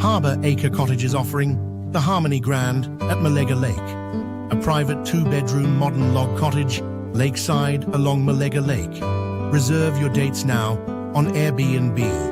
Harbour Acre Cottage is offering the Harmony Grand at Malega Lake, a private 2-bedroom modern log cottage lakeside along Malega Lake. Reserve your dates now on Airbnb.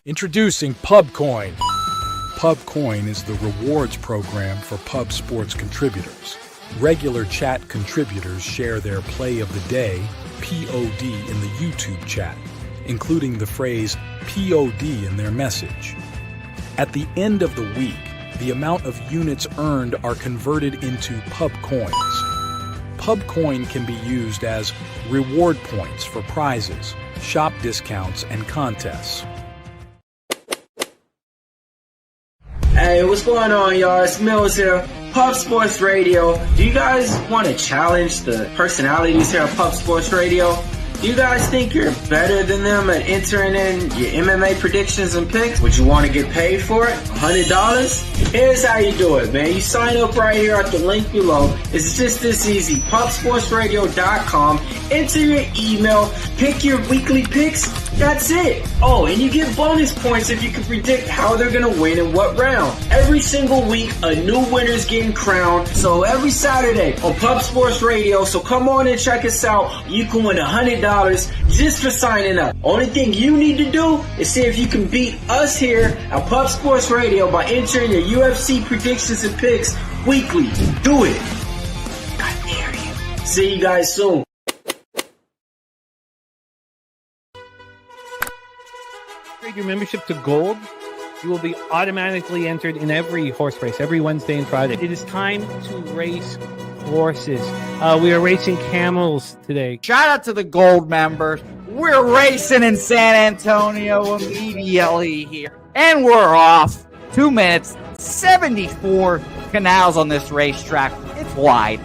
Introducing PubCoin. PubCoin is the rewards program for pub sports contributors. Regular chat contributors share their play of the day, POD, in the YouTube chat, including the phrase POD in their message. At the end of the week, the amount of units earned are converted into PubCoins. PubCoin can be used as reward points for prizes, shop discounts, and contests. Hey, what's going on, y'all? It's Mills here, Pub Sports Radio. Do you guys want to challenge the personalities here at Pub Sports Radio? Do you guys think you're better than them at entering in your MMA predictions and picks? Would you want to get paid for it? $100? Here's how you do it, man. You sign up right here at the link below. It's just this easy. PubSportsRadio.com. Enter your email. Pick your weekly picks. That's it. Oh, and you get bonus points if you can predict how they're going to win in what round. Every single week, a new winner's getting crowned. So every Saturday on Pub Sports Radio. So come on and check us out. You can win $100 just for signing up. Only thing you need to do is see if you can beat us here at Pub Sports Radio by entering your UFC predictions and picks weekly. Do it. I dare you. See you guys soon. Your membership to Gold, you will be automatically entered in every horse race, every Wednesday and Friday. It is time to race horses. We are racing camels today. Shout out to the Gold members. We're racing in San Antonio immediately here. And we're off. 2 minutes, 74 canals on this racetrack. It's wide.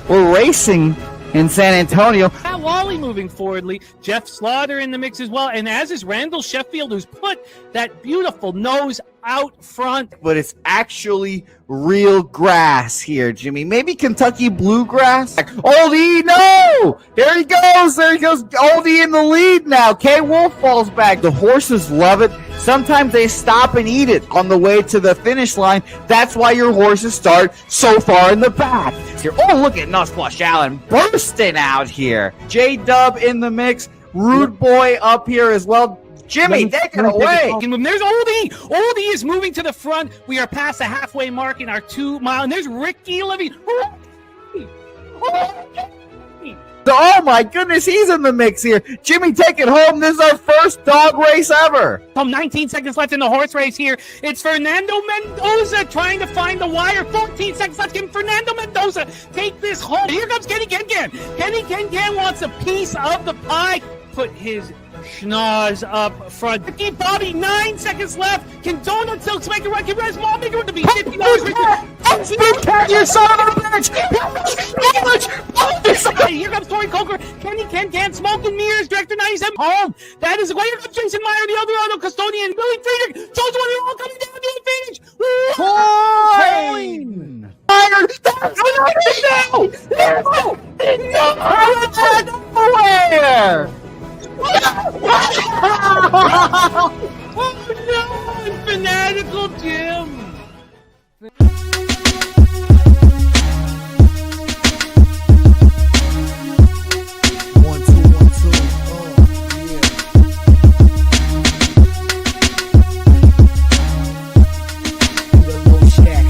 We're racing in San Antonio. Matt Wally moving forwardly. Jeff Slaughter in the mix as well. And as is Randall Sheffield, who's put that beautiful nose out front. But it's actually real grass here, Jimmy. Maybe Kentucky bluegrass. Oldie, no! There he goes. Oldie in the lead now. K. Wolf falls back. The horses love it. Sometimes they stop and eat it on the way to the finish line. That's why your horses start so far in the back. Here. Oh, look at Nussflush Allen bursting out here. J-Dub in the mix. Rude Boy up here as well. Jimmy, take it away. There's Oldie. Oldie is moving to the front. We are past the halfway mark in our 2 mile. And there's Ricky Levy. Oh my goodness, he's in the mix here. Jimmy, take it home. This is our first dog race ever. 19 seconds left in the horse race here. It's Fernando Mendoza trying to find the wire. 14 seconds left. Can Fernando Mendoza take this home? Here comes Kenny Can. Kenny Can wants a piece of the pie. Put his schnoz up front. Ricky Bobby, 9 seconds left. Can Donut Silks make a run? Can Res Mall make a run to be $50? You son of a bitch! Here comes Tori Coker. Kenny Can, Smoke and Mirrors, Director 97. Home. That is a way. Here comes Jason Meyer, the Eldorado Custodian, Billy Friedrich. Jones one all coming down the advantage. Coin! Nowhere! Oh no! Fanatical Jim! Loshak,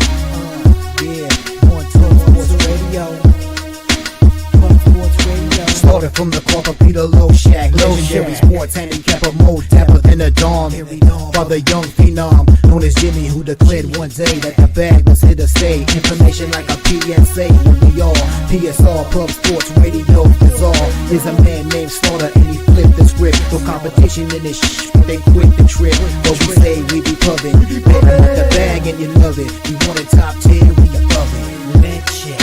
Started from the corporate Peter Loshak, legendary sports handicapper, more dapper than in the dawn. For the young phenom, known as Jimmy, who declared one day that the bag was here to stay. Information like a PSA when we all PSR, Pub Sports Radio, bizarre. Is a man named Slaughter and he flipped the script. No competition in this they quit the trip. But we say we be pubbing. Better with the bag and you love it. We want it top 10, we above it. Leche.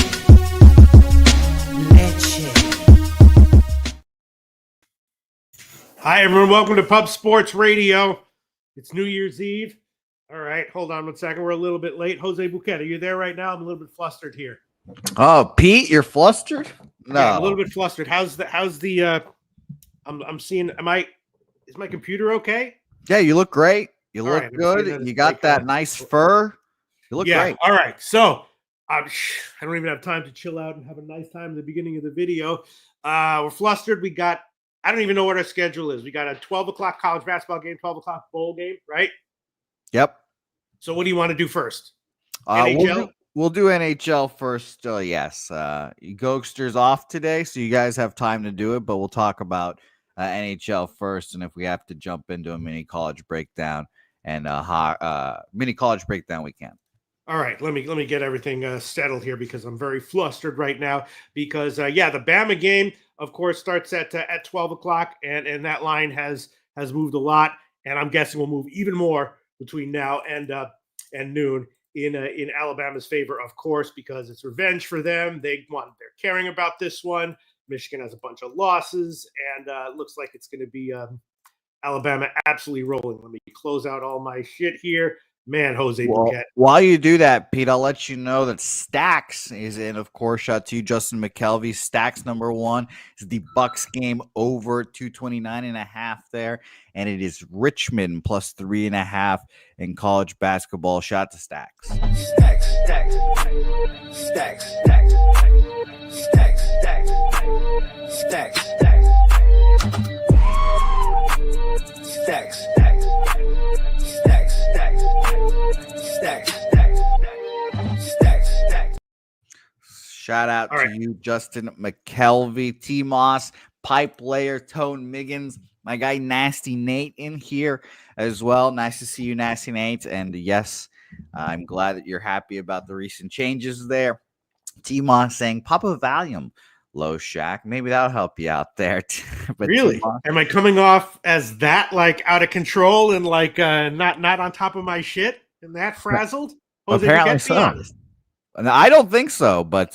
Hi, everyone. Welcome to Pub Sports Radio. It's New Year's Eve. All right, hold on 1 second. We're a little bit late. Jose Bouquett, are you there right now? I'm a little bit flustered here. Oh, Pete, you're flustered? No, Yeah, I'm a little bit flustered. How's the I'm seeing, is my computer okay? Yeah, you look great. You All look right, I'm seeing that good. it's You got like, that nice fur. You look great. All right. So I don't even have time to chill out and have a nice time at the beginning of the video. We're flustered. I don't even know what our schedule is. We got a 12 o'clock college basketball game, 12 o'clock bowl game, right? Yep. So what do you want to do first? NHL? We'll do NHL first. Yes. Gokster's off today, so you guys have time to do it, but we'll talk about NHL first, and if we have to jump into a mini college breakdown and mini college breakdown, we can. All right, let me get everything settled here because I'm very flustered right now because the Bama game, of course, starts at 12 o'clock, and that line has moved a lot, and I'm guessing will move even more between now and noon in Alabama's favor, of course, because it's revenge for them. They're caring about this one. Michigan has a bunch of losses, and it looks like it's going to be Alabama absolutely rolling. Let me close out all my shit here. Man, Jose Bouquett. While you do that, Pete, I'll let you know that Stacks is in, of course. Shout out to you, Justin McKelvey. Stacks #1 is the Bucks game over 229.5 there, and it is Richmond plus 3.5 in college basketball. Shout out to Stacks. Stacks, stacks, stacks, stacks, stacks, stacks, stacks, stacks, stacks, stacks, stacks, stacks, stacks. Shout out to you, Justin McKelvey, T. Moss, Pipe Layer, Tone Miggins, my guy Nasty Nate in here as well. Nice to see you, Nasty Nate. And yes, I'm glad that you're happy about the recent changes there. T. Moss saying, pop a Valium, Loshak. Maybe that'll help you out there. But really? Am I coming off as that, like, out of control and like not on top of my shit and that frazzled? Apparently so. I don't think so, but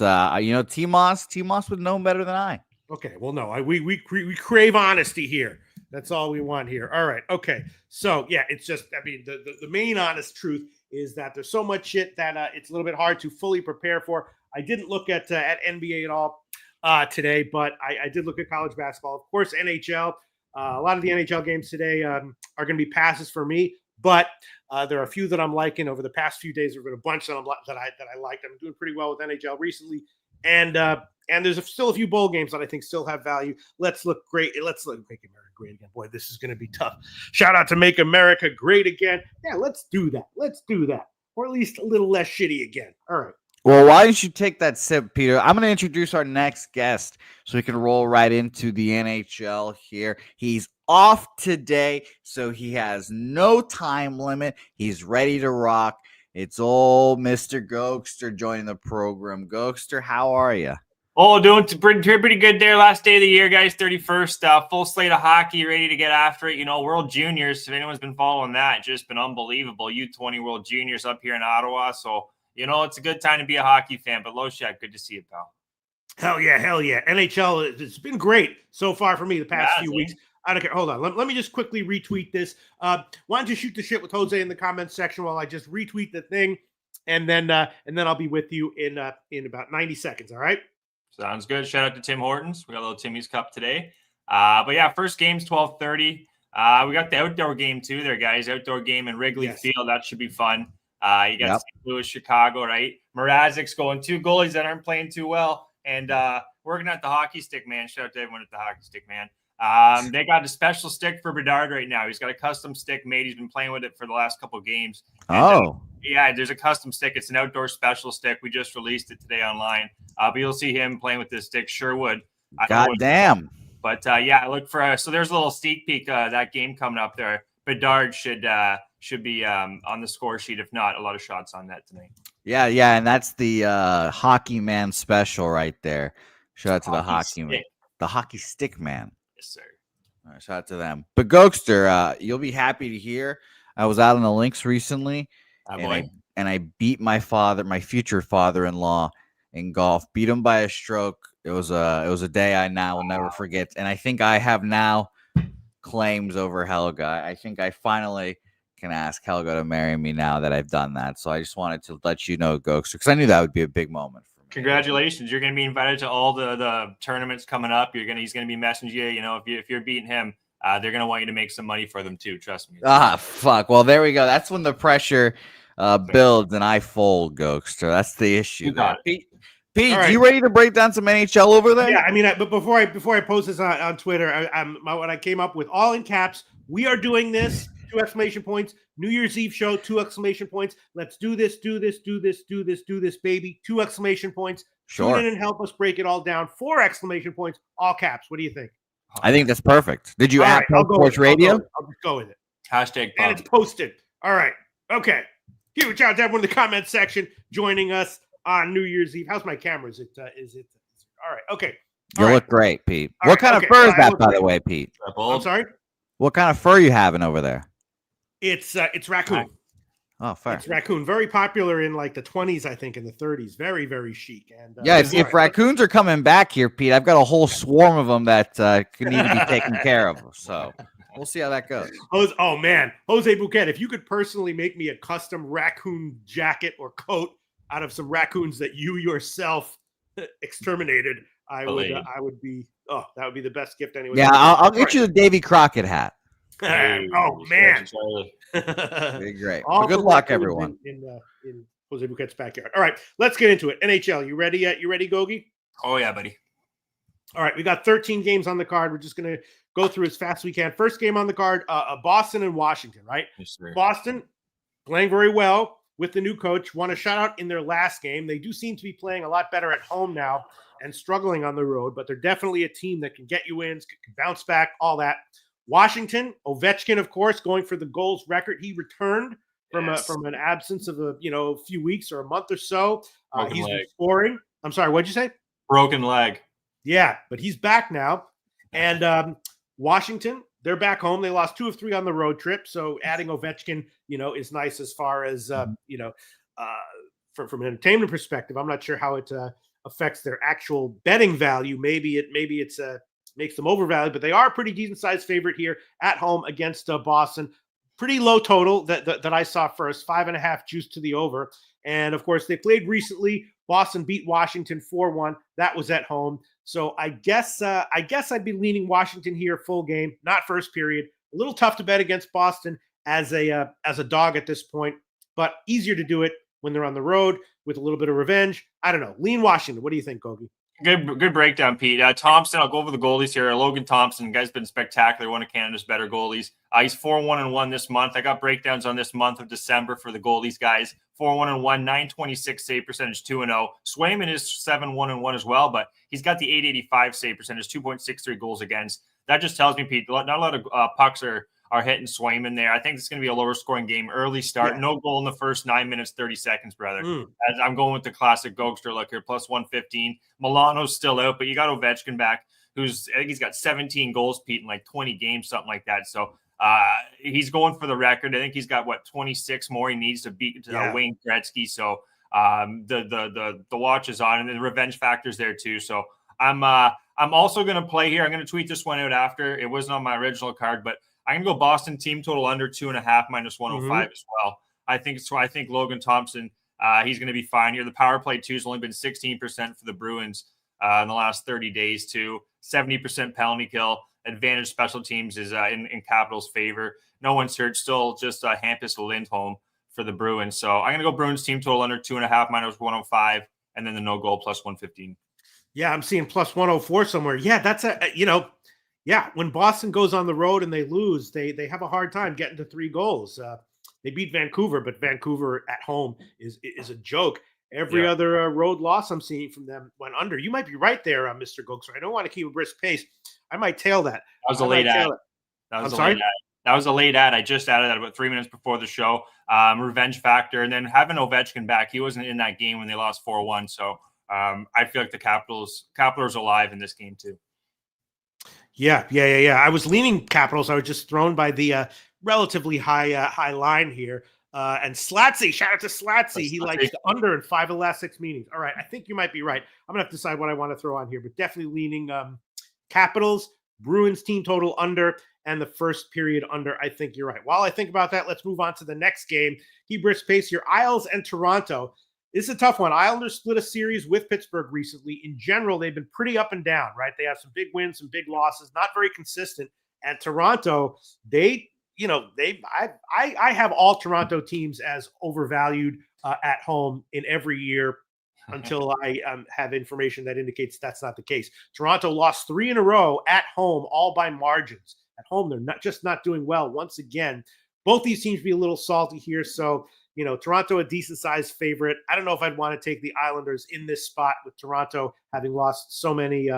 T. Moss would know better than I. Okay, well, no, we crave honesty here. That's all we want here. All right, okay. So yeah, it's just, I mean, the main honest truth is that there's so much shit that it's a little bit hard to fully prepare for. I didn't look at NBA at all today, but I did look at college basketball. Of course, NHL. A lot of the NHL games today are going to be passes for me, but there are a few that I'm liking. Over the past few days, there've been a bunch that I liked. I'm doing pretty well with NHL recently, and there's still a few bowl games that I think still have value. Let's look great. Let's look Make America Great Again. Boy, this is going to be tough. Shout out to Make America Great Again. Yeah, let's do that. Or at least a little less shitty again. All right. Well, why don't you take that sip, Peter? I'm going to introduce our next guest so we can roll right into the NHL here. He's off today, so he has no time limit. He's ready to rock. It's old Mr. Gokster joining the program. Gokster, how are you? Oh, doing pretty good there. Last day of the year, guys, 31st. Full slate of hockey, ready to get after it. World Juniors, if anyone's been following that, just been unbelievable. U20 World Juniors up here in Ottawa, so it's a good time to be a hockey fan. But Loshak, good to see you, pal. Hell yeah. NHL, it's been great so far for me the past few weeks. I don't care. Hold on. Let me just quickly retweet this. Why don't you shoot the shit with Jose in the comments section while I just retweet the thing, and then I'll be with you in about 90 seconds. All right. Sounds good. Shout out to Tim Hortons. We got a little Timmy's Cup today. But yeah, first game's 12:30. We got the outdoor game too there, guys. Outdoor game in Wrigley Field. That should be fun. You got St. Louis, Chicago, right? Mrazek's going 2 goalies that aren't playing too well. And working at the hockey stick, man. Shout out to everyone at the hockey stick, man. They got a special stick for Bedard right now. He's got a custom stick made. He's been playing with it for the last couple of games. And, yeah, there's a custom stick. It's an outdoor special stick. We just released it today online. But you'll see him playing with this stick. Sherwood. God damn. But, yeah, look for so there's a little sneak peek that game coming up there. Bedard should be on the score sheet. If not, a lot of shots on net tonight. Yeah, and that's the hockey man special right there. Shout out to the hockey man, the hockey stick man. Yes, sir. All right, shout out to them. But Gokester, you'll be happy to hear I was out on the links recently, and I beat my future father-in-law in golf. Beat him by a stroke. It was a day I now will never forget, and I think I have now claims over Helga. I think I finally can ask Helga to marry me now that I've done that. So I just wanted to let you know, Gokester, because I knew that would be a big moment for me. Congratulations! You're going to be invited to all the tournaments coming up. He's going to be messaging you. You know, if you're beating him, they're going to want you to make some money for them too. Trust me. Fuck. Well, there we go. That's when the pressure builds and I fold, Gokester. That's the issue. You got it. Pete, right. You ready to break down some NHL over there? Yeah, I mean, but before I post this on Twitter, what I came up with, all in caps, we are doing this, 2 exclamation points, New Year's Eve show, 2 exclamation points. Let's do this, baby, 2 exclamation points. Sure. Tune in and help us break it all down, 4 exclamation points, all caps. What do you think? I think that's perfect. Did you add Pub Sports Radio? I'll just go with it. Hashtag and it's posted. All right. Okay. Huge shout out to everyone in the comment section joining us on New Year's Eve. How's my camera? Is it? All right. Okay. You look great, Pete. What kind of fur is that, by the way, Pete? I'm sorry? What kind of fur you having over there? It's raccoon. Oh, fair. It's raccoon. Very popular in like the 20s, I think, in the 30s. Very, very chic. And if raccoons are coming back here, Pete, I've got a whole swarm of them that need to be taken care of. So we'll see how that goes. Oh man, Jose Bouquett, if you could personally make me a custom raccoon jacket or coat out of some raccoons that you yourself exterminated, I would be. Oh, that would be the best gift anyone. Yeah, I'll get you the Davy Crockett hat. Oh man, great. Well, good luck, everyone. In Jose Bouquet's backyard. All right, let's get into it. NHL, you ready yet? You ready, Gogi? Oh yeah, buddy. All right, we got 13 games on the card. We're just gonna go through as fast as we can. First game on the card: Boston and Washington. Right? Yes, sir. Boston playing very well with the new coach. Won a shutout in their last game. They do seem to be playing a lot better at home now and struggling on the road, but they're definitely a team that can get you wins, can bounce back, all that. Washington, Ovechkin, of course, going for the goals record. He returned from an absence of a few weeks or a month or so. He's been scoring. I'm sorry, what'd you say? Broken leg. Yeah, but he's back now. And Washington, they're back home. They lost 2 of 3 on the road trip. So adding Ovechkin, is nice as far as from an entertainment perspective. I'm not sure how it affects their actual betting value. Maybe it's makes them overvalued, but they are a pretty decent sized favorite here at home against Boston. Pretty low total that I saw first, 5.5 juice to the over. And of course, they played recently. Boston beat Washington 4-1. That was at home. So I guess I'd be leaning Washington here full game, not first period. A little tough to bet against Boston as a dog at this point, but easier to do it when they're on the road with a little bit of revenge. I don't know. Lean Washington. What do you think, Gogi? Good breakdown, Pete. Thompson, I'll go over the goalies here. Logan Thompson, guy's been spectacular. One of Canada's better goalies. He's 4-1-1 this month. I got breakdowns on this month of December for the goalies, guys. 4-1-1, 926 save percentage, 2-0. Swayman is 7-1-1 as well, but he's got the 885 save percentage, 2.63 goals against. That just tells me, Pete, not a lot of pucks are hitting Swayman there. I think it's going to be a lower scoring game. Early start, no goal in the first 9 minutes, 30 seconds, brother. As I'm going with the classic Gokester look here, plus 115. Milano's still out, but you got Ovechkin back, I think he's got 17 goals, Pete, in like 20 games, something like that. So he's going for the record. I think he's got 26 more he needs to beat Wayne Gretzky. So the watch is on, and the revenge factor's there too. So I'm also going to play here. I'm going to tweet this one out after. It wasn't on my original card, but I'm going to go Boston team total under 2.5 minus 105 as well. I think Logan Thompson, he's going to be fine here. The power play too has only been 16% for the Bruins in the last 30 days too. 70% penalty kill. Advantage special teams is in Capital's favor. No one's hurt. Still just Hampus Lindholm for the Bruins. So I'm going to go Bruins team total under 2.5 minus 105, and then the no goal plus 115. Yeah, I'm seeing plus 104 somewhere. Yeah, that's when Boston goes on the road and they lose, they have a hard time getting to 3 goals. They beat Vancouver, but Vancouver at home is a joke. Every other road loss I'm seeing from them went under. You might be right there, Mr. Gokester. I don't want to keep a brisk pace. I might tail that. That was a late ad. I'm sorry? That was a late ad. I just added that about 3 minutes before the show. Revenge factor. And then having Ovechkin back, he wasn't in that game when they lost 4-1. So I feel like the Capitals are alive in this game too. Yeah. I was leaning Capitals. I was just thrown by the relatively high line here. And Slatsy, shout out to Slatsy. He likes the under in 5 of the last 6 meetings. All right, I think you might be right. I'm gonna have to decide what I want to throw on here, but definitely leaning Capitals, Bruins team total under, and the first period under. I think you're right. While I think about that, let's move on to the next game. Keep brisk pace here. Isles and Toronto. This is a tough one. Islanders split a series with Pittsburgh recently. In general, they've been pretty up and down, right? They have some big wins, some big losses, not very consistent. And Toronto, I have all Toronto teams as overvalued at home in every year until I have information that indicates that's not the case. Toronto lost 3 in a row at home, all by margins. At home, they're not doing well once again. Both these teams be a little salty here. So, Toronto, a decent sized favorite. I don't know if I'd want to take the Islanders in this spot with Toronto having lost so many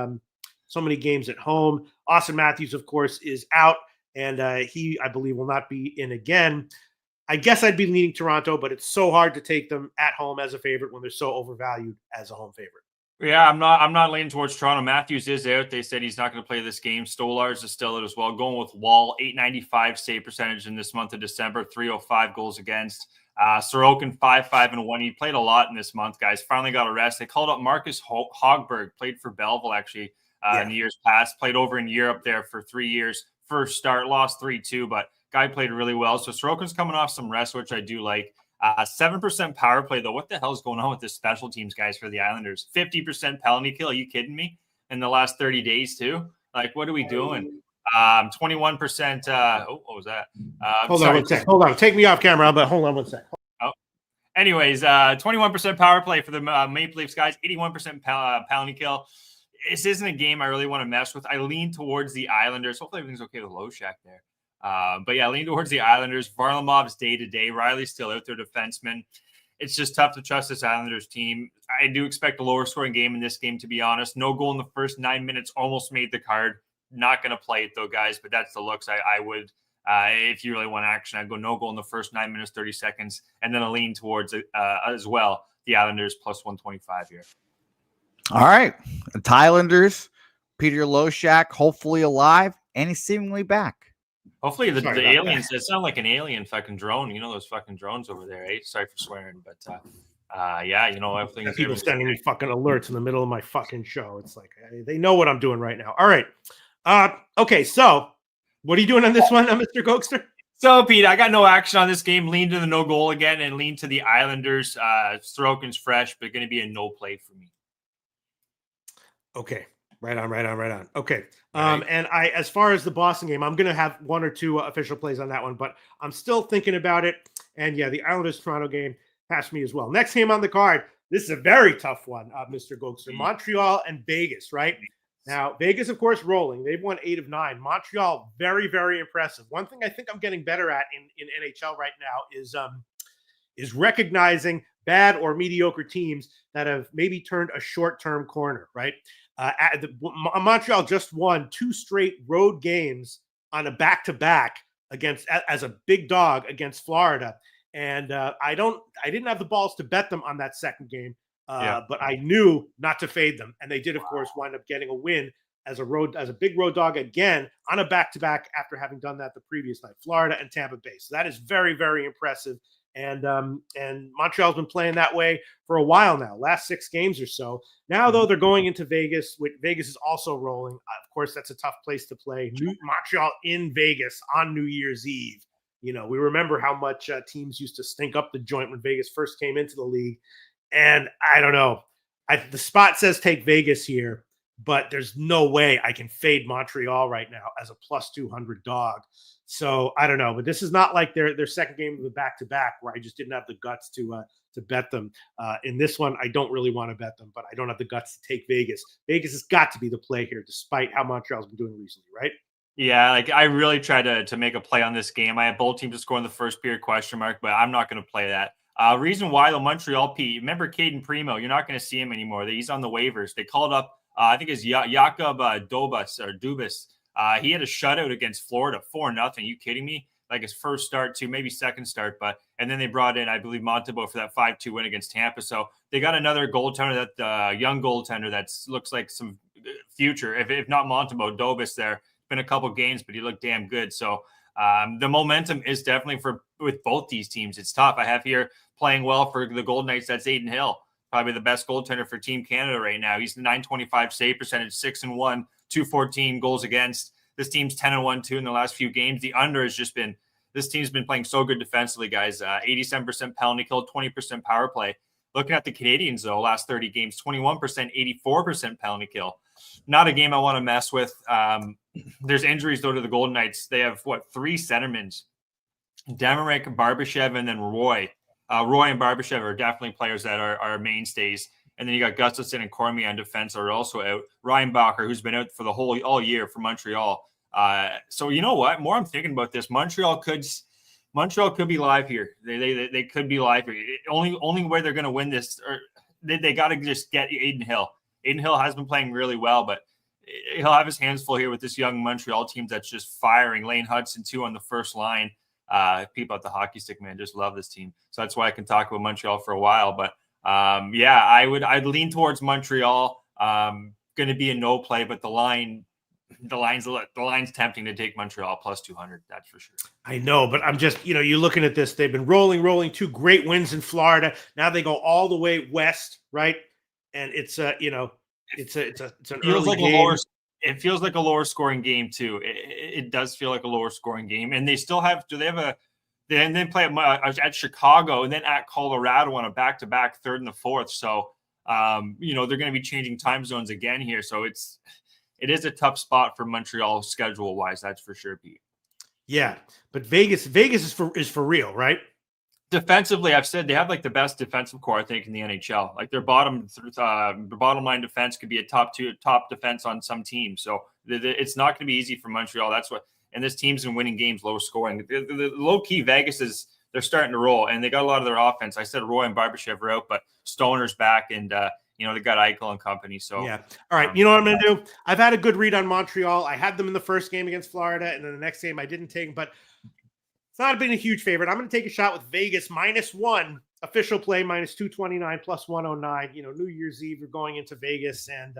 games at home. Austin Matthews, of course, is out, and he, I believe, will not be in again. I guess I'd be leaning Toronto, but it's so hard to take them at home as a favorite when they're so overvalued as a home favorite. Yeah, I'm not leaning towards Toronto. Matthews is out. They said he's not going to play this game. Stolars is still out as well. Going with Wall, 895 save percentage in this month of December, 305 goals against. Sorokin, 5-5-1. He played a lot in this month, guys. Finally got a rest. They called up Marcus Hogberg, played for Belleville actually in the years past. Played over in Europe there for 3 years. First start, lost 3-2, but guy played really well. So Sorokin's coming off some rest, which I do like. 7% power play, though. What the hell is going on with this special teams, guys, for the Islanders? 50% penalty kill. Are you kidding me? In the last 30 days, too? Like, what are we doing? 21%. What was that? Hold on one sec. Hold on. Take me off camera, but hold on one sec. Anyways, 21% power play for the Maple Leafs, guys. 81% penalty kill. This isn't a game I really want to mess with. I lean towards the Islanders. Hopefully everything's okay with Loshak there. But yeah, lean towards the Islanders. Varlamov's day-to-day. Riley's still out there, defenseman. It's just tough to trust this Islanders team. I do expect a lower-scoring game in this game, to be honest. No goal in the first 9 minutes. Almost made the card. Not going to play it, though, guys, but that's the looks I would. If you really want action, I'd go no goal in the first 9 minutes, 30 seconds, and then a lean towards as well, the Islanders plus 125 here. All right. The Islanders, Peter Loshak, hopefully alive, and he's seemingly back. Hopefully the aliens, it sounds like an alien fucking drone. You know those fucking drones over there, eh? Sorry for swearing, but yeah, everything's people sending me fucking alerts in the middle of my fucking show. It's like they know what I'm doing right now. All right. Okay, so what are you doing on this one, Mr. Gokster? So, Pete, I got no action on this game. Lean to the no goal again and lean to the Islanders. Sorokin's fresh, but going to be a no play for me. Okay. Right on. Okay. Right. And as far as the Boston game, I'm going to have 1 or 2 official plays on that one, but I'm still thinking about it. And yeah, the Islanders-Toronto game passed me as well. Next game on the card. This is a very tough one, Mr. Gokster. Montreal and Vegas, right? Now, Vegas, of course, rolling. They've won 8 of 9. Montreal, very, very impressive. One thing I think I'm getting better at in NHL right now is recognizing bad or mediocre teams that have maybe turned a short-term corner, right? Montreal just won 2 straight road games on a back-to-back as a big dog against Florida, and I didn't have the balls to bet them on that second game, but I knew not to fade them, and they did, of course, wind up getting a win as a big road dog again on a back-to-back after having done that the previous night. Florida and Tampa Bay, so that is very, very impressive. And Montreal's been playing that way for a while now, last 6 games or so. Now, though, they're going into Vegas. Vegas is also rolling. Of course, that's a tough place to play. Montreal in Vegas on New Year's Eve. We remember how much teams used to stink up the joint when Vegas first came into the league. And I don't know. The spot says take Vegas here, but there's no way I can fade Montreal right now as a plus 200 dog. So I don't know, but this is not like their second game of the back-to-back where I just didn't have the guts to bet them. In this one, I don't really want to bet them, but I don't have the guts to take Vegas. Vegas has got to be the play here, despite how Montreal's been doing recently, right? Yeah, like I really tried to make a play on this game. I had both teams to score in the first period, question mark, but I'm not going to play that. Reason why, though, Montreal, Pete, remember Caden Primo, you're not going to see him anymore. He's on the waivers. They called up, I think it's Jakob Dubas. He had a shutout against Florida, 4-0. You kidding me? Like his first start to maybe second start, and then they brought in, I believe, Montembeault for that 5-2 win against Tampa. So they got another goaltender, that young goaltender that looks like some future. If not Montembeault, Dobis there. Been a couple games, but he looked damn good. So the momentum is definitely with both these teams. It's tough. I have here playing well for the Golden Knights. That's Aiden Hill, probably the best goaltender for Team Canada right now. He's 925 save percentage, 6-1, 214 goals against. This team's 10-1 too in the last few games. The under has just been, this team's been playing so good defensively, guys. 87% penalty kill, 20% power play. Looking at the Canadians, though, last 30 games, 21%, 84% penalty kill. Not a game I want to mess with. There's injuries, though, to the Golden Knights. They have, 3 centermen? Demarek, Barbashev, and then Roy. Roy and Barbashev are definitely players that are mainstays. And then you got Gustafsson and Cormier on defense are also out. Ryan Bacher, who's been out for the all year for Montreal. So you know what? More I'm thinking about this, Montreal could be live here. They could be live here. Only way they're going to win this, or they got to just get Aiden Hill. Aiden Hill has been playing really well, but he'll have his hands full here with this young Montreal team that's just firing. Lane Hudson too on the first line. People at the hockey stick, man, just love this team. So that's why I can talk about Montreal for a while. But I'd lean towards Montreal. Going to be a no play, but the line's tempting to take Montreal plus 200. That's for sure. I know, but I'm just, you're looking at this. They've been rolling, 2 great wins in Florida. Now they go all the way west, right? And it's an early game. It feels like a lower scoring game too. It does feel like a lower scoring game, and they still have. Do they have a? Then play at Chicago and then at Colorado on a back-to-back 3rd and the 4th. So, they're going to be changing time zones again here. So it is a tough spot for Montreal schedule-wise. That's for sure, Pete. Yeah, but Vegas is for real, right? Defensively, I've said they have like the best defensive core, I think, in the NHL. Like their bottom line defense could be a top defense on some teams. So it's not going to be easy for Montreal. That's what. And this team's been winning games low scoring. The low key Vegas they're starting to roll, and they got a lot of their offense. I said Roy and Barbashev are out, but Stoner's back, and they got Eichel and company. So yeah, all right. You know what I'm going to do? I've had a good read on Montreal. I had them in the first game against Florida, and then the next game I didn't take them, but it's not been a huge favorite. I'm going to take a shot with Vegas -1 official play -229 plus 109. New Year's Eve, we're going into Vegas, and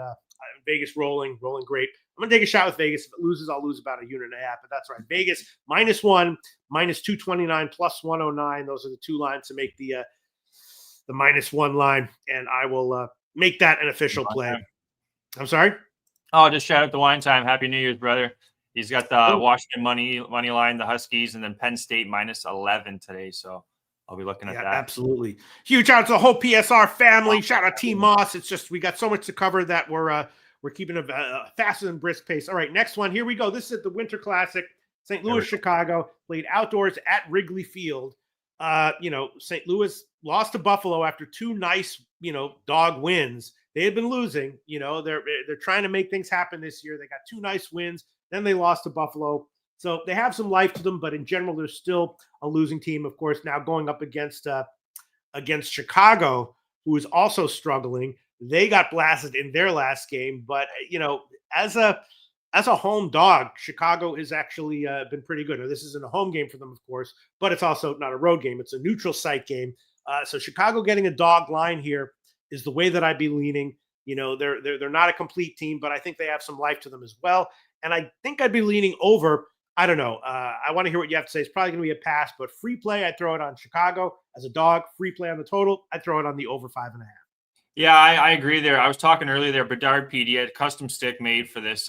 Vegas rolling great. I'm going to take a shot with Vegas. If it loses, I'll lose about 1.5 units, but that's right. Vegas -1, -229 plus 109. Those are the 2 lines to make the -1 line, and I will make that an official play. I'm sorry? Oh, just shout out the Wine Time. Happy New Year's, brother. He's got the Washington money line, the Huskies, and then Penn State -11 today. So I'll be looking at that. Absolutely. Huge shout out to the whole PSR family. Shout out Team Moss. It's just we got so much to cover that we're keeping a faster than brisk pace. All right, next one. Here we go. This is at the Winter Classic. St. Louis, Chicago played outdoors at Wrigley Field. St. Louis lost to Buffalo after 2 nice, dog wins. They had been losing. They're trying to make things happen this year. They got 2 nice wins. Then they lost to Buffalo. So they have some life to them, but in general, they're still a losing team. Of course, now going up against Chicago, who is also struggling. They got blasted in their last game, but as a home dog, Chicago has actually been pretty good. Now, this isn't a home game for them, of course, but it's also not a road game. It's a neutral site game. So Chicago getting a dog line here is the way that I'd be leaning. They're not a complete team, but I think they have some life to them as well. And I think I'd be leaning over. I don't know. I want to hear what you have to say. It's probably going to be a pass, but free play, I'd throw it on Chicago as a dog. Free play on the total, I'd throw it on the over 5.5. Yeah, I agree there. I was talking earlier there. Bedard PD had a custom stick made for this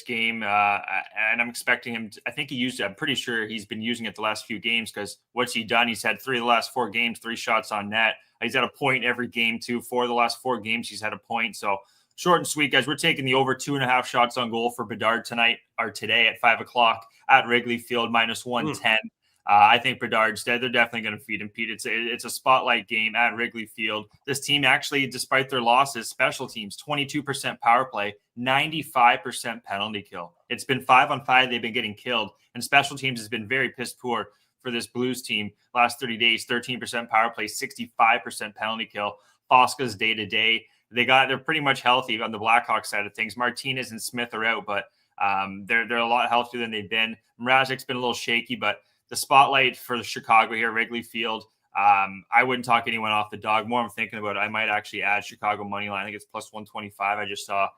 game, and I'm expecting him. I think he used it. I'm pretty sure he's been using it the last few games because what's he done? He's had 3 of the last 4 games, 3 shots on net. He's had a point every game too. 4 of the last 4 games, he's had a point. So short and sweet, guys. We're taking the over 2.5 shots on goal for Bedard today at 5:00 at Wrigley Field -110. I think Bedard's dead. They're definitely going to feed him, Pete. It's a spotlight game at Wrigley Field. This team actually, despite their losses, special teams, 22% power play, 95% penalty kill. It's been 5-on-5. They've been getting killed. And special teams has been very piss poor for this Blues team. Last 30 days, 13% power play, 65% penalty kill. Fosca's day-to-day. They're pretty much healthy on the Blackhawks side of things. Martinez and Smith are out, but They're a lot healthier than they've been. Mrazek's been a little shaky, but the spotlight for Chicago here, Wrigley Field. I wouldn't talk anyone off the dog. More I'm thinking about it, I might actually add Chicago money line. I think it's plus 125. I just saw.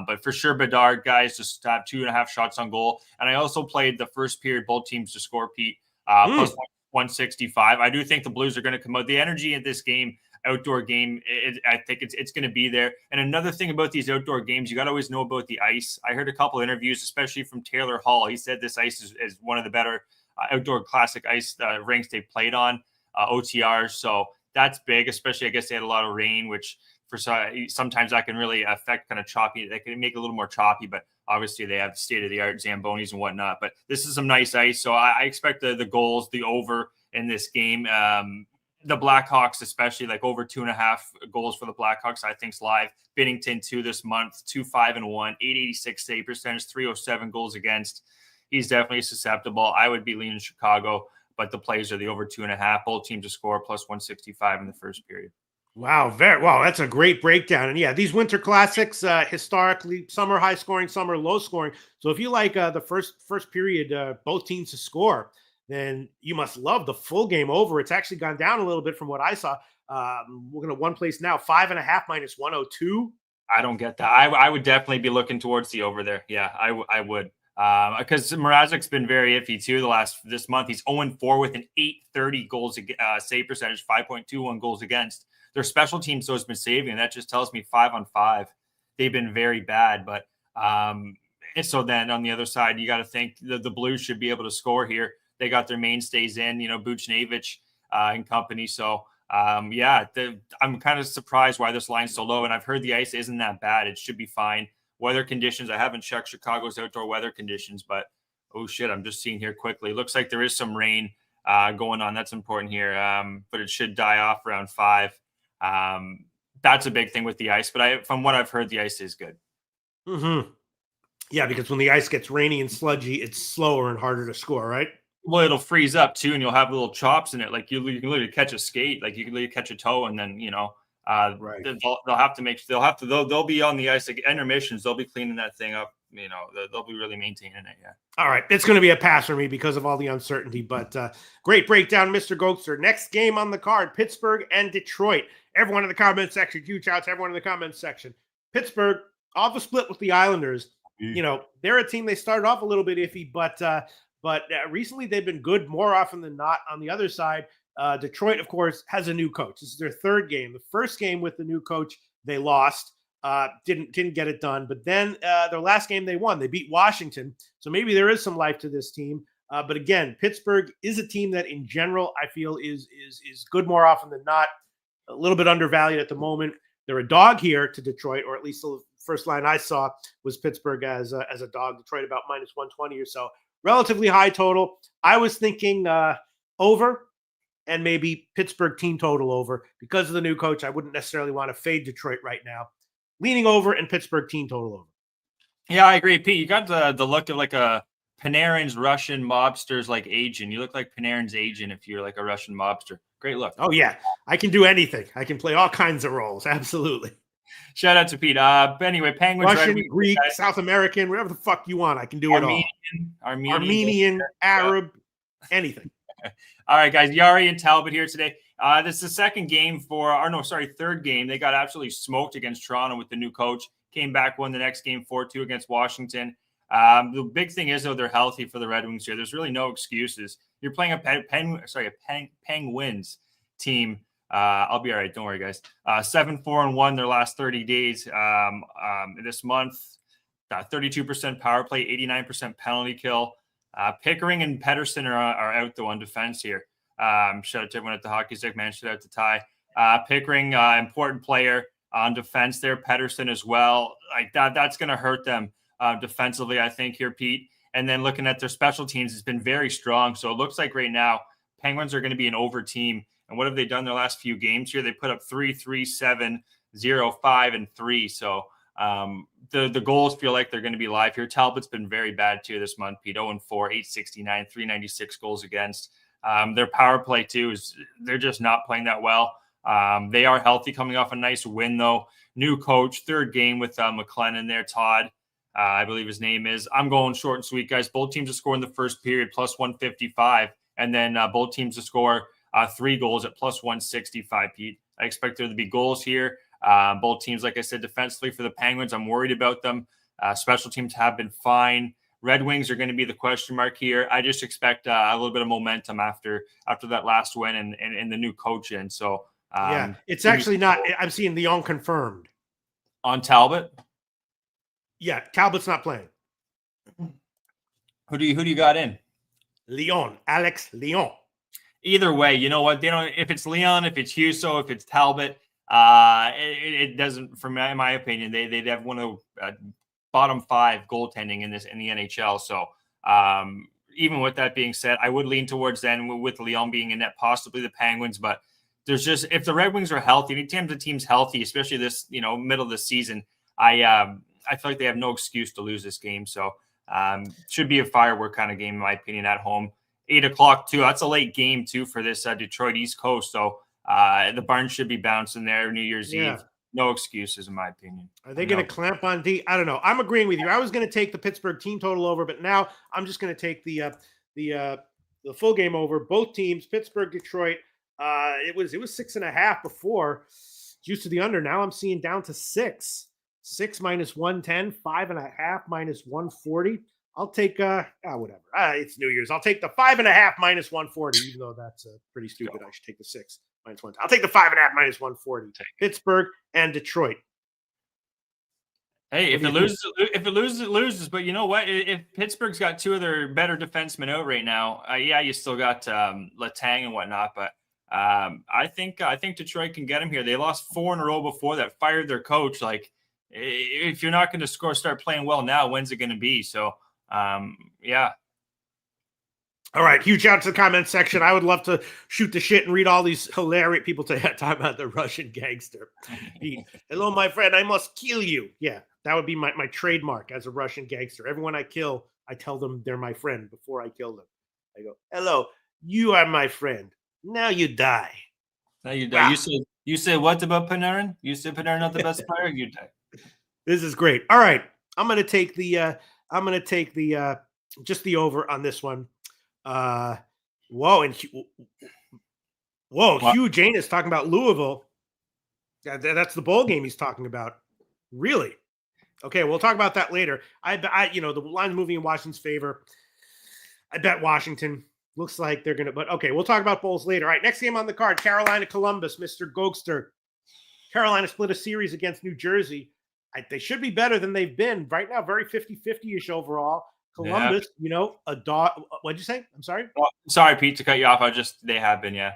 But for sure, Bedard, guys, just have 2.5 shots on goal. And I also played the first period, both teams to score, Pete, plus 165. I do think the Blues are going to come out. The energy in this game, outdoor game, I think it's going to be there. And another thing about these outdoor games, you got to always know about the ice. I heard a couple interviews, especially from Taylor Hall. He said this ice is one of the better outdoor classic ice rinks they played on, OTRs. So that's big, especially I guess they had a lot of rain, which for sometimes that can really affect kind of choppy. That can make it a little more choppy, but obviously they have state-of-the-art Zambonis and whatnot. But this is some nice ice, so I expect the goals, the over in this game. The Blackhawks, especially like over 2.5 goals for the Blackhawks, I think's live. Binnington 2 this month, 2-5-1, 886 save percentage, 307 goals against. He's definitely susceptible. I would be leaning Chicago, but the plays are the over 2.5. Both teams to score plus 165 in the first period. Wow, that's a great breakdown. And yeah, these winter classics, historically, some are high scoring, some are low scoring. So if you like the first period, both teams to score, then you must love the full game over. It's actually gone down a little bit from what I saw. We're going to one place now, 5.5 minus 102. I don't get that. I would definitely be looking towards the over there. Yeah, I would. Because Mrazek's been very iffy too this month. He's 0-4 with an 830 goals save percentage, 5.21 goals against. Their special team so has been saving, and that just tells me 5-on-5. They've been very bad, but and so then on the other side, you got to think the Blues should be able to score here. They got their mainstays in, Buchnevich and company. So I'm kind of surprised why this line's so low, and I've heard the ice isn't that bad. It should be fine. Weather conditions, I haven't checked Chicago's outdoor weather conditions, but oh shit, I'm just seeing here quickly. Looks like there is some rain going on. That's important here, but it should die off around 5. That's a big thing with the ice, but from what I've heard, the ice is good. Mm-hmm. Yeah, because when the ice gets rainy and sludgy, it's slower and harder to score, right? Well, it'll freeze up too, and you'll have little chops in it. Like you can literally catch a skate, like you can literally catch a toe, and then right. They'll be on the ice like intermissions. They'll be cleaning that thing up. They'll be really maintaining it. Yeah. All right, it's going to be a pass for me because of all the uncertainty. But great breakdown, Mr. Goatster. Next game on the card: Pittsburgh and Detroit. Everyone in the comments section, huge shout out to everyone in the comments section. Pittsburgh off the split with the Islanders. They're a team. They started off a little bit iffy, but recently they've been good more often than not. On the other side, Detroit, of course, has a new coach. This is their third game. The first game with the new coach, they lost. Didn't get it done. But then their last game they won. They beat Washington. So maybe there is some life to this team. But again, Pittsburgh is a team that in general I feel is good more often than not. A little bit undervalued at the moment. They're a dog here to Detroit, or at least the first line I saw was Pittsburgh as a dog. Detroit about minus 120 or so. Relatively high total. I was thinking over and maybe Pittsburgh team total over. Because of the new coach, I wouldn't necessarily want to fade Detroit right now. Leaning over and Pittsburgh team total over. Yeah, I agree, Pete. You got the look of like a Panarin's Russian mobster's like agent. You look like Panarin's agent if you're like a Russian mobster. Great look. Oh, yeah. I can do anything. I can play all kinds of roles. Absolutely. Shout out to Pete. But anyway, Penguins. Russian, Greek, South American, whatever the fuck you want. I can do it all. Armenian, Arab, anything. All right, guys. Yari and Talbot here today. This is the third game. They got absolutely smoked against Toronto with the new coach. Came back, won the next game 4-2 against Washington. The big thing is, though, they're healthy for the Red Wings here. There's really no excuses. You're playing a Penguins team. I'll be all right. Don't worry, guys. 7-4-1 their last 30 days. This month, 32% power play, 89% penalty kill. Pickering and Pettersson are out though on defense here. Shout out to everyone at the Hockey Stick, man. Shout out to Ty. Pickering, important player on defense there. Pettersson as well. Like that's going to hurt them defensively, I think, here, Pete. And then looking at their special teams, it's been very strong. So it looks like right now, Penguins are going to be an over team. And what have they done their last few games here? They put up 3-3-7, 0-5, and 3. So the goals feel like they're going to be live here. Talbot's been very bad too this month, Pete. 0-4, 869, 396 goals against. Their power play too they're just not playing that well. They are healthy, coming off a nice win though. New coach, third game with McLennan there, Todd. I believe his name is. I'm going short and sweet, guys. Both teams to score in the first period, plus 155. And then both teams to score 3 goals at plus 165, Pete. I expect there to be goals here. Both teams, like I said, defensively for the Penguins, I'm worried about them. Special teams have been fine. Red Wings are going to be the question mark here. I just expect a little bit of momentum after that last win and the new coach in. So it's actually not. I'm seeing Lyon confirmed on Talbot. Yeah, Talbot's not playing. Who do you got in? Lyon, Alex Lyon. Either way, you know what? They don't. If it's Leon, if it's Husso, if it's Talbot, it doesn't. From my opinion, they'd have one of the bottom 5 goaltending in the NHL. So even with that being said, I would lean towards then with Leon being in net, possibly the Penguins. But there's just, if the Red Wings are healthy, anytime the team's healthy, especially this middle of the season, I feel like they have no excuse to lose this game. So should be a firework kind of game, in my opinion, at home. 8 o'clock too. That's a late game too for this Detroit East Coast. So the barn should be bouncing there New Year's Eve. No excuses, in my opinion. Are they going to clamp on D? I don't know. I'm agreeing with you. I was going to take the Pittsburgh team total over, but now I'm just going to take the full game over. Both teams, Pittsburgh, Detroit. It was 6.5 before. It's used to the under. Now I'm seeing down to 6. 6 minus 110, 5.5 minus 140. I'll take whatever. It's New Year's. I'll take the 5.5 minus 140, even though that's pretty stupid. I should take the 6 minus 1. I'll take the 5.5 minus 140. Pittsburgh and Detroit. Hey, if it loses, it loses. But you know what? If Pittsburgh's got 2 of their better defensemen out right now, you still got Letang and whatnot. But I think Detroit can get him here. They lost 4 in a row before that, fired their coach. Like, if you're not going to start playing well now, when's it going to be? So, yeah. All right, huge shout out to the comment section. I would love to shoot the shit and read all these hilarious people talking about the Russian gangster. Hello, my friend, I must kill you. Yeah, that would be my trademark as a Russian gangster. Everyone I kill, I tell them they're my friend before I kill them. I go, hello, you are my friend. Now you die. Now you die. Wow. You say what about Panarin? You say Panarin not the best player? You die. This is great. All right, I'm gonna take the just the over on this one. Hugh Jane is talking about Louisville. That's the bowl game he's talking about. Really? Okay, we'll talk about that later. I the line's moving in Washington's favor. I bet Washington. Looks like they're gonna, but okay, we'll talk about bowls later. All right, next game on the card: Carolina Columbus. Mr. Gokster. Carolina split a series against New Jersey. They should be better than they've been right now. Very 50-50-ish overall. Columbus, a dog. What'd you say? I'm sorry. Oh, sorry, Pete, to cut you off. They have been, yeah.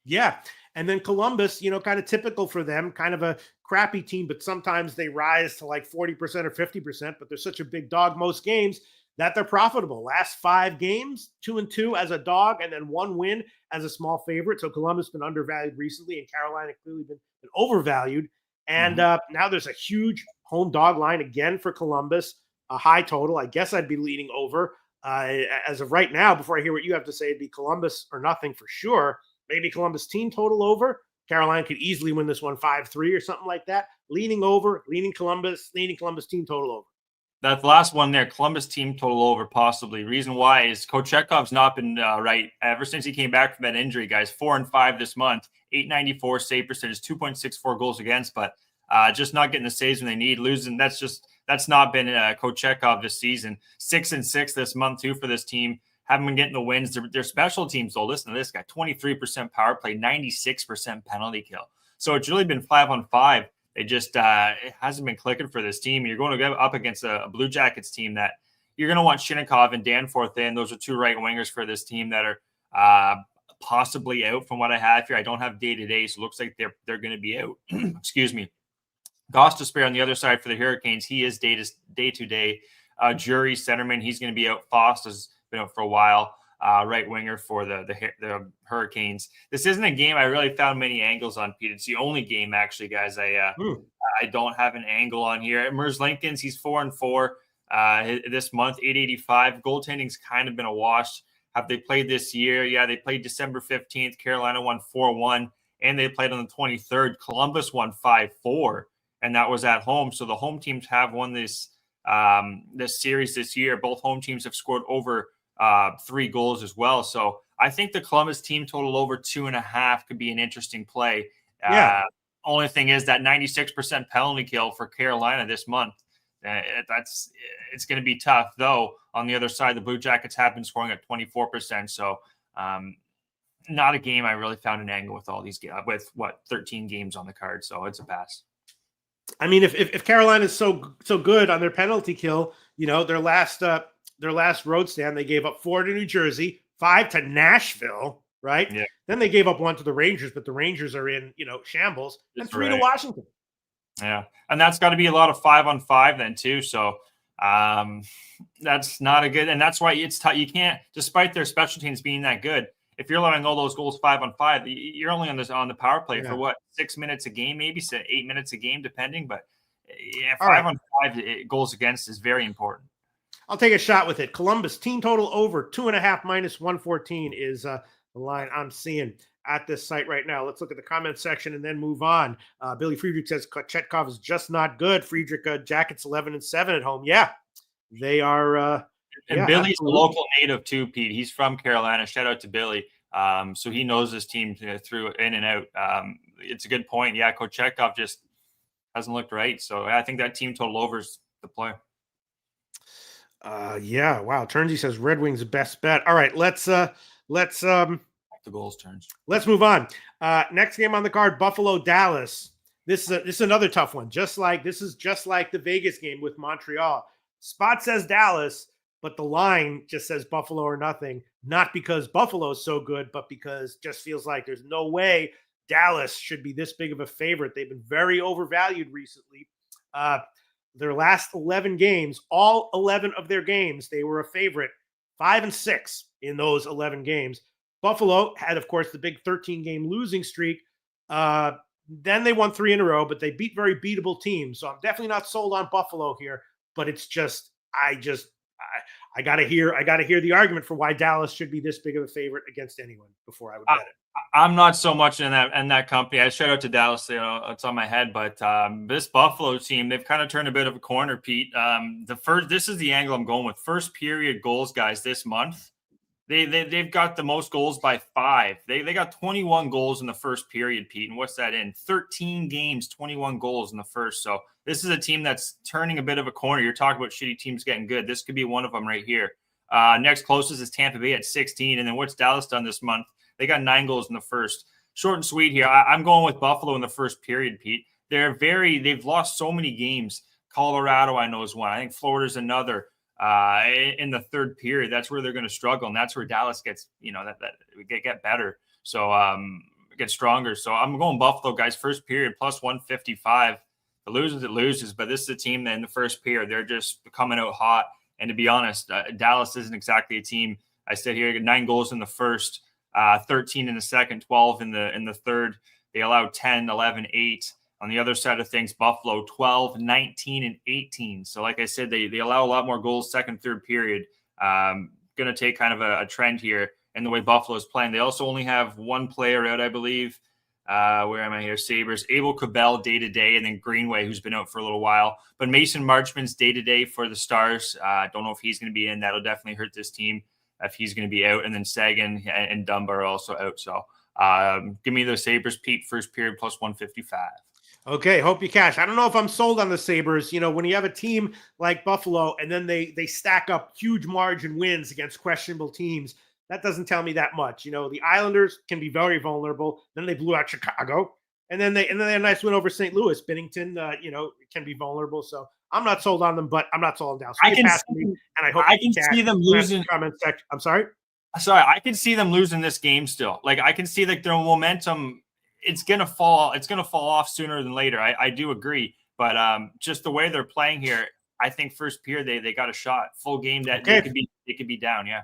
Yeah. And then Columbus, kind of typical for them, kind of a crappy team, but sometimes they rise to like 40% or 50%, but they're such a big dog most games that they're profitable. Last 5 games, 2-2 as a dog, and then 1 win as a small favorite. So Columbus been undervalued recently, and Carolina clearly been overvalued. And now there's a huge home dog line again for Columbus. A high total. I guess I'd be leaning over. As of right now, before I hear what you have to say, it'd be Columbus or nothing for sure. Maybe Columbus team total over. Carolina could easily win this one 5-3 or something like that. Leaning over, leaning Columbus team total over. That last one there, Columbus team total over, possibly. Reason why is Kochekov's not been right ever since he came back from that injury, guys. 4-5 this month, 894 save percentage, 2.64 goals against, but just not getting the saves when they need. Losing, that's not been Kochekov this season. 6-6 this month too for this team. Haven't been getting the wins. Their special teams, though, listen to this guy: 23% power play, 96% penalty kill. So it's really been 5-on-5. They just it hasn't been clicking for this team. You're going to go up against a Blue Jackets team that you're going to want Shinnikov and Danforth in. Those are 2 right wingers for this team that are possibly out from what I have here. I don't have day-to-day, so it looks like they're going to be out. Excuse me. Gostisbehere on the other side for the Hurricanes. He is day-to-day. Jury centerman, he's going to be out. Foss has been out for a while. Right winger for the Hurricanes. This isn't a game I really found many angles on, Pete. It's the only game, actually, guys. I don't have an angle on here. Merzlikins, he's 4-4 this month, 885. Goaltending's kind of been a wash. Have they played this year? Yeah, they played December 15th. Carolina won 4-1, and they played on the 23rd. Columbus won 5-4, and that was at home. So the home teams have won this this series this year. Both home teams have scored over 3 goals as well. So I think the Columbus team total over 2.5 could be an interesting play. Yeah. Only thing is that 96% penalty kill for Carolina this month. It's going to be tough, though. On the other side, the Blue Jackets have been scoring at 24%. So not a game I really found an angle with all these with 13 games on the card. So it's a pass. I mean, if Carolina is so good on their penalty kill, their last road stand, they gave up 4 to New Jersey, 5 to Nashville, right? Yeah. Then they gave up 1 to the Rangers, but the Rangers are in, shambles, and 3 to Washington. Yeah. And that's got to be a lot of 5-on-5 then too. So that's not a good, and that's why it's tough. You can't, despite their special teams being that good, if you're allowing all those goals 5-on-5, you're only on the power play for what, 6 minutes a game, maybe 8 minutes a game, depending. But yeah, 5-on-5 goals against is very important. I'll take a shot with it. Columbus team total over 2.5 minus 114 is the line I'm seeing at this site right now. Let's look at the comment section and then move on. Billy Friedrich says Chetkov is just not good. Friedrich Jackets 11-7 at home. Yeah, they are. And Billy's a local native too, Pete. He's from Carolina. Shout out to Billy. So he knows this team through in and out. It's a good point. Yeah, Kochetkov just hasn't looked right. So I think that team total overs the play. Yeah. Wow. Turnsy says Red Wings the best bet. All right. Let's the goals turns. Let's move on. Next game on the card, Buffalo Dallas. This is another tough one. Just like the Vegas game with Montreal. Spot says Dallas, but the line just says Buffalo or nothing. Not because Buffalo is so good, but because it just feels like there's no way Dallas should be this big of a favorite. They've been very overvalued recently. Their last 11 games, all 11 of their games, they were a favorite, 5-6 in those 11 games. Buffalo had, of course, the big 13-game losing streak. Then they won 3 in a row, but they beat very beatable teams. So I'm definitely not sold on Buffalo here. But it's just, I gotta hear the argument for why Dallas should be this big of a favorite against anyone before I would bet it. I'm not so much in that company. I shout out to Dallas. It's on my head, but this Buffalo team, they've kind of turned a bit of a corner, Pete. This is the angle I'm going with. First period goals, guys, this month. They've got the most goals by 5. They got 21 goals in the first period, Pete. And what's that in? 13 games, 21 goals in the first. So this is a team that's turning a bit of a corner. You're talking about shitty teams getting good. This could be one of them right here. Next closest is Tampa Bay at 16. And then what's Dallas done this month? They got 9 goals in the first. Short and sweet here. I'm going with Buffalo in the first period, Pete. They've lost so many games. Colorado, I know, is one. I think Florida's another. In the third period, that's where they're going to struggle, and that's where Dallas gets, get better. So get stronger. So I'm going Buffalo, guys. First period plus 155. The loses, it loses, but this is a team that in the first period they're just coming out hot. And to be honest, Dallas isn't exactly a team. I said here, 9 goals in the first, 13 in the second, 12 in the third. They allowed 10, 11, 8. On the other side of things, Buffalo 12, 19, and 18. So like I said, they allow a lot more goals second, third period. Going to take kind of a trend here in the way Buffalo is playing. They also only have one player out, I believe. Where am I here? Sabres. Abel Cabell day-to-day, and then Greenway, who's been out for a little while. But Mason Marchman's day-to-day for the Stars. Don't know if he's going to be in. That'll definitely hurt this team if he's going to be out. And then Sagan and Dunbar are also out. So give me the Sabres, Pete, first period plus 155. Okay, hope you cash. I don't know if I'm sold on the Sabres. When you have a team like Buffalo and then they stack up huge margin wins against questionable teams, that doesn't tell me that much. The Islanders can be very vulnerable. Then they blew out Chicago, and then they had a nice win over St. Louis. Binnington, can be vulnerable. So I'm not sold on them, but I'm not sold on Dallas. I can see them losing. Comment section. I'm sorry. I can see them losing this game still. Like I can see like their momentum. It's gonna fall off sooner than later. I do agree, but just the way they're playing here, I think first period they got a shot. Full game that they could be down. Yeah.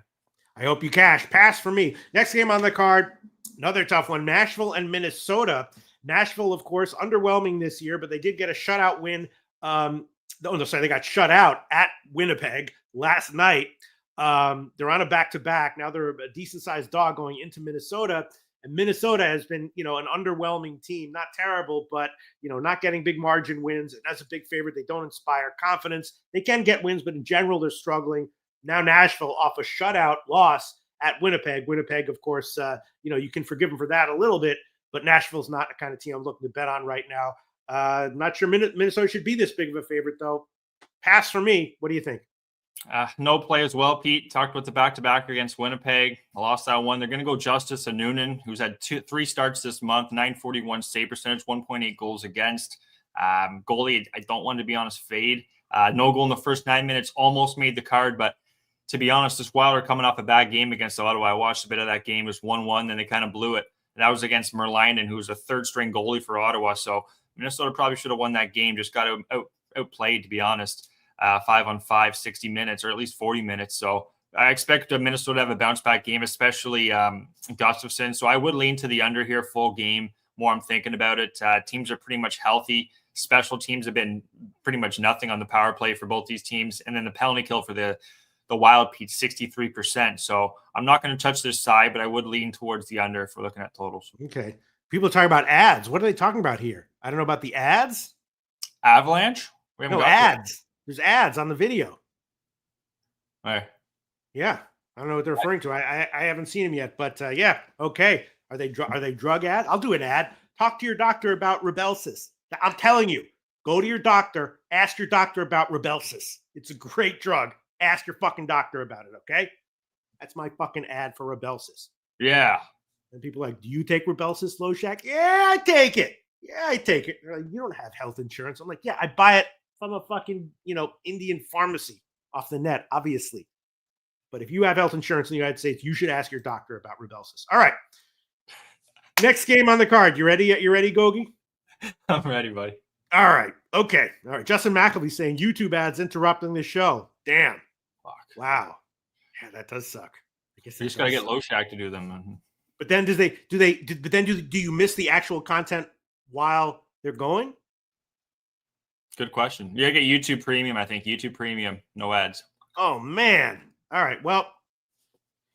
I hope you cash. Pass for me. Next game on the card, another tough one. Nashville and Minnesota. Nashville, of course, underwhelming this year, but they did get a shutout win. They got shut out at Winnipeg last night. They're on a back-to-back. Now they're a decent-sized dog going into Minnesota. And Minnesota has been, an underwhelming team, not terrible, but, not getting big margin wins. And as a big favorite, they don't inspire confidence. They can get wins, but in general, they're struggling. Now Nashville off a shutout loss at Winnipeg. Winnipeg, of course, you can forgive them for that a little bit, but Nashville's not the kind of team I'm looking to bet on right now. Not sure Minnesota should be this big of a favorite, though. Pass for me. What do you think? No play as well, Pete. Talked about the back-to-back against Winnipeg. I lost that one. They're going to go Justice Noonan, who's had 3 starts this month, 941 save percentage, 1.8 goals against. Goalie, I don't want to be honest, fade. No goal in the first 9 minutes, almost made the card. But to be honest, this Wilder coming off a bad game against Ottawa. I watched a bit of that game. It was 1-1, then they kind of blew it. And that was against Merlinen, who's a third-string goalie for Ottawa. So Minnesota probably should have won that game. Just got outplayed, to be honest. 5-on-5, 60 minutes, or at least 40 minutes. So I expect Minnesota to have a bounce-back game, especially Gustafsson. So I would lean to the under here, full game. More I'm thinking about it. Teams are pretty much healthy. Special teams have been pretty much nothing on the power play for both these teams. And then the penalty kill for the Wild, Pete, 63%. So I'm not going to touch this side, but I would lean towards the under if we're looking at totals. Okay. People are talking about ads. What are they talking about here? I don't know about the ads. Avalanche? No, ads. There's ads on the video. All right. Yeah. I don't know what they're referring to. I haven't seen them yet, but yeah. Okay. Are they drug ads? I'll do an ad. Talk to your doctor about Rybelsus. I'm telling you, go to your doctor. Ask your doctor about Rybelsus. It's a great drug. Ask your fucking doctor about it, okay? That's my fucking ad for Rybelsus. Yeah. And people are like, do you take Rybelsus, Loshak? Yeah, I take it. Yeah, I take it. They're like, you don't have health insurance. I'm like, yeah, I buy it from a fucking, Indian pharmacy off the net, obviously. But if you have health insurance in the United States, you should ask your doctor about Rybelsus. All right. Next game on the card. You ready? You ready, Gogi? I'm ready, buddy. All right. Okay. All right. Justin McAfee saying YouTube ads interrupting the show. Damn. Fuck. Wow. Yeah, that does suck. I guess you just gotta get Loshak to do them. But then do you miss the actual content while they're going? Good question. You gotta get YouTube Premium, I think. YouTube Premium, no ads. Oh man. All right. Well,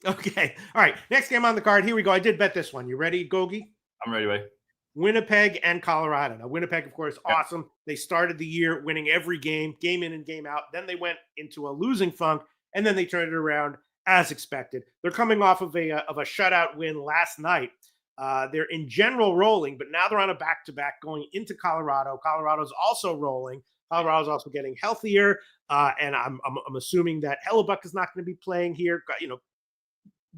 okay. All right. Next game on the card. Here we go. I did bet this one. You ready, Gogi? I'm ready, buddy. Winnipeg and Colorado. Now, Winnipeg, of course, awesome. They started the year winning every game in and game out. Then they went into a losing funk, and then they turned it around as expected. They're coming off of a shutout win last night. They're in general rolling, but now they're on a back-to-back going into Colorado. Colorado's also rolling. Colorado's also getting healthier, and I'm assuming that Hellebuck is not going to be playing here.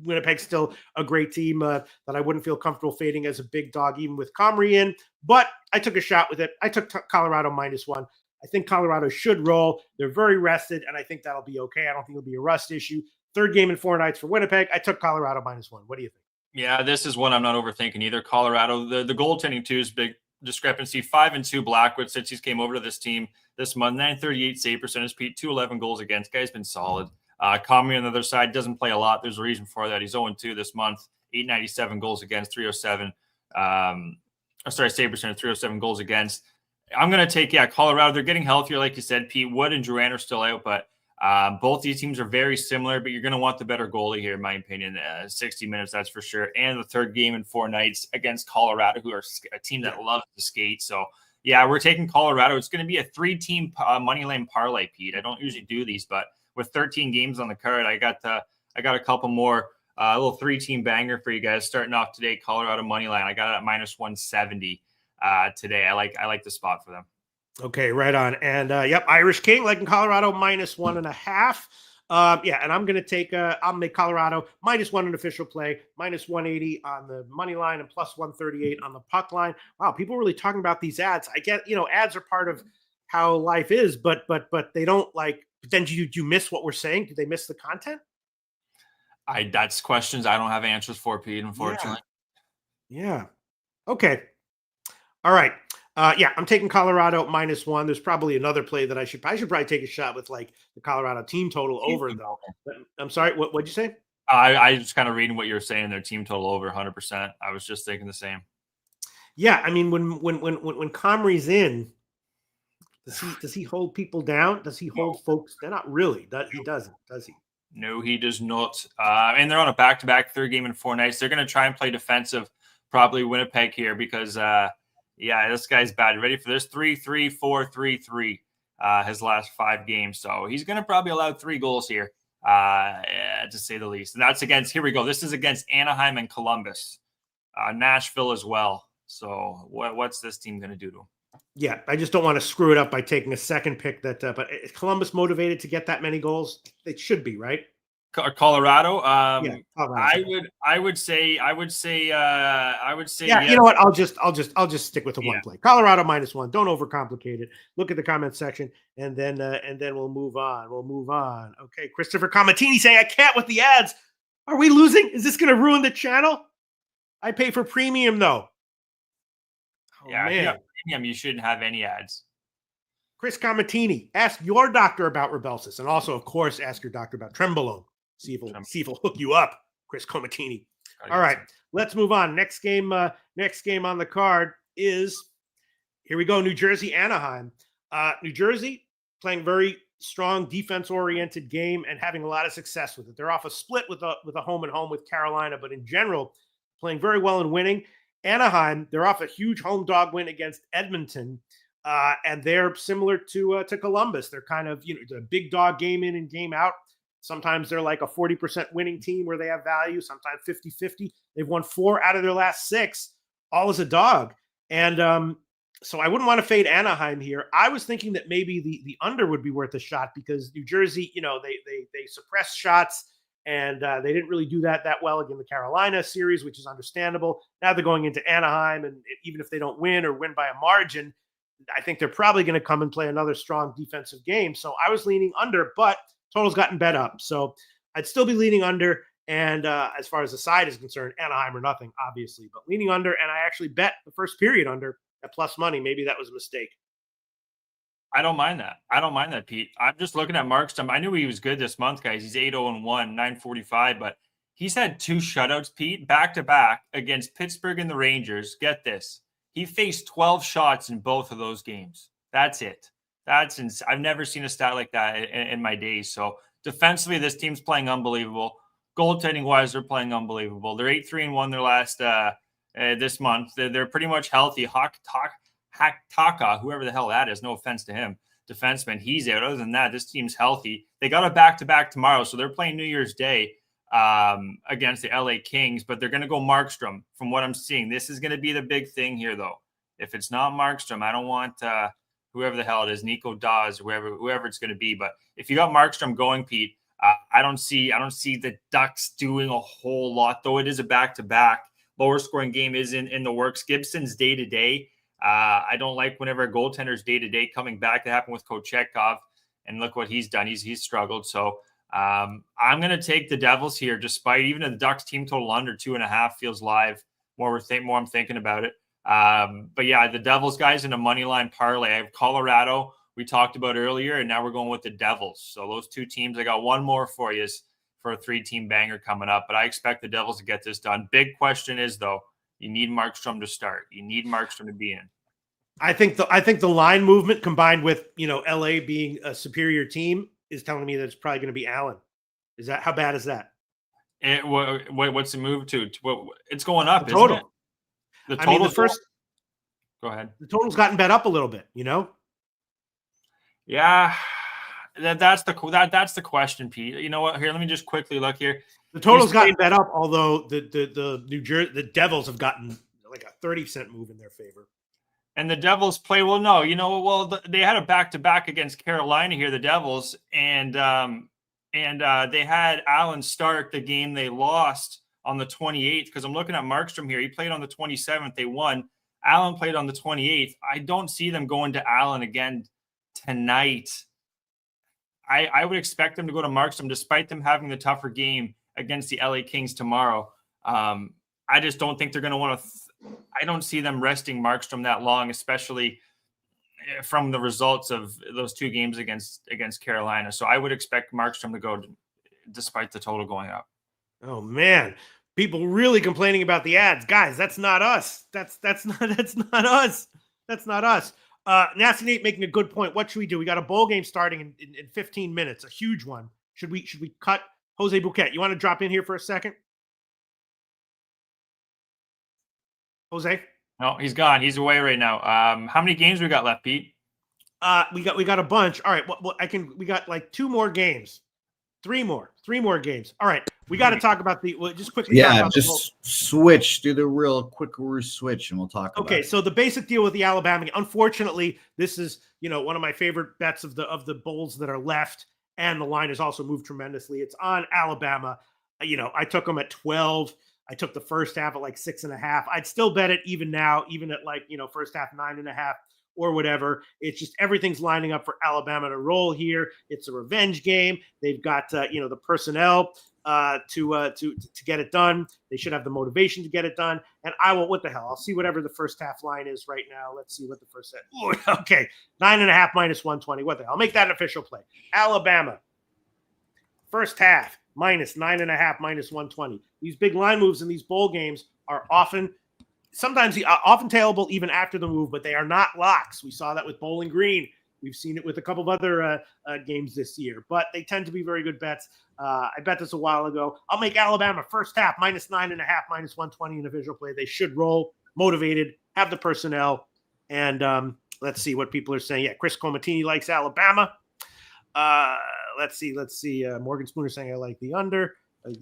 Winnipeg's still a great team that I wouldn't feel comfortable fading as a big dog, even with Comrie in. But I took a shot with it. I took Colorado -1. I think Colorado should roll. They're very rested, and I think that'll be okay. I don't think it'll be a rust issue. Third game in 4 nights for Winnipeg. I took Colorado -1. What do you think? Yeah, this is one I'm not overthinking either. Colorado, the goaltending too is big discrepancy. 5-2 Blackwood since he's came over to this team this month. 938 save percentage, Pete. 211 goals against. Guy's been solid. Comrie on the other side doesn't play a lot. There's a reason for that. He's 0-2 this month. 897 goals against. 307. Save percentage. 307 goals against. I'm going to take Colorado. They're getting healthier, like you said. Pete Wood and Duran are still out, but both these teams are very similar. But you're going to want the better goalie here, in my opinion. 60 minutes, that's for sure. And the third game in 4 nights against Colorado, who are a team that loves to skate. So. Yeah, we're taking Colorado. It's going to be a 3-team money line parlay, Pete. I don't usually do these, but with 13 games on the card, I got a couple more, a little 3-team banger for you guys starting off today. Colorado money line. I got it at -170 today. I like the spot for them. Okay, right on. And Irish King liking Colorado -1.5. And I'm going to take I'll make Colorado -1 in official play, -180 on the money line, and +138 on the puck line. Wow, people are really talking about these ads. I get, ads are part of how life is, but they don't like. But then do you miss what we're saying? Do they miss the content? That's questions I don't have answers for, Pete, unfortunately. Yeah. Okay. All right. I'm taking Colorado -1. There's probably another play that I should probably take a shot with, like the Colorado team total over, though. But, I'm sorry. What'd you say? I just kind of reading what you were saying. Their team total over 100%. I was just thinking the same. Yeah, I mean, when Comrie's in, does he hold people down? Does he hold folks? They're not really. He doesn't, does he? No, he does not. And they're on a back-to-back 3rd game in 4 nights. They're going to try and play defensive probably Winnipeg here because, this guy's bad. Ready for this? 3-3, 4-3-3 his last 5 games. So he's going to probably allow 3 goals here, to say the least. And that's against, here we go. This is against Anaheim and Columbus, Nashville as well. So what's this team going to do to him? Yeah, I just don't want to screw it up by taking a second pick. But is Columbus motivated to get that many goals? They should be, right? Colorado. Colorado. I would say. Yeah, you know what? I'll just stick with the one play. Colorado -1. Don't overcomplicate it. Look at the comment section, and then we'll move on. Okay, Christopher Comatini saying, "I can't with the ads. Are we losing? Is this going to ruin the channel? I pay for premium though." Oh, yeah, man. Premium. You shouldn't have any ads. Chris Comatini, ask your doctor about Rybelsus, and also, of course, ask your doctor about Trenbolone. See if he'll hook you up, Chris Comatini. All right, let's move on. Next game on the card is, here we go, New Jersey, Anaheim. New Jersey playing very strong defense-oriented game and having a lot of success with it. They're off a split with a home and home with Carolina, but in general, playing very well and winning. Anaheim, they're off a huge home dog win against Edmonton. And they're similar to Columbus. They're kind of, a big dog game in and game out. Sometimes they're like a 40% winning team where they have value, sometimes 50-50. They've won 4 out of their last 6, all as a dog. And so I wouldn't want to fade Anaheim here. I was thinking that maybe the under would be worth a shot because New Jersey, they suppress shots and they didn't really do that well against the Carolina series, which is understandable. Now they're going into Anaheim, and even if they don't win or win by a margin, I think they're probably going to come and play another strong defensive game. So I was leaning under, but total's gotten bet up. So I'd still be leaning under. And as far as the side is concerned, Anaheim or nothing, obviously, but leaning under. And I actually bet the first period under at plus money. Maybe that was a mistake. I don't mind that, Pete. I'm just looking at Markstrom. I knew he was good this month, guys. He's 8-0-1, 945, but he's had 2 shutouts, Pete, back-to-back against Pittsburgh and the Rangers. Get this. He faced 12 shots in both of those games. That's it. I've never seen a stat like that in my days. So defensively, this team's playing unbelievable. Goaltending-wise, they're playing unbelievable. They're 8-3-1 their last this month. They're pretty much healthy. Taka, whoever the hell that is, no offense to him, defenseman, he's out. Other than that, this team's healthy. They got a back-to-back tomorrow, so they're playing New Year's Day against the LA Kings, but they're going to go Markstrom from what I'm seeing. This is going to be the big thing here, though. If it's not Markstrom, I don't want whoever the hell it is, Nico Dawes, whoever it's going to be. But if you got Markstrom going, Pete, I don't see the Ducks doing a whole lot, though it is a back-to-back. Lower scoring game is in the works. Gibson's day-to-day. I don't like whenever a goaltender's day-to-day coming back. That happened with Kochetkov, and look what he's done. He's struggled. So I'm going to take the Devils here, despite even the Ducks team total under 2.5 feels live. More I'm thinking about it. But yeah, the Devils guys in a money line parlay. I have Colorado we talked about earlier, and now we're going with the Devils. So those 2 teams, I got one more for you for a 3-team banger coming up, but I expect the Devils to get this done. Big question is, though, you need Markstrom to start. You need Markstrom to be in. I think the line movement combined with, LA being a superior team is telling me that it's probably going to be Allen. How bad is that? What's the move to? It's going up, the total. Isn't it? The total. Go ahead. The total's gotten bet up a little bit, Yeah, that's the question, Pete. You know what? Here, let me just quickly look here. The total's gotten bet up, although the Devils have gotten like a 30% move in their favor. And the Devils play well. No, they had a back-to-back against Carolina here, the Devils, and they had Allen start the game they lost on the 28th. Because I'm looking at Markstrom here, he played on the 27th. They won. Allen played on the 28th. I don't see them going to Allen again tonight. I would expect them to go to Markstrom, despite them having the tougher game against the LA Kings tomorrow. I just don't think they're going to want to. I don't see them resting Markstrom that long, especially from the results of those 2 games against Carolina. So I would expect Markstrom to go despite the total going up. Oh man, people really complaining about the ads, guys. That's not us. That's not us. That's not us. Nasty Nate making a good point. What should we do? We got a bowl game starting in 15 minutes, a huge one. Should we cut Jose Bouquett? You want to drop in here for a second? Jose? No, he's gone. He's away right now. How many games we got left, Pete? We got a bunch. All right. Well, we got like 2 more games. 3 more games. All right. We got to talk about just quickly. Yeah, talk about just switch. Do the real quick switch, and we'll talk about Okay, it. so the basic deal with the Alabama, unfortunately, this is, one of my favorite bets of the bowls that are left, and the line has also moved tremendously. It's on Alabama. I took them at 12. I took the first half at like 6.5. I'd still bet it even now, even at like, first half 9.5 or whatever. It's just everything's lining up for Alabama to roll here. It's a revenge game. They've got, the personnel to get it done. They should have the motivation to get it done. And I will, what the hell? I'll see whatever the first half line is right now. Let's see what the first set. Okay, 9.5 minus 120. What the hell? I'll make that an official play. Alabama, first half minus 9.5 minus 120. These big line moves in these bowl games are often tailable even after the move, but they are not locks. We saw that with Bowling Green. We've seen it with a couple of other games this year, but they tend to be very good bets. I bet this a while ago. I'll make Alabama first half minus 9.5 minus 120 in a visual play. They should roll, motivated, have the personnel, and let's see what people are saying. Yeah, Chris Comatini likes Alabama. Let's see. Morgan Spooner saying I like the under.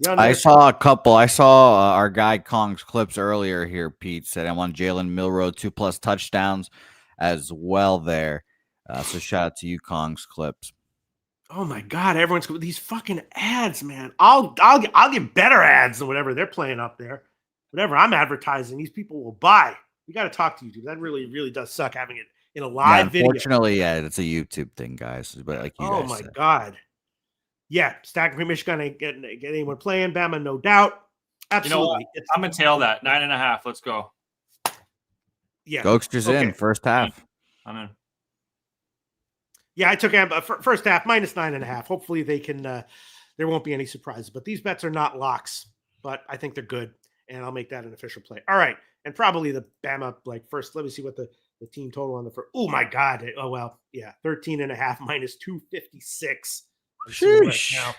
I saw a couple. I saw our guy Kong's clips earlier here. Pete said I want Jalen Milroe 2+ touchdowns as well there. So shout out to you, Kong's clips. Oh my God, everyone's these fucking ads, man. I'll get better ads than whatever they're playing up there. Whatever I'm advertising, these people will buy. We got to talk to YouTube. That really, really does suck having it in a live video. Unfortunately, yeah, it's a YouTube thing, guys. But like you guys said. God. Yeah, Stack Cream Michigan ain't get anyone playing. Bama, no doubt. Absolutely. I'm gonna tail that 9.5. Let's go. Yeah. Gokster's in first half. I'm in. Yeah, I took first half minus 9.5. Hopefully they can. There won't be any surprises. But these bets are not locks. But I think they're good, and I'll make that an official play. All right, and probably the Bama first. Let me see what the team total on the first. Oh my God! Oh well, yeah, 13.5 minus 256. Sheesh. Right now.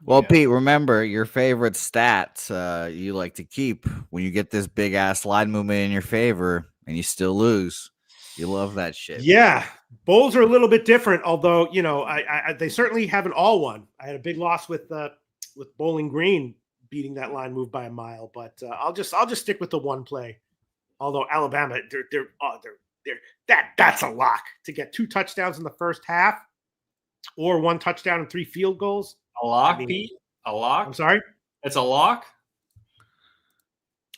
Well, yeah. Pete, remember your favorite stats you like to keep when you get this big ass line movement in your favor and you still lose. You love that shit. Yeah, bowls are a little bit different, although they certainly haven't all won. I had a big loss with Bowling Green beating that line move by a mile, but I'll just stick with the one play. Although Alabama, that's a lock to get 2 touchdowns in the first half. Or 1 touchdown and 3 field goals. A lock, Pete? A lock? I'm sorry? It's a lock?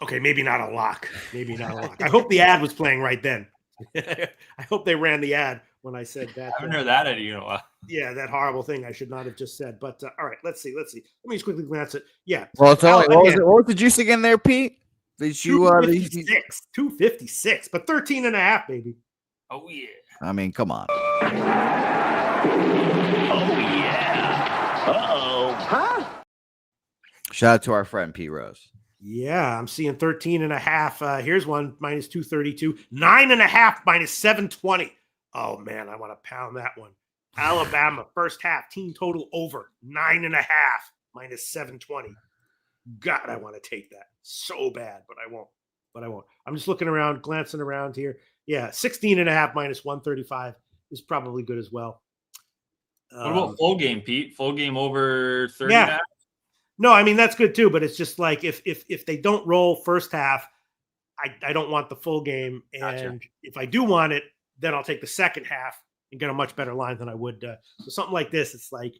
Okay, maybe not a lock. I hope the ad was playing right then. I hope they ran the ad when I said that. I haven't heard that out of you in a while. Yeah, that horrible thing I should not have just said. But all right, let's see. Let me just quickly glance at. Yeah. Well, what was the juice again there, Pete? Did you 256, but 13.5, baby. Oh yeah. I mean, come on. Shout out to our friend P. Rose. Yeah, I'm seeing 13.5. Here's one minus 232. 9.5 minus 720. Oh man, I want to pound that one. Alabama first half team total over 9.5 minus 720. God, I want to take that so bad, but I won't. I'm just looking around, glancing around here. Yeah, 16.5 minus 135 is probably good as well. What about full game, Pete? Full game over 30. Yeah. No, I mean that's good too, but it's just like if they don't roll first half, I don't want the full game, and Gotcha. If I do want it, then I'll take the second half and get a much better line than I would. So something like this, it's like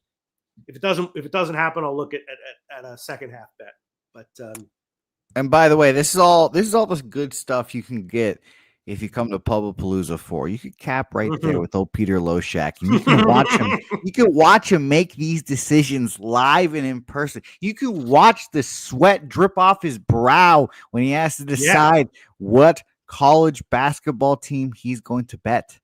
if it doesn't happen, I'll look at a second half bet. But and by the way, this is all this good stuff you can get if you come to Pubapalooza 4. You could cap right there with old Peter Loshak. And you can watch him. You can watch him make these decisions live and in person. You can watch the sweat drip off his brow when he has to decide what college basketball team he's going to bet.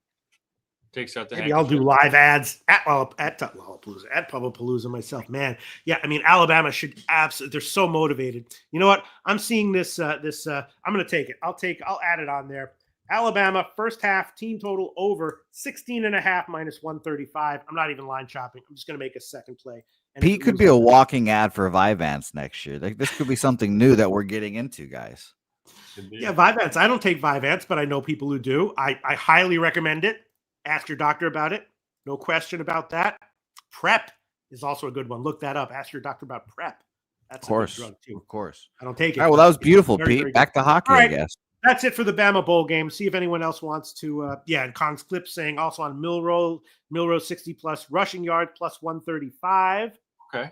Takes out the maybe I'll do live ads at Lollapalooza, at Pubapalooza myself. Man, yeah, I mean Alabama should absolutely. They're so motivated. You know what? I'm seeing this. I'm going to take it. I'll add it on there. Alabama first half team total over 16.5 minus 135. I'm not even line shopping. I'm just going to make a second play. And Pete could be a walking ad for Vyvanse next year. Like, this could be something new that we're getting into, guys. Yeah, Vyvanse. I don't take Vyvanse, but I know people who do. I highly recommend it. Ask your doctor about it. No question about that. Prep is also a good one. Look that up. Ask your doctor about Prep. That's Of course. a good drug too. Of course. I don't take it. All right, well, that was It's beautiful, very, Pete. very Back good. to hockey, All I right. guess. That's it for the Bama Bowl game. See if anyone else wants to. And Kong's clip saying also on Milrose 60 plus rushing yard plus 135. Okay.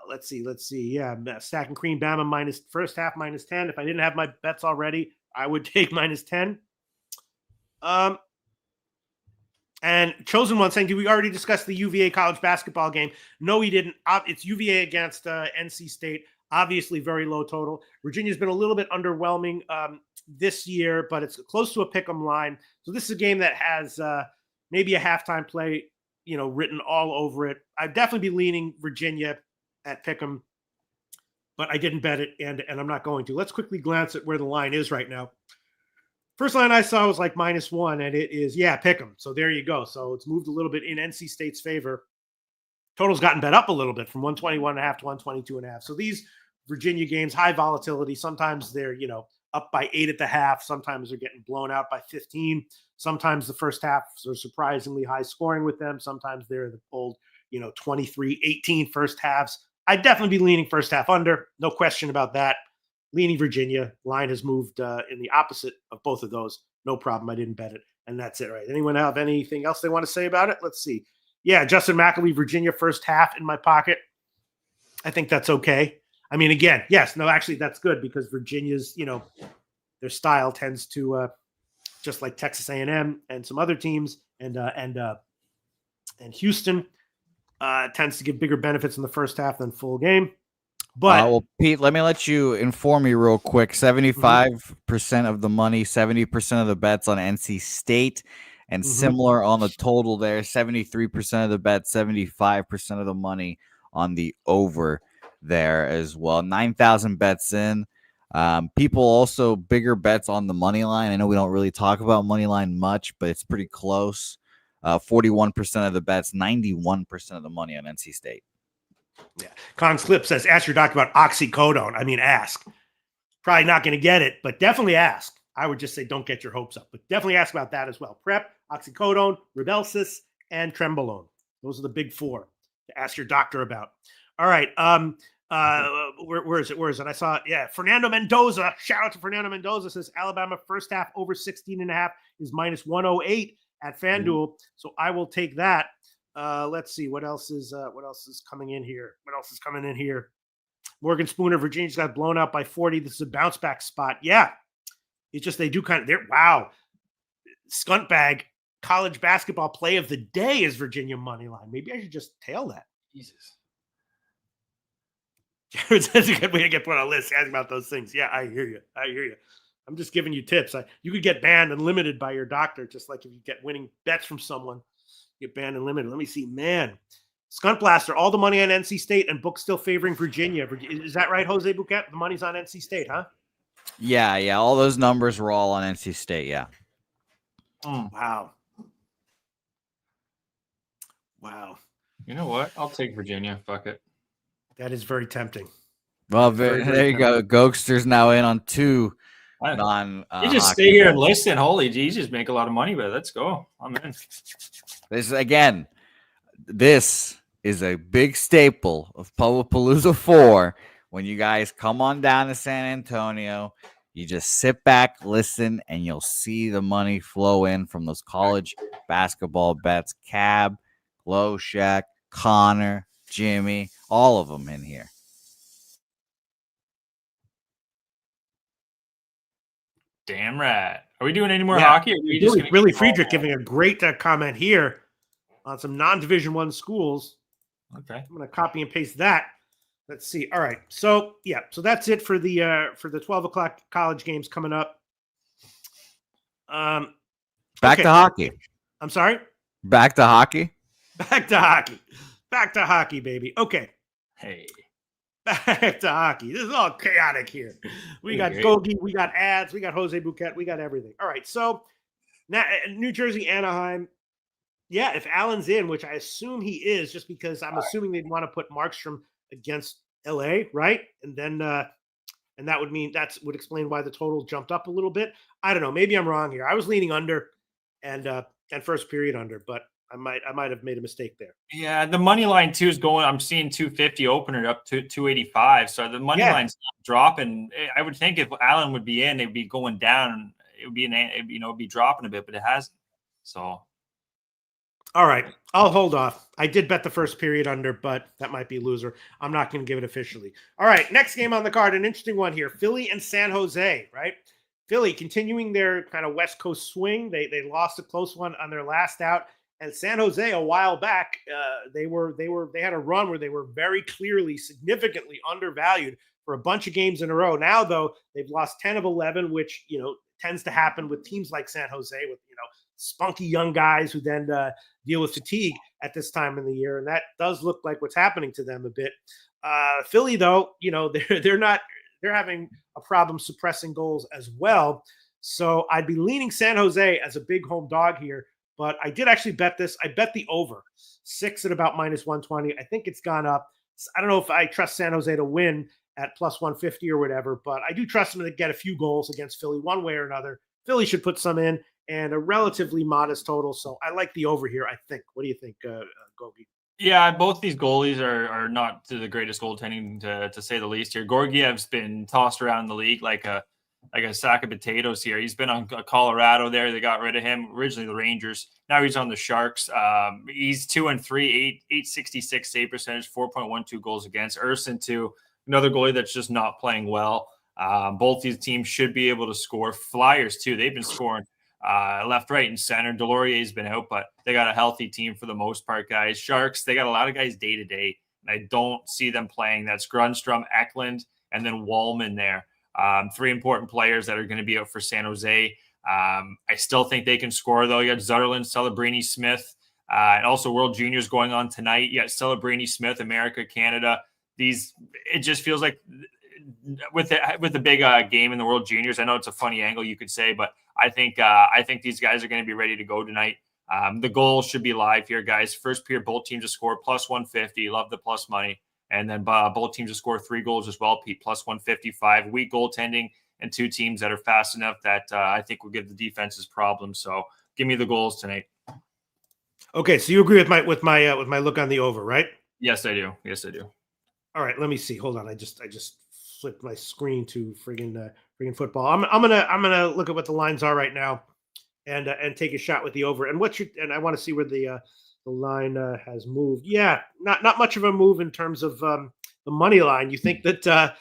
Let's see. Yeah, Stack and Cream Bama minus first half minus 10. If I didn't have my bets already, I would take minus 10. And Chosen One saying, did we already discuss the UVA college basketball game? No, we didn't. It's UVA against NC State. Obviously, very low total. Virginia's been a little bit underwhelming this year, but it's close to a pick'em line. So this is a game that has maybe a halftime play, written all over it. I'd definitely be leaning Virginia at pick'em, but I didn't bet it, and I'm not going to. Let's quickly glance at where the line is right now. First line I saw was like -1, and it is, pick 'em. So there you go. So it's moved a little bit in NC State's favor. Total's gotten bet up a little bit from 121.5 to 122.5. So these Virginia games, high volatility. Sometimes they're, up by 8 at the half. Sometimes they're getting blown out by 15. Sometimes the first halves are surprisingly high scoring with them. Sometimes they're the old, 23-18 first halves. I'd definitely be leaning first half under. No question about that. Leaning Virginia. Line has moved in the opposite of both of those. No problem. I didn't bet it. And that's it, right? Anyone have anything else they want to say about it? Let's see. Yeah, Justin McElwee, Virginia first half in my pocket. I think that's okay. I mean, again, yes, no, actually that's good because Virginia's, their style tends to, just like Texas A&M and some other teams and Houston, tends to give bigger benefits in the first half than full game. But well, Pete, let me let you inform me real quick. 75% of the money, 70% of the bets on NC State, and similar on the total there. 73% of the bets, 75% of the money on the over there as well. 9,000 bets in. People also bigger bets on the money line. I know we don't really talk about money line much, but it's pretty close. 41% of the bets, 91% of the money on NC State. Yeah. Kong's clip says, ask your doctor about oxycodone. I mean, ask. Probably not going to get it, but definitely ask. I would just say don't get your hopes up, but definitely ask about that as well. Prep, oxycodone, Ribelsis, and Trenbolone. Those are the big four to ask your doctor about. All right. Where is it? I saw it. Fernando Mendoza. Shout out to Fernando Mendoza. Says Alabama first half over 16.5 is -108 at FanDuel. So I will take that. Let's see what else is coming in here. Morgan Spooner, Virginia's got blown out by 40. This is a bounce back spot. Yeah, it's just they do kind of. They're wow. Scuntbag college basketball play of the day is Virginia money line. Maybe I should just tail that. Jesus, that's a good way to get put on a list. Asking about those things. Yeah, I hear you. I'm just giving you tips. You could get banned and limited by your doctor, just like if you get winning bets from someone. Get banned and limited. Let me see, man. Skunt Blaster, all the money on NC State and book still favoring Virginia. Is that right, Jose Bouquett? The money's on NC State, huh? Yeah. All those numbers were all on NC State, yeah. Wow. you know what? I'll take Virginia. Fuck it. That is very tempting. Well, there you go. Gokster's now in on two non. You just stay here and listen. Holy geez, just make a lot of money, but let's go. I'm in. This is a big staple of Pubapalooza 4. When you guys come on down to San Antonio, you just sit back, listen, and you'll see the money flow in from those college basketball bets. Cab, Loshak, Connor, Jimmy, all of them in here. Damn right. Are we doing any more hockey? Or are we just Willie Friedrich giving a great comment here on some non-Division I schools. Okay. I'm going to copy and paste that. Let's see. All right. So that's it for the 12 o'clock college games coming up. Back to hockey. I'm sorry? Back to hockey? Back to hockey, baby. Okay. Hey. Back to hockey. This is all chaotic here. We got Gogi, we got ads, we got Jose Bouquett, we got everything. All right. So now New Jersey, Anaheim. Yeah, if Allen's in, which I assume he is, just because I'm assuming they'd want to put Markstrom against LA, right? And then and that would explain why the total jumped up a little bit. I don't know. Maybe I'm wrong here. I was leaning under, and first period under, but I might have made a mistake there. Yeah, the money line too is going. I'm seeing 250 opener up to 285. So the money line's not dropping. I would think if Allen would be in, it'd be going down. It would be it'd be dropping a bit, but it hasn't. So. All right, I'll hold off. I did bet the first period under, but that might be a loser. I'm not going to give it officially. All right, next game on the card, an interesting one here. Philly and San Jose, right? Philly continuing their kind of West Coast swing. They lost a close one on their last out. And San Jose, a while back, they had a run where they were very clearly, significantly undervalued for a bunch of games in a row. Now, though, they've lost 10 of 11, which tends to happen with teams like San Jose, with spunky young guys who then deal with fatigue at this time of the year, and that does look like what's happening to them a bit. Philly, though, they're having a problem suppressing goals as well. So I'd be leaning San Jose as a big home dog here. But I did actually bet this. I bet the over 6 at about -120. I think it's gone up. I don't know if I trust San Jose to win at +150 or whatever, but I do trust them to get a few goals against Philly one way or another. Philly should put some in, and a relatively modest total. So I like the over here, I think. What do you think, Gogi? Yeah, both these goalies are not to the greatest goaltending, to say the least here. Gorgiev's been tossed around the league like a sack of potatoes here. He's been on Colorado there. They got rid of him. Originally the Rangers. Now he's on the Sharks. He's 2-3, 866 save percentage, 4.12 goals against. Urson, too, another goalie that's just not playing well. Both these teams should be able to score. Flyers, too. They've been scoring left, right, and center. Delorier's been out, but they got a healthy team for the most part, guys. Sharks, they got a lot of guys day-to-day, and I don't see them playing. That's Grundstrom, Eklund, and then Wallman there. 3 important players that are going to be out for San Jose. I still think they can score, though. You got Zutterlund, Celebrini, Smith, and also World Juniors going on tonight. You got Celebrini, Smith, America, Canada. It just feels like with the big game in the World Juniors. I know it's a funny angle, you could say, but I think these guys are going to be ready to go tonight. The goal should be live here, guys. First period, both teams to score +150. Love the plus money. And then both teams to score 3 goals as well, Pete, +155. Weak goaltending and 2 teams that are fast enough that I think will give the defenses problems. So give me the goals tonight. Okay, so you agree with my look on the over, right? Yes, I do. All right, let me see. Hold on, I just flipped my screen to friggin' football. I'm gonna look at what the lines are right now, and take a shot with the over. And and I want to see where the line has moved. Yeah, not much of a move in terms of the money line. You think that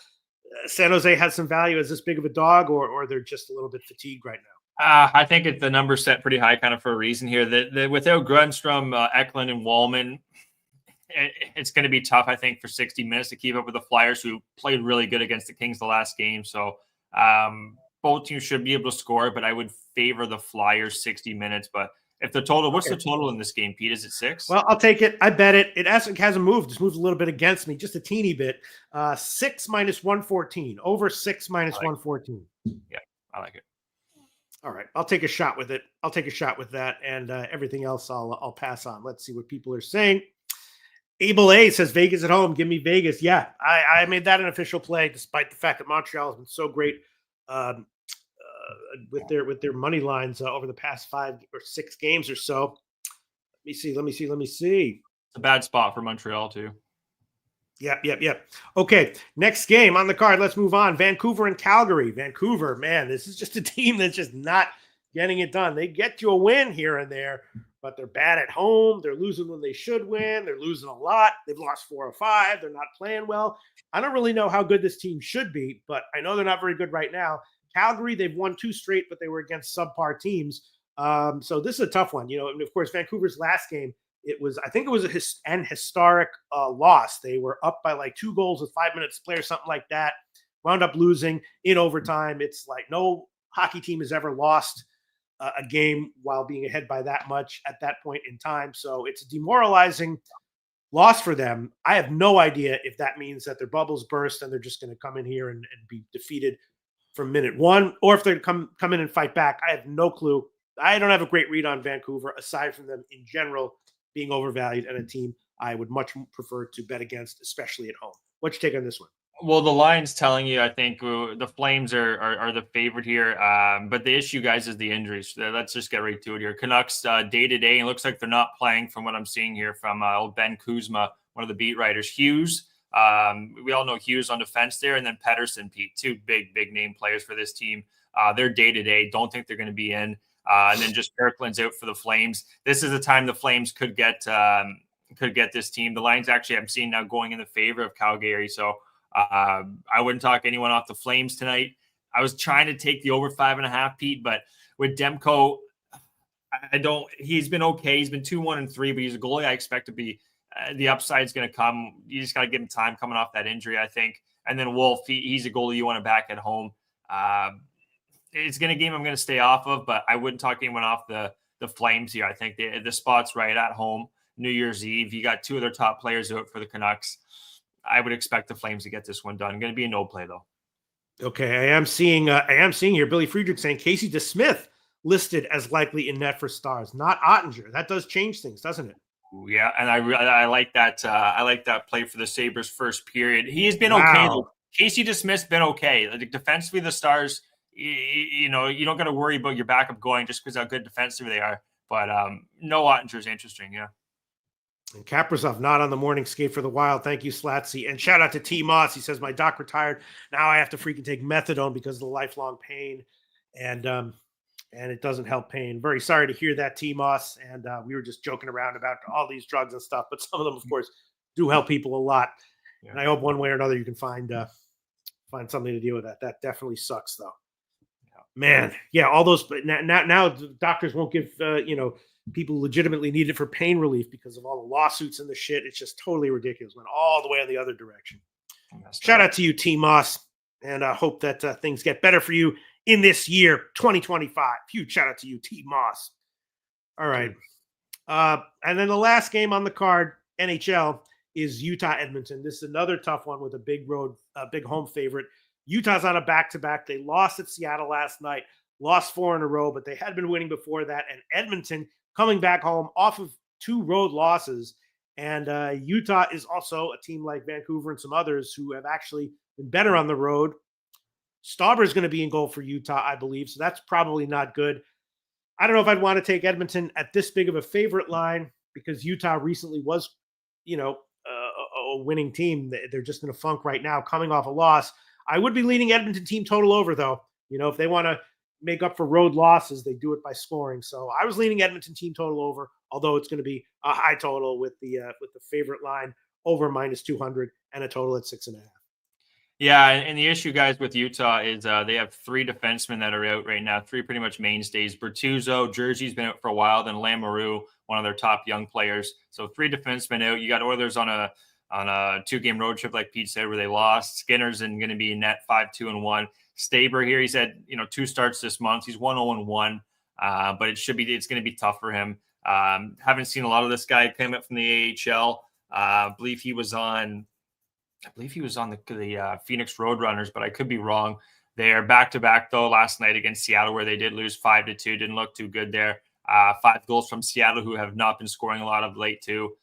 San Jose has some value as this big of a dog, or they're just a little bit fatigued right now? I think the number's set pretty high kind of for a reason here. That without Grundstrom, Eklund, and Wallman, it's going to be tough, I think, for 60 minutes to keep up with the Flyers, who played really good against the Kings the last game. So both teams should be able to score, but I would favor the Flyers 60 minutes. But if the total, what's the total in this game, Pete? Is it 6? Well, I'll take it. I bet it. It hasn't moved. It's moved a little bit against me, just a teeny bit. 6 -114. Over 6 -114. Yeah, I like it. All right, I'll take a shot with it. I'll take a shot with that, and everything else I'll pass on. Let's see what people are saying. Abel A says Vegas at home. Give me Vegas. Yeah, I made that an official play, despite the fact that Montreal has been so great with their money lines over the past 5 or 6 games or so. Let me see. It's a bad spot for Montreal too. Yep. Okay, next game on the card. Let's move on. Vancouver and Calgary. Vancouver, man, this is just a team that's just not getting it done. They get you a win here and there, but they're bad at home. They're losing when they should win. They're losing a lot. They've lost 4 or 5. They're not playing well. I don't really know how good this team should be, but I know they're not very good right now. Calgary, they've won 2 straight, but they were against subpar teams. So this is a tough one. And of course, Vancouver's last game, I think it was an historic loss. They were up by like 2 goals with 5 minutes to play or something like that. Wound up losing in overtime. It's like no hockey team has ever lost a game while being ahead by that much at that point in time. So it's a demoralizing loss for them. I have no idea if that means that their bubbles burst and they're just going to come in here and be defeated from minute 1, or if they come in and fight back. I have no clue. I don't have a great read on Vancouver, aside from them in general being overvalued and a team I would much prefer to bet against, especially at home. What's your take on this one? Well, the line's telling you, I think the Flames are the favorite here. But the issue, guys, is the injuries. Let's just get right to it here. Canucks day to day, and it looks like they're not playing from what I'm seeing here from old Ben Kuzma, one of the beat writers. Hughes, we all know Hughes on defense there, and then Pettersson, Pete, two big name players for this team. They're day to day. Don't think they're going to be in. And then just Kirkland's out for the Flames. This is the time the Flames could get this team. The line's actually, I'm seeing now, going in the favor of Calgary. So I wouldn't talk anyone off the Flames tonight. I was trying to take the over 5.5, Pete, but with Demko, he's been okay. He's been 2-1-3, but he's a goalie I expect to be, the upside's going to come. You just got to give him time coming off that injury, I think. And then Wolf, he's a goalie you want to back at home. It's going to game I'm going to stay off of, but I wouldn't talk anyone off the Flames here. I think the spot's right at home. New Year's Eve, you got two of their top players out for the Canucks. I would expect the Flames to get this one done. Going to be a no play though. Okay, I am seeing here Billy Friedrich saying Casey DeSmith listed as likely in net for Stars, not Ottinger. That does change things, doesn't it? Yeah, and I like that. I like that play for the Sabres first period. He has been okay. Casey DeSmith's been okay. Like, defensively, the Stars, you don't got to worry about your backup going just because how good defensively they are. But no, Ottinger is interesting. Yeah. And Kaprizov not on the morning skate for the Wild. Thank you, Slatsy. And shout out to T. Moss. He says, my doc retired. Now I have to freaking take methadone because of the lifelong pain. And it doesn't help pain. Very sorry to hear that, T. Moss. And we were just joking around about all these drugs and stuff. But some of them, of course, do help people a lot. Yeah. And I hope one way or another you can find something to deal with that. That definitely sucks, though. Yeah. Man, yeah, all those. But now doctors won't give, people legitimately need it for pain relief because of all the lawsuits and the shit. It's just totally ridiculous. Went all the way in the other direction. Shout out to you, T. Moss, and I hope that things get better for you in this year, 2025. Huge shout out to you, T. Moss. All right. And then the last game on the card, NHL, is Utah-Edmonton. This is another tough one with a big home favorite. Utah's on a back-to-back. They lost at Seattle last night, lost 4 in a row, but they had been winning before that. And Edmonton coming back home off of 2 road losses. And Utah is also a team like Vancouver and some others who have actually been better on the road. Stauber is going to be in goal for Utah, I believe. So that's probably not good. I don't know if I'd want to take Edmonton at this big of a favorite line because Utah recently was, a winning team. They're just in a funk right now coming off a loss. I would be leaning Edmonton team total over, though. If they want to make up for road losses, they do it by scoring. So I was leaning Edmonton team total over, although it's going to be a high total with the favorite line over -200 and a total at 6.5. Yeah, and the issue, guys, with Utah is they have 3 defensemen that are out right now, 3 pretty much mainstays. Bertuzzo, Jersey's been out for a while, then Lamoureux, one of their top young players. So 3 defensemen out. You got Oilers on a 2-game road trip, like Pete said, where they lost. Skinner's going to be in net 5-2-1. Staber here, he said, 2 starts this month. He's 1-0-1, but it's going to be tough for him. Haven't seen a lot of this guy come up from the AHL. I believe he was on the Phoenix Roadrunners, but I could be wrong. They are back-to-back, though, last night against Seattle, where they did lose 5-2. Didn't look too good there. 5 goals from Seattle, who have not been scoring a lot of late, too.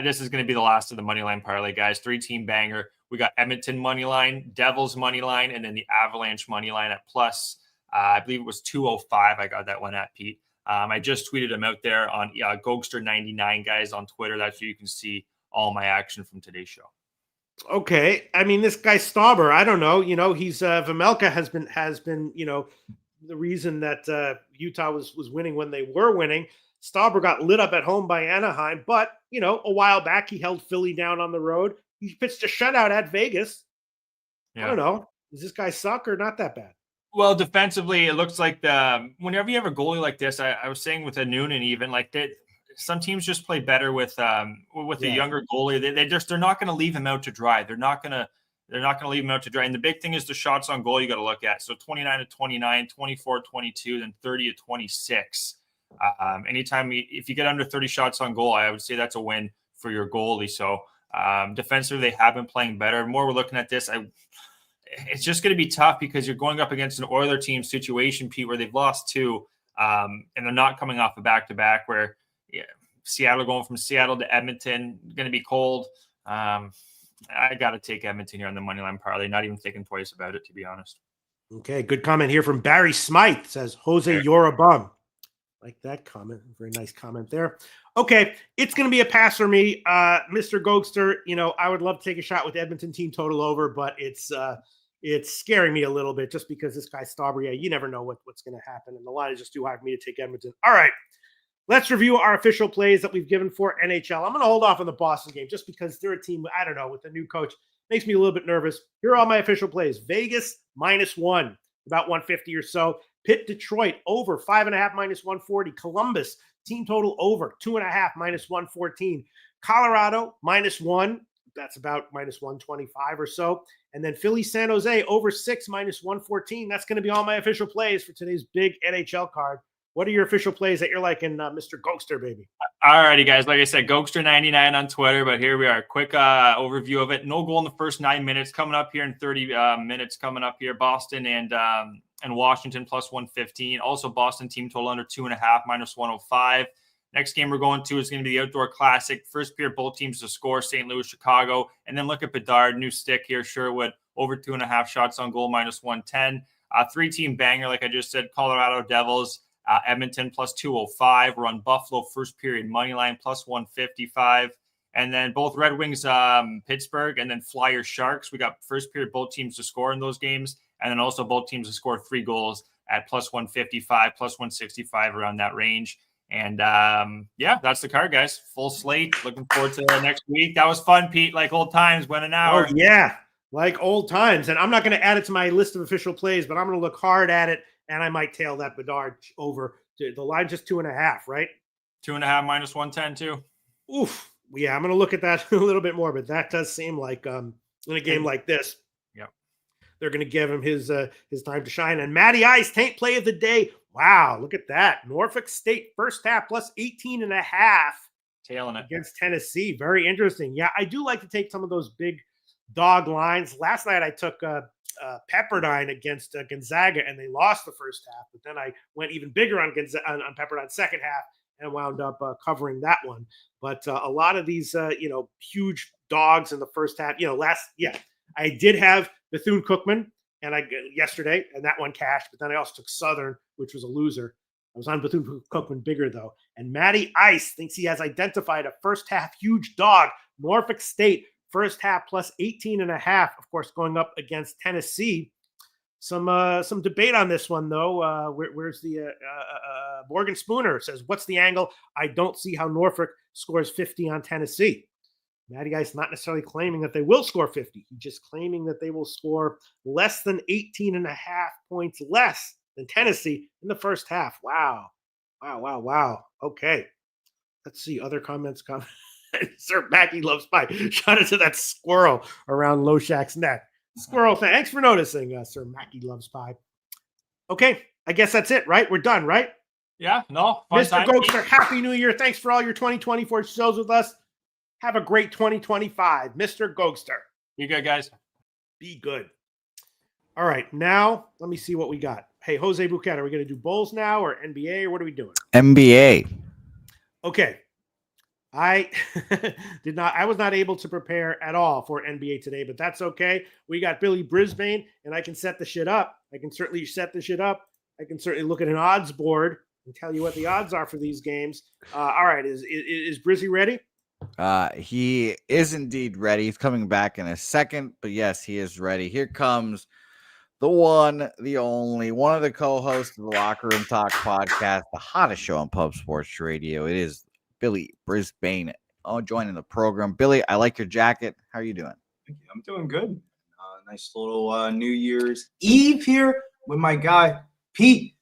This is going to be the last of the moneyline parlay, guys. 3-team banger. We got Edmonton moneyline, Devils moneyline, and then the Avalanche moneyline at plus, I believe it was 205. I got that one at, Pete. I just tweeted them out there on Gogster99, guys, on Twitter. That's where you can see all my action from today's show. Okay. I mean, this guy Stauber, I don't know. He's Vemelka has been, the reason that Utah was winning when they were winning. Stauber got lit up at home by Anaheim, but, a while back he held Philly down on the road. He pitched a shutout at Vegas. Yeah. I don't know. Does this guy suck or not that bad? Well, defensively, it looks like whenever you have a goalie like this, I was saying with a Noonan even, like that, some teams just play better with a younger goalie. They're not going to leave him out to dry. They're not going to leave him out to dry. And the big thing is the shots on goal you got to look at. So 29-29, 24-22, then 30-26. Anytime if you get under 30 shots on goal, I would say that's a win for your goalie. So defensively, they have been playing better. The more we're looking at this, it's just going to be tough because you're going up against an Oiler team situation, Pete, where they've lost 2, and they're not coming off a back-to-back where Seattle going from Seattle to Edmonton, going to be cold. I got to take Edmonton here on the money line parlay. Not even thinking twice about it, to be honest. Okay, good comment here from Barry Smythe. Says, Jose, you're a bum. Like that comment. Very nice comment there. Okay, it's going to be a pass for me. Mr. Gokster, I would love to take a shot with Edmonton team total over, but it's scaring me a little bit just because this guy Staubrier, you never know what's going to happen. And the line is just too high for me to take Edmonton. All right, let's review our official plays that we've given for NHL. I'm going to hold off on the Boston game just because they're a team, I don't know, with the new coach. Makes me a little bit nervous. Here are all my official plays. Vegas, -1, about 150 or so. Pitt, Detroit, over 5.5, -140. Columbus, team total over 2.5, -114. Colorado, -1. That's about -125 or so. And then Philly, San Jose, over 6, -114. That's going to be all my official plays for today's big NHL card. What are your official plays that you're liking, Mr. Gokster, baby? All righty, guys. Like I said, Gokster99 on Twitter, but here we are. Quick overview of it. No goal in the first 9 minutes. Coming up here in 30 minutes. Coming up here, Boston and Washington +115. Also, Boston team total under 2.5, -105. Next game we're going to is going to be the Outdoor Classic. First period, both teams to score, St. Louis, Chicago. And then look at Bedard, new stick here, Sherwood, over 2.5 shots on goal, -110. Three-team banger, like I just said, Colorado Devils, Edmonton +205. We're on Buffalo first period money line +155. And then both Red Wings, Pittsburgh, and then Flyers, Sharks. We got first period, both teams to score in those games. And then also both teams to score 3 goals at +155, +165, around that range. And that's the card, guys. Full slate. Looking forward to next week. That was fun, Pete. Like old times, went an hour. Oh, yeah. Like old times. And I'm not going to add it to my list of official plays, but I'm going to look hard at it. And I might tail that Bedard over. The line just 2.5, right? 2.5, -110 too. Oof. Yeah, I'm going to look at that a little bit more, but that does seem like in a game like this, they're going to give him his time to shine. And Matty Ice, tank play of the day. Wow, look at that. Norfolk State first half +18.5. Tailing it. Against Tennessee. Very interesting. Yeah, I do like to take some of those big dog lines. Last night I took Pepperdine against Gonzaga, and they lost the first half. But then I went even bigger on Pepperdine second half and wound up covering that one. But a lot of these, huge dogs in the first half. I did have Bethune-Cookman yesterday, and that one cashed. But then I also took Southern, which was a loser. I was on Bethune-Cookman bigger, though. And Matty Ice thinks he has identified a first half huge dog. Norfolk State, first half +18.5, of course, going up against Tennessee. Some debate on this one, though. Where's the Morgan Spooner says, what's the angle? I don't see how Norfolk scores 50 on Tennessee. Matty Ice not necessarily claiming that they will score 50. He's just claiming that they will score less than 18.5 points less than Tennessee in the first half. Wow. Okay. Let's see. Other comments. Sir Mackie loves pie. Shout out to that squirrel around Loshak's neck. Squirrel, thanks for noticing, Sir Mackie loves pie. Okay. I guess that's it, right? We're done, right? Yeah. No. Fun Mr. Gokster, Happy New Year. Thanks for all your 2024 shows with us. Have a great 2025. Mr. Gokster. Be good, guys. Be good. All right. Now, let me see what we got. Hey, Jose Bouquett, are we going to do Bulls now or NBA, or what are we doing? NBA. Okay. I was not able to prepare at all for NBA today, but that's okay. We got Billy Brisbane, and I can set the shit up. I can certainly set the shit up. I can certainly look at an odds board and tell you what the odds are for these games. All right. Is Brizzy ready? He is indeed ready. He's coming back in a second, but yes, he is ready. Here comes the one, the only, one of the co-hosts of the Locker Room Talk podcast, the hottest show on Pub Sports Radio. It is Billy Brisbane joining the program. Billy, I like your jacket. How are you doing? Thank you. I'm doing good. Nice little New Year's Eve here with my guy, Pete.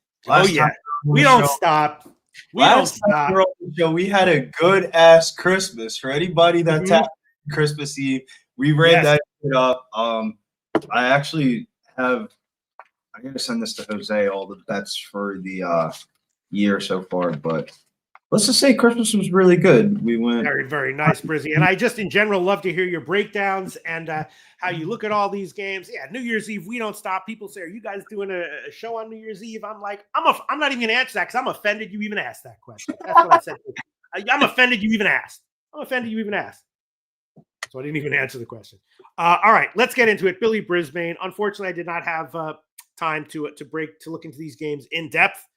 We don't stop. We had a good ass Christmas for anybody that's at Christmas Eve. We ran that shit up. I actually I gotta send this to Jose, all the bets for the year so far, but let's just say Christmas was really good. We went very, very nice, Brizzy. And I just in general love to hear your breakdowns and how you look at all these games. Yeah, New Year's Eve, we don't stop. People say, are you guys doing a show on New Year's Eve? I'm like, I'm not even going to answer that because I'm offended you even asked that question. That's what I said. I'm offended you even asked. So I didn't even answer the question. All right, let's get into it. Billy Brisbane. Unfortunately, I did not have time to look into these games in depth.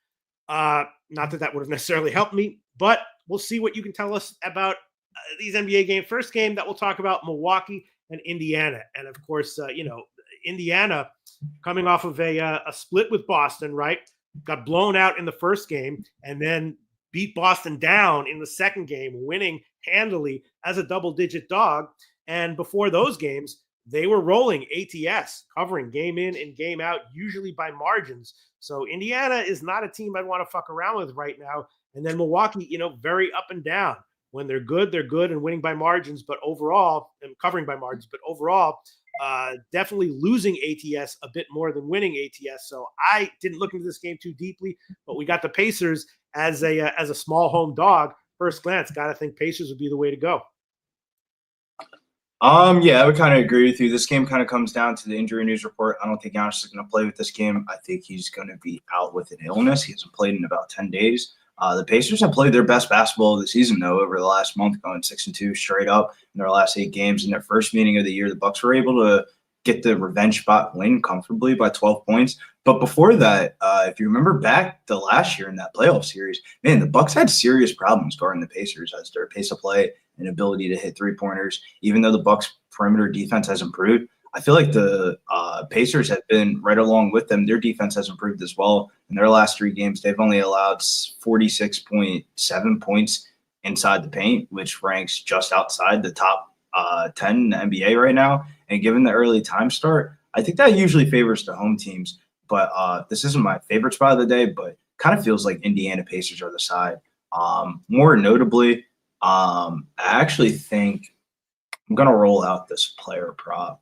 Not that would have necessarily helped me, but we'll see what you can tell us about these NBA games. First game that we'll talk about, Milwaukee and Indiana. And of course, Indiana coming off of a split with Boston, right? Got blown out in the first game and then beat Boston down in the second game, winning handily as a double-digit dog. And before those games, they were rolling ATS, covering game in and game out, usually by margins. So Indiana is not a team I'd want to fuck around with right now. And then Milwaukee, very up and down. When they're good and winning by margins, but overall, and covering by margins, but overall, definitely losing ATS a bit more than winning ATS. So I didn't look into this game too deeply, but we got the Pacers as a small home dog. First glance, gotta think Pacers would be the way to go. Yeah, I would kind of agree with you. This game kind of comes down to the injury news report. I don't think Giannis is going to play with this game. I think he's going to be out with an illness. He hasn't played in about 10 days. The Pacers have played their best basketball of the season, though, over the last month, going 6-2 straight up in their last 8 games. In their first meeting of the year, the Bucks were able to get the revenge spot win comfortably by 12 points. But before that, if you remember back to last year in that playoff series, man, the Bucks had serious problems guarding the Pacers as their pace of play and ability to hit three-pointers. Even though the Bucks' perimeter defense has improved, I feel like the Pacers have been right along with them. Their defense has improved as well. In their last 3 games, they've only allowed 46.7 points inside the paint, which ranks just outside the top 10 in the NBA right now. And given the early time start, I think that usually favors the home teams. But this isn't my favorite spot of the day, but kind of feels like Indiana Pacers are the side. More notably, I actually think I'm going to roll out this player prop.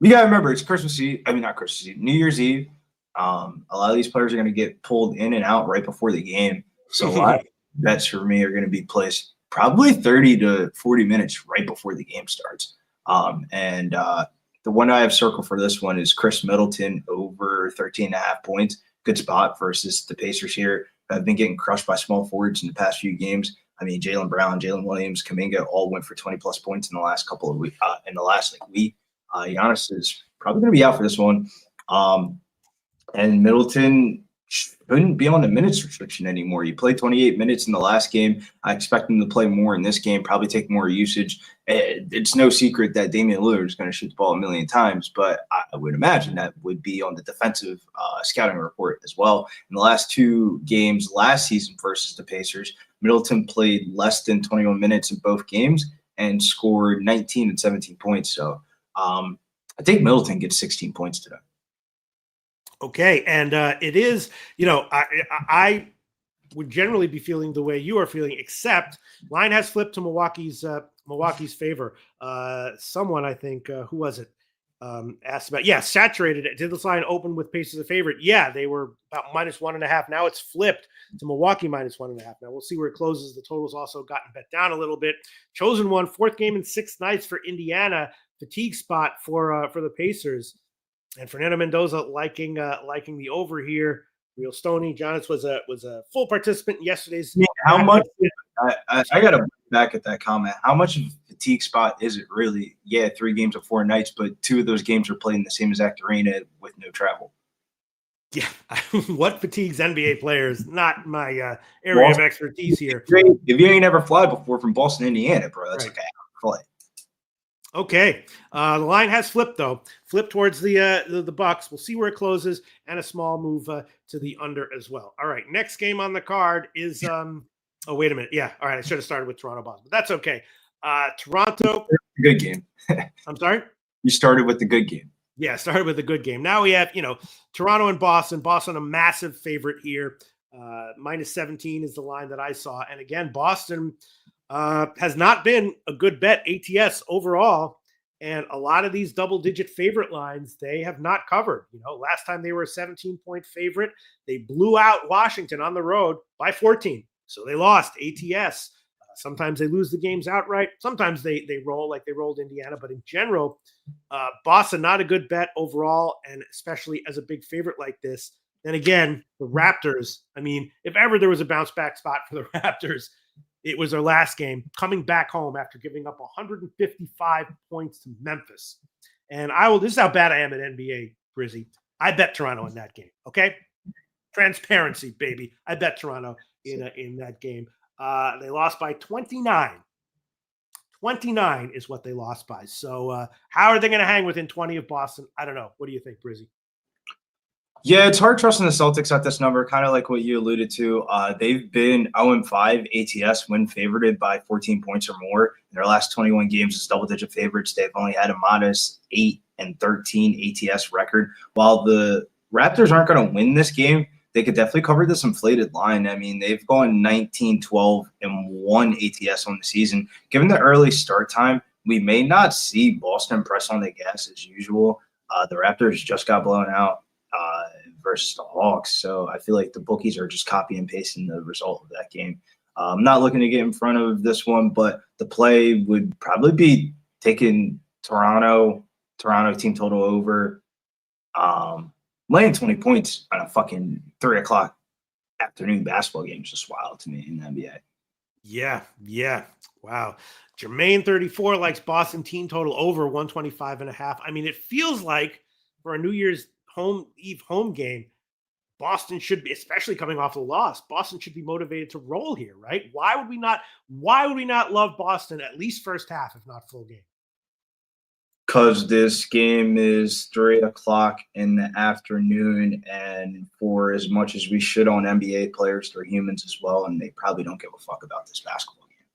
You got to remember, it's Christmas Eve. I mean, not Christmas Eve, New Year's Eve. A lot of these players are going to get pulled in and out right before the game. So a lot of bets for me are going to be placed probably 30 to 40 minutes right before the game starts. The one I have circled for this one is Chris Middleton over 13.5 points. Good spot versus the Pacers here. I've been getting crushed by small forwards in the past few games. I mean, Jaylen Brown, Jalen Williams, Kuminga all went for 20-plus points in the last couple of weeks. In the last week, Giannis is probably going to be out for this one. And Middleton shouldn't be on the minutes restriction anymore. You played 28 minutes in the last game. I expect him to play more in this game, probably take more usage. It's no secret that Damian Lillard is going to shoot the ball a million times, but I would imagine that would be on the defensive scouting report as well. In the last 2 games last season versus the Pacers, Middleton played less than 21 minutes in both games and scored 19 and 17 points. So I think Middleton gets 16 points today. Okay, and it is, I would generally be feeling the way you are feeling, except line has flipped to Milwaukee's favor. Someone, I think, who was it, asked about, saturated. Did this line open with Pacers a favorite? Yeah, they were about -1.5. Now it's flipped to Milwaukee -1.5. Now we'll see where it closes. The total's also gotten bet down a little bit. Chosen one, 4th game in 6 nights for Indiana. Fatigue spot for the Pacers. And Fernando Mendoza liking the over here. Real Stoney. Giannis was a full participant in yesterday's. Yeah, how much? I got to back at that comment. How much of a fatigue spot is it really? Yeah, 3 games of 4 nights, but 2 of those games are played in the same exact arena with no travel. Yeah, what fatigues NBA players? Not my area of expertise here. If you ain't ever fly before from Boston, Indiana, bro, that's like a flight. Okay, the line has flipped though. Flipped towards the Bucks. We'll see where it closes, and a small move to the under as well. All right, next game on the card is oh wait a minute. Yeah, all right. I should have started with Toronto Boston, but that's okay. Toronto, good game. I'm sorry. You started with the good game. Yeah, started with a good game. Now we have Toronto and Boston. Boston a massive favorite here. -17 is the line that I saw, and again Boston has not been a good bet ATS overall. And a lot of these double-digit favorite lines, they have not covered. Last time they were a 17-point favorite, they blew out Washington on the road by 14. So they lost ATS. Sometimes they lose the games outright. Sometimes they roll like they rolled Indiana. But in general, Boston, not a good bet overall, and especially as a big favorite like this. Then again, the Raptors, I mean, if ever there was a bounce-back spot for the Raptors, It was their last game, coming back home after giving up 155 points to Memphis. And this is how bad I am at NBA, Brizzy. I bet Toronto in that game. Okay. Transparency, baby. I bet Toronto in that game. They lost by 29. 29 is what they lost by. So how are they going to hang within 20 of Boston? I don't know. What do you think, Brizzy? Yeah, it's hard trusting the Celtics at this number, kind of like what you alluded to. They've been 0-5 ATS when favored by 14 points or more. In their last 21 games as double-digit favorites, they've only had a modest 8-13 ATS record. While the Raptors aren't going to win this game, they could definitely cover this inflated line. I mean, they've gone 19-12-1 ATS on the season. Given the early start time, we may not see Boston press on the gas as usual. The Raptors just got blown out versus the Hawks. So I feel like the bookies are just copy and pasting the result of that game. I'm not looking to get in front of this one, but the play would probably be taking Toronto team total over. Laying 20 points on a fucking 3 o'clock afternoon basketball game is just wild to me in the NBA. Yeah. Wow. Jermaine 34 likes Boston team total over 125.5. I mean, it feels like for a New Year's Eve home game, Boston should be, especially coming off a loss, Boston should be motivated to roll here, right? Why would we not love Boston at least first half, if not full game? Because this game is 3 o'clock in the afternoon, and for as much as we shit on NBA players, they're humans as well, and they probably don't give a fuck about this basketball game.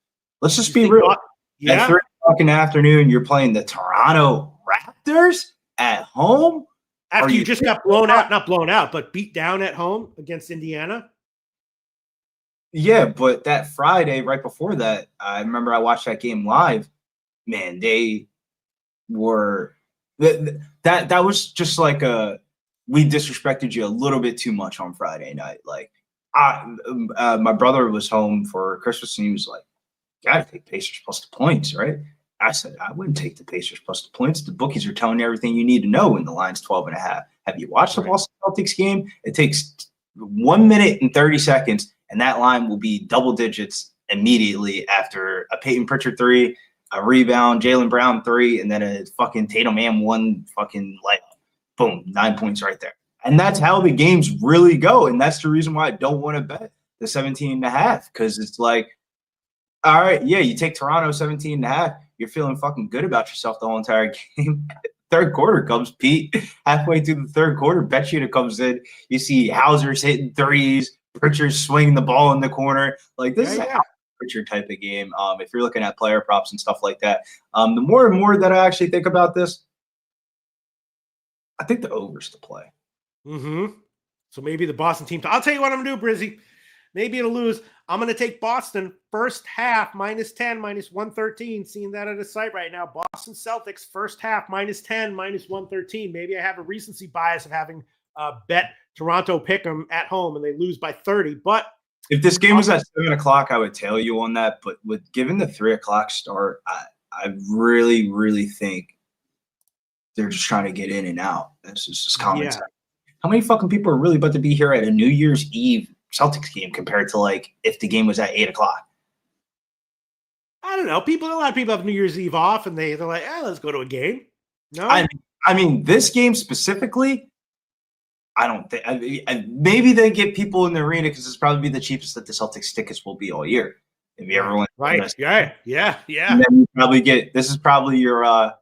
Let's just be real. Yeah. At 3 o'clock in the afternoon, you're playing the Toronto Raptors at home? After you just got not blown out, but beat down at home against Indiana? Yeah, but that Friday, right before that, I remember I watched that game live. Man, they were that was just like we disrespected you a little bit too much on Friday night. Like, my brother was home for Christmas and he was like, "Gotta take Pacers plus the points, right?" I said, I wouldn't take the Pacers plus the points. The bookies are telling you everything you need to know when the line's 12.5. Have you watched the Boston Celtics game? It takes 1 minute and 30 seconds, and that line will be double digits immediately after a Peyton Pritchard 3, a rebound, Jaylen Brown 3, and then a fucking Tatum and 1 fucking layup. Boom, 9 points right there. And that's how the games really go. And that's the reason why I don't want to bet the 17.5, because it's like, all right, yeah, you take Toronto 17.5, you're feeling fucking good about yourself the whole entire game. Third quarter comes, Pete. Halfway through the third quarter, bet you it comes in. You see Hauser's hitting threes, Pritchard's swinging the ball in the corner. Like, this is a Pritchard type of game. If you're looking at player props and stuff like that, the more and more that I actually think about this, I think the over's to play. Mm-hmm. So maybe the Boston team. I'll tell you what I'm going to do, Brizzy. Maybe it'll lose. I'm going to take Boston first half -10, -113. Seeing that at a site right now. Boston Celtics first half -10, -113. Maybe I have a recency bias of having bet Toronto pick them at home and they lose by 30. But if this game was at 7 o'clock, I would tell you on that. But given the 3 o'clock start, I really, really think they're just trying to get in and out. That's just common sense. How many fucking people are really about to be here at a New Year's Eve Celtics game compared to like if the game was at 8 o'clock? I don't know. A lot of people have New Year's Eve off and they're like, let's go to a game. No, I mean, this game specifically, I don't think. Maybe they get people in the arena because it's probably the cheapest that the Celtics tickets will be all year. Maybe everyone, right? Yeah. And then you probably get. This is probably your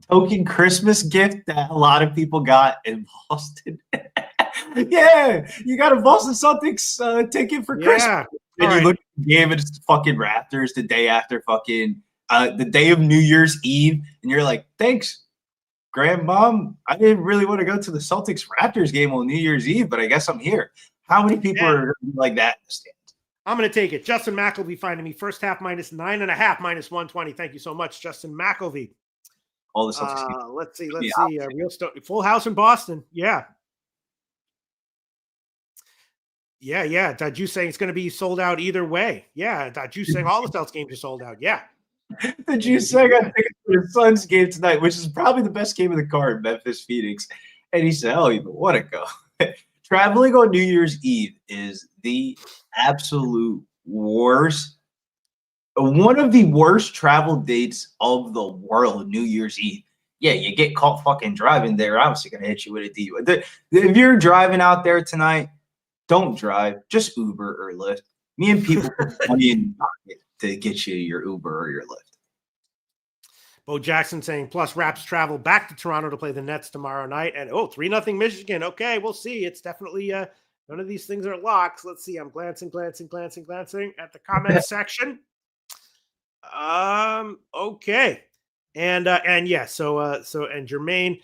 token Christmas gift that a lot of people got in Boston. Yeah, you got a Boston Celtics ticket for Christmas. And you look at the game and it's fucking Raptors the day after fucking the day of New Year's Eve, and you're like, thanks, Grandmom. I didn't really want to go to the Celtics Raptors game on New Year's Eve, but I guess I'm here. How many people are like that in the stands? I'm going to take it. Justin McElvey finding me first half -9.5, -120. Thank you so much, Justin McElvey. All the Celtics. Let's see. Full house in Boston. Yeah. Daju saying it's going to be sold out either way. Yeah. Daju saying all the Celtics games are sold out. Yeah. Daju saying I think it's for the Suns game tonight, which is probably the best game of the card, Memphis Phoenix. And he said, "Oh, you want to go?" Traveling on New Year's Eve is the absolute worst one of the worst travel dates of the world, New Year's Eve. Yeah, you get caught fucking driving there. Obviously, going to hit you with a DUI. If you're driving out there tonight, don't drive. Just Uber or Lyft. Me and people put money in your pocket to get you your Uber or your Lyft. Bo Jackson saying, plus Raps travel back to Toronto to play the Nets tomorrow night. And 3-0 Michigan. Okay, we'll see. It's definitely none of these things are locks. Let's see. I'm glancing at the comment section. Okay. And yeah, so Jermaine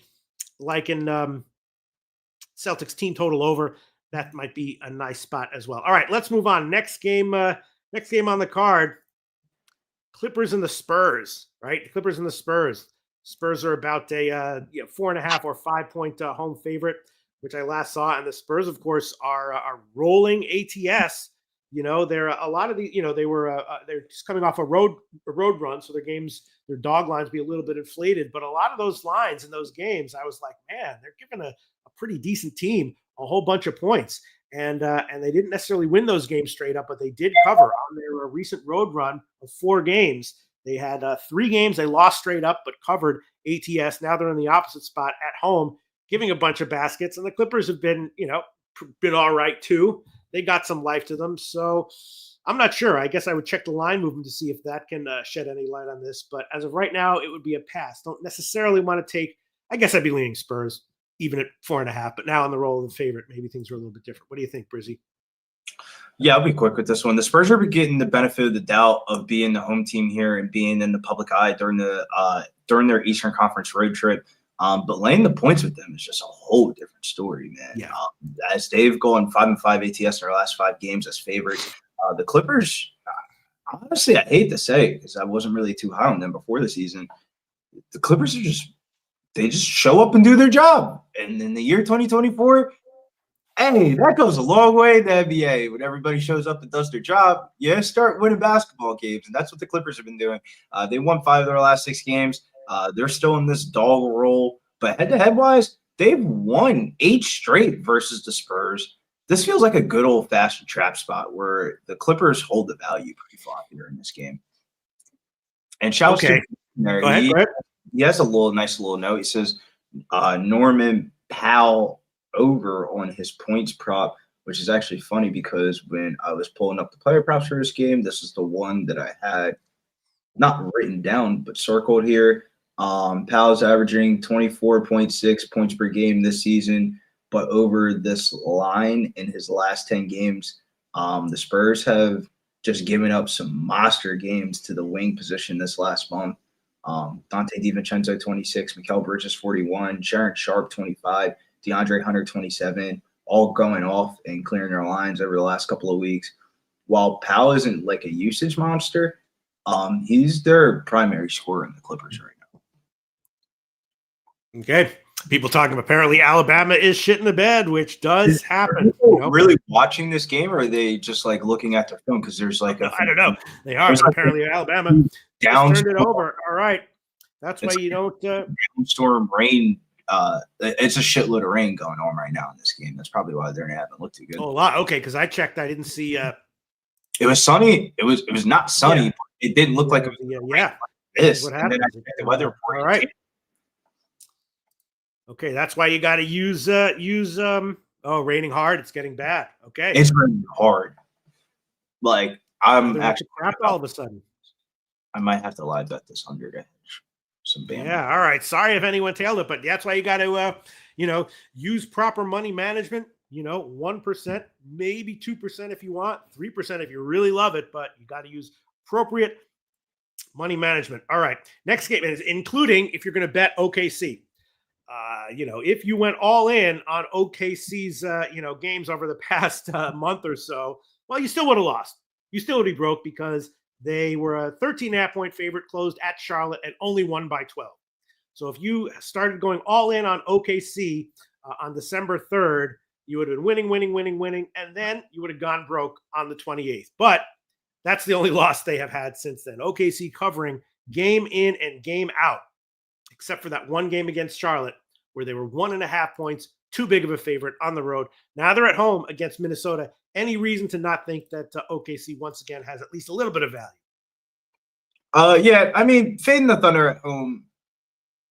liking Celtics team total over. That might be a nice spot as well. All right, let's move on. Next game on the card. Clippers and the Spurs, right? The Clippers and the Spurs. Spurs are about a 4.5 or 5 point home favorite, which I last saw. And the Spurs, of course, are rolling ATS. They're a lot of the, they're just coming off a road run, so their dog lines be a little bit inflated. But a lot of those lines in those games, I was like, man, they're giving a pretty decent team a whole bunch of points. And they didn't necessarily win those games straight up, but they did cover on their recent road run of 4 games. They had 3 games they lost straight up, but covered ATS. Now they're in the opposite spot at home, giving a bunch of baskets. And the Clippers have been all right too. They got some life to them. So I'm not sure. I guess I would check the line movement to see if that can shed any light on this. But as of right now, it would be a pass. Don't necessarily want to take, I guess I'd be leaning Spurs, even at 4.5. But now on the role of the favorite, maybe things are a little bit different. What do you think, Brizzy? Yeah, I'll be quick with this one. The Spurs are getting the benefit of the doubt of being the home team here and being in the public eye during their Eastern Conference road trip. But laying the points with them is just a whole different story, man. Yeah. As they've gone 5-5 ATS in their last 5 games as favorites, the Clippers, honestly, I hate to say it because I wasn't really too high on them before the season. The Clippers are they just show up and do their job. And in the year 2024, hey, that goes a long way in the NBA. When everybody shows up and does their job, you start winning basketball games. And that's what the Clippers have been doing. They won 5 of their last 6 games. They're still in this dog roll. But head-to-head wise, they've won 8 straight versus the Spurs. This feels like a good old-fashioned trap spot where the Clippers hold the value pretty far here in this game. And shout Okay. out Go ahead. he has a nice little note. He says Norman Powell over on his points prop, which is actually funny because when I was pulling up the player props for this game, this is the one that I had not written down but circled here. Powell's averaging 24.6 points per game this season, but over this line in his last 10 games, the Spurs have just given up some monster games to the wing position this last month. Dante DiVincenzo, 26, Mikal Bridges, 41, Sharon Sharp, 25, DeAndre Hunter, 27, all going off and clearing their lines over the last couple of weeks. While Powell isn't like a usage monster, he's their primary scorer in the Clippers right now. Okay. People talking apparently Alabama is shit in the bed, which does happen. Really watching this game, or are they just like looking at their phone? Because there's like I don't know. They are. But apparently Alabama down turned it over. All right. That's why you don't storm rain. It's a shitload of rain going on right now in this game. That's probably why they haven't looked too good. Oh, a lot. Okay, because I checked. I didn't see. It was sunny. It was not sunny. But it didn't look like it was. Yeah. This. What And happened? then I checked the weather report. All right. Okay, that's why you got to use raining hard. It's getting bad. Okay, It's raining hard. Like I'm They're actually crap all of a sudden. I might have to live bet this under to hedge some Bama. Yeah. All right. Sorry if anyone tailed it, but that's why you got to use proper money management. 1%, maybe 2% if you want, 3% if you really love it, but you got to use appropriate money management. All right. Next game is including if you're going to bet OKC. If you went all in on OKC's, games over the past month or so, well, you still would have lost. You still would be broke because they were a 13.5 point favorite, closed at Charlotte, and only won by 12. So if you started going all in on OKC on December 3rd, you would have been winning, and then you would have gone broke on the 28th. But that's the only loss they have had since then. OKC covering game in and game out, except for that one game against Charlotte where they were 1.5 points, too big of a favorite on the road. Now they're at home against Minnesota. Any reason to not think that OKC once again has at least a little bit of value? Yeah, I mean, fading the Thunder at home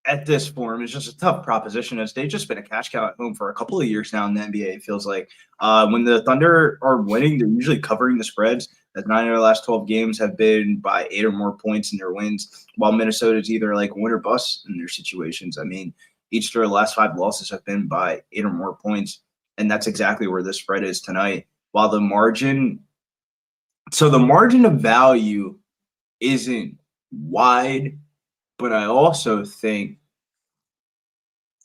at this form is just a tough proposition, as they've just been a cash cow at home for a couple of years now in the NBA. It feels like when the Thunder are winning, they're usually covering the spreads. As 9 of their last 12 games have been by 8 or more points in their wins, while Minnesota's either like win or bust in their situations. I mean, each of their last 5 losses have been by 8 or more points, and that's exactly where the spread is tonight. While the margin of value isn't wide, but I also think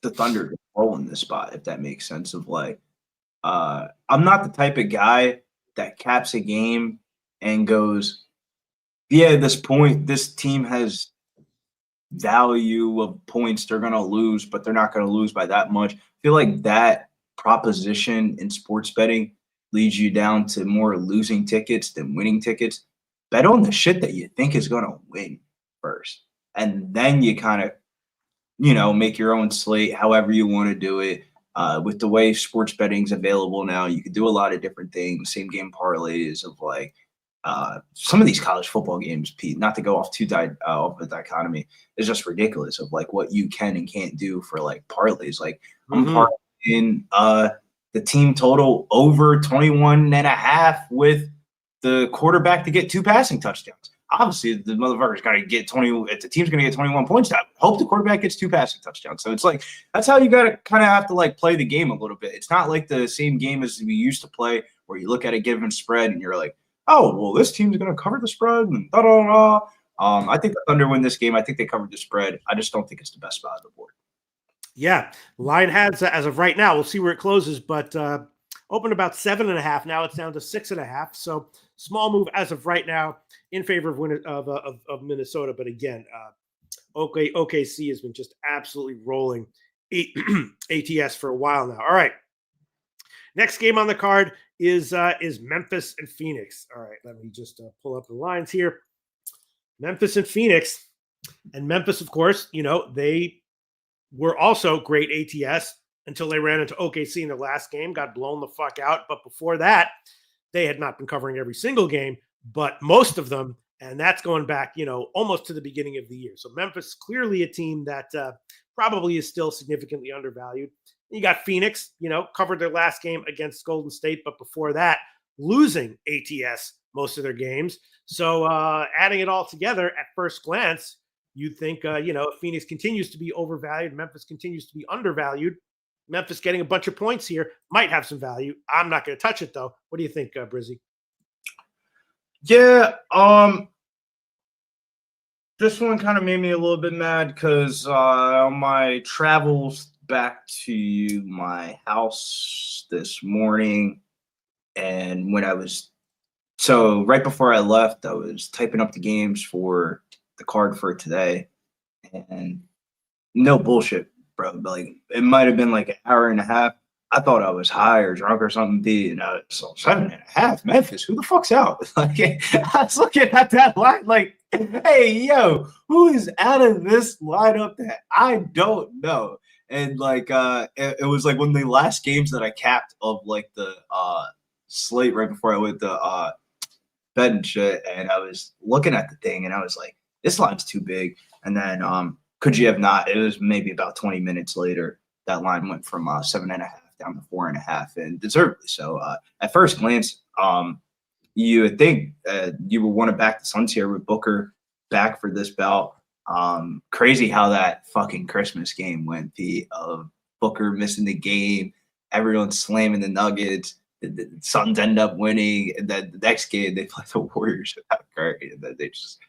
the Thunder can roll in this spot, if that makes sense. Of like, I'm not the type of guy that caps a game and goes, yeah, at this point, this team has value of points. They're going to lose, but they're not going to lose by that much. I feel like that proposition in sports betting leads you down to more losing tickets than winning tickets. Bet on the shit that you think is going to win first. And then you kind of, make your own slate, however you want to do it. With the way sports betting's available now, you can do a lot of different things. Same game parlays of like some of these college football games, Pete, not to go off too off the dichotomy, is just ridiculous of like what you can and can't do for like parlays. Like I'm parlaying the team total over 21.5 with the quarterback to get 2 passing touchdowns. Obviously, the motherfucker's got to get 20. If the team's going to get 21 points, I hope the quarterback gets 2 passing touchdowns. So it's like that's how you got to kind of have to like play the game a little bit. It's not like the same game as we used to play, where you look at a given spread and you're like, oh, well, this team's going to cover the spread and da da da. I think the Thunder win this game. I think they covered the spread. I just don't think it's the best spot on the board. Yeah, line has as of right now. We'll see where it closes, but opened about 7.5. Now it's down to 6.5. So small move as of right now in favor of Minnesota. But again, OKC has been just absolutely rolling ATS for a while now. All right, next game on the card is Memphis and Phoenix. All right, let me just pull up the lines here. Memphis and Phoenix, and Memphis, of course, they were also great ATS until they ran into OKC in the last game, got blown the fuck out. But before that, they had not been covering every single game, but most of them. And that's going back, almost to the beginning of the year. So Memphis, clearly a team that probably is still significantly undervalued. You got Phoenix, covered their last game against Golden State, but before that, losing ATS most of their games. So adding it all together at first glance, you'd think, if Phoenix continues to be overvalued, Memphis continues to be undervalued, Memphis getting a bunch of points here might have some value. I'm not going to touch it, though. What do you think, Brizzy? Yeah, this one kind of made me a little bit mad because on my travels back to my house this morning, and when right before I left, I was typing up the games for the card for today, and no bullshit, bro. Like it might have been like an hour and a half. I thought I was high or drunk or something. So 7.5, Memphis. Who the fuck's out? Like I was looking at that line, like, hey, yo, who is out of this lineup that I don't know? And like, it was like one of the last games that I capped of like the slate right before I went to bed and shit. And I was looking at the thing and I was like, this line's too big. And then could you have not? It was maybe about 20 minutes later that line went from 7.5 down to 4.5, and deservedly so. At first glance, you would think you would want to back the Suns here with Booker back for this bout. Crazy how that fucking Christmas game went, Pete, of Booker missing the game, everyone slamming the Nuggets. The Suns end up winning, and then the next game they play the Warriors without Curry, and then they just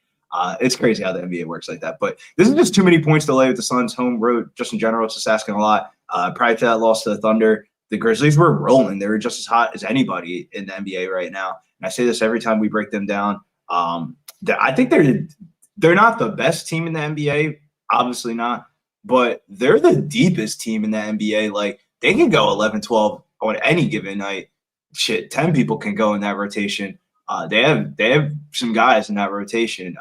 it's crazy how the NBA works like that. But this is just too many points to lay with the Suns home road. Just in general, it's just asking a lot. Prior to that loss to the Thunder, the Grizzlies were rolling. They were just as hot as anybody in the NBA right now. And I say this every time we break them down. I think they're not the best team in the NBA, obviously not, but they're the deepest team in the NBA. Like they can go 11-12 on any given night. Shit, 10 people can go in that rotation. They have some guys in that rotation.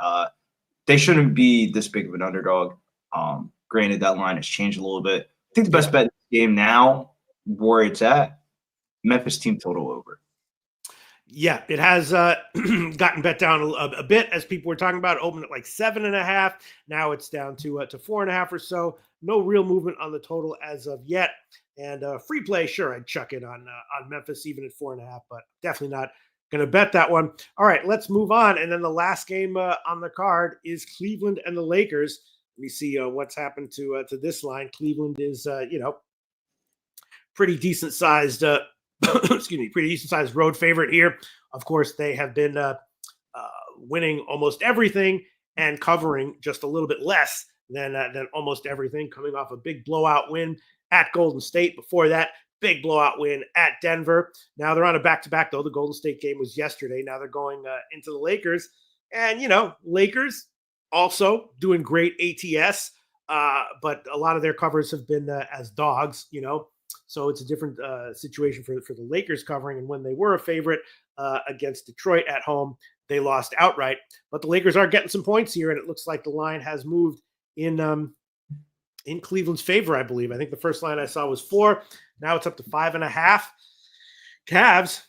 They shouldn't be this big of an underdog. Granted, that line has changed a little bit. I think the best bet in the game now, where it's at, Memphis team total over. Yeah, it has gotten bet down a bit as people were talking about. It opened at like 7.5. Now it's down to 4.5 or so. No real movement on the total as of yet. And free play, sure, I'd chuck it on Memphis even at 4.5, but definitely not going to bet that one. All right, let's move on. And then the last game on the card is Cleveland and the Lakers. Let me see what's happened to this line. Cleveland is pretty decent sized. Pretty decent sized road favorite here. Of course, they have been winning almost everything and covering just a little bit less than almost everything, coming off a big blowout win at Golden State. Before that, big blowout win at Denver. Now they're on a back-to-back, though. The Golden State game was yesterday. Now they're going into the Lakers. And, Lakers also doing great ATS, but a lot of their covers have been as dogs, So it's a different situation for the Lakers covering. And when they were a favorite against Detroit at home, they lost outright. But the Lakers are getting some points here, and it looks like the line has moved in Cleveland's favor, I believe. I think the first line I saw was 4. Now it's up to 5.5. Cavs,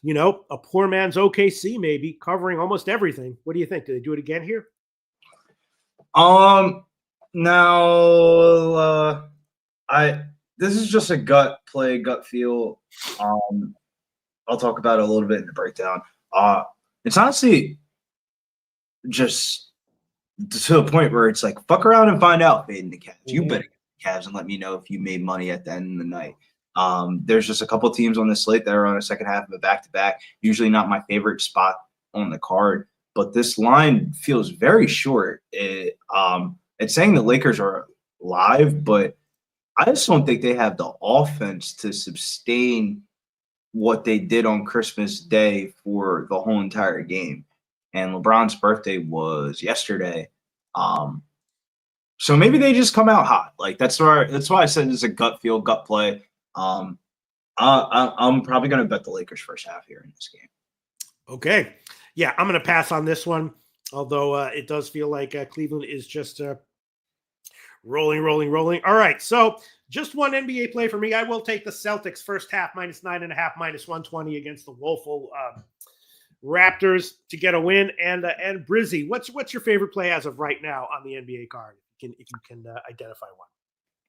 a poor man's OKC maybe, covering almost everything. What do you think? Do they do it again here? Now, this is just a gut play, gut feel. I'll talk about it a little bit in the breakdown. It's honestly just to the point where it's like, fuck around and find out, fading the Cavs. You bet against the Cavs and let me know if you made money at the end of the night. There's just a couple teams on the slate that are on a second half of a back-to-back. Usually not my favorite spot on the card, but this line feels very short. It's saying the Lakers are live, but I just don't think they have the offense to sustain what they did on Christmas Day for the whole entire game. And LeBron's birthday was yesterday. So maybe they just come out hot. Like that's why I said it's a gut feel, gut play. I'm probably going to bet the Lakers first half here in this game. Okay. Yeah, I'm going to pass on this one, although it does feel like Cleveland is just rolling. All right, so just one NBA play for me. I will take the Celtics first half -9.5, -120 against the woeful Raptors to get a win. And Brizzy, what's your favorite play as of right now on the NBA card? If you can identify one.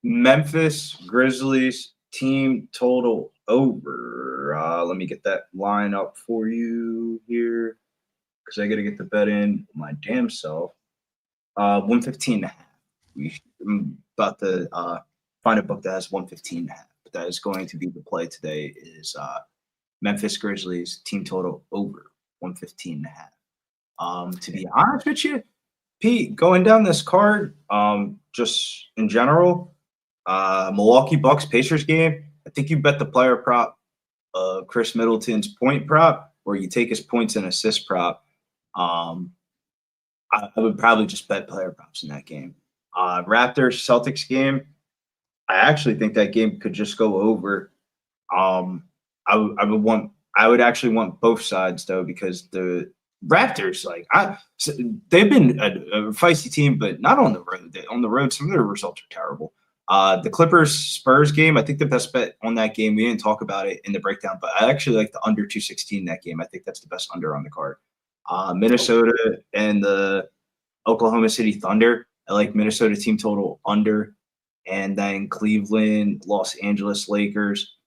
Memphis Grizzlies team total over. Let me get that line up for you here because I got to get the bet in my damn self. 115.5. I'm about to find a book that has 115.5. But that is going to be the play today is Memphis Grizzlies team total over 115.5. To be honest with you, Pete, going down this card, just in general, Milwaukee Bucks Pacers game, I think you bet the player prop of Chris Middleton's point prop, or you take his points and assist prop. I would probably just bet player props in that game. Raptors Celtics game, I actually think that game could just go over. I would actually want both sides though, because the Raptors, they've been a feisty team, but not on the road. On the road, some of their results are terrible. The Clippers Spurs game, I think the best bet on that game, we didn't talk about it in the breakdown, but I actually like the under 216 in that game. I think that's the best under on the card. Minnesota and the Oklahoma City Thunder, I like Minnesota team total under. And then Cleveland, Los Angeles Lakers.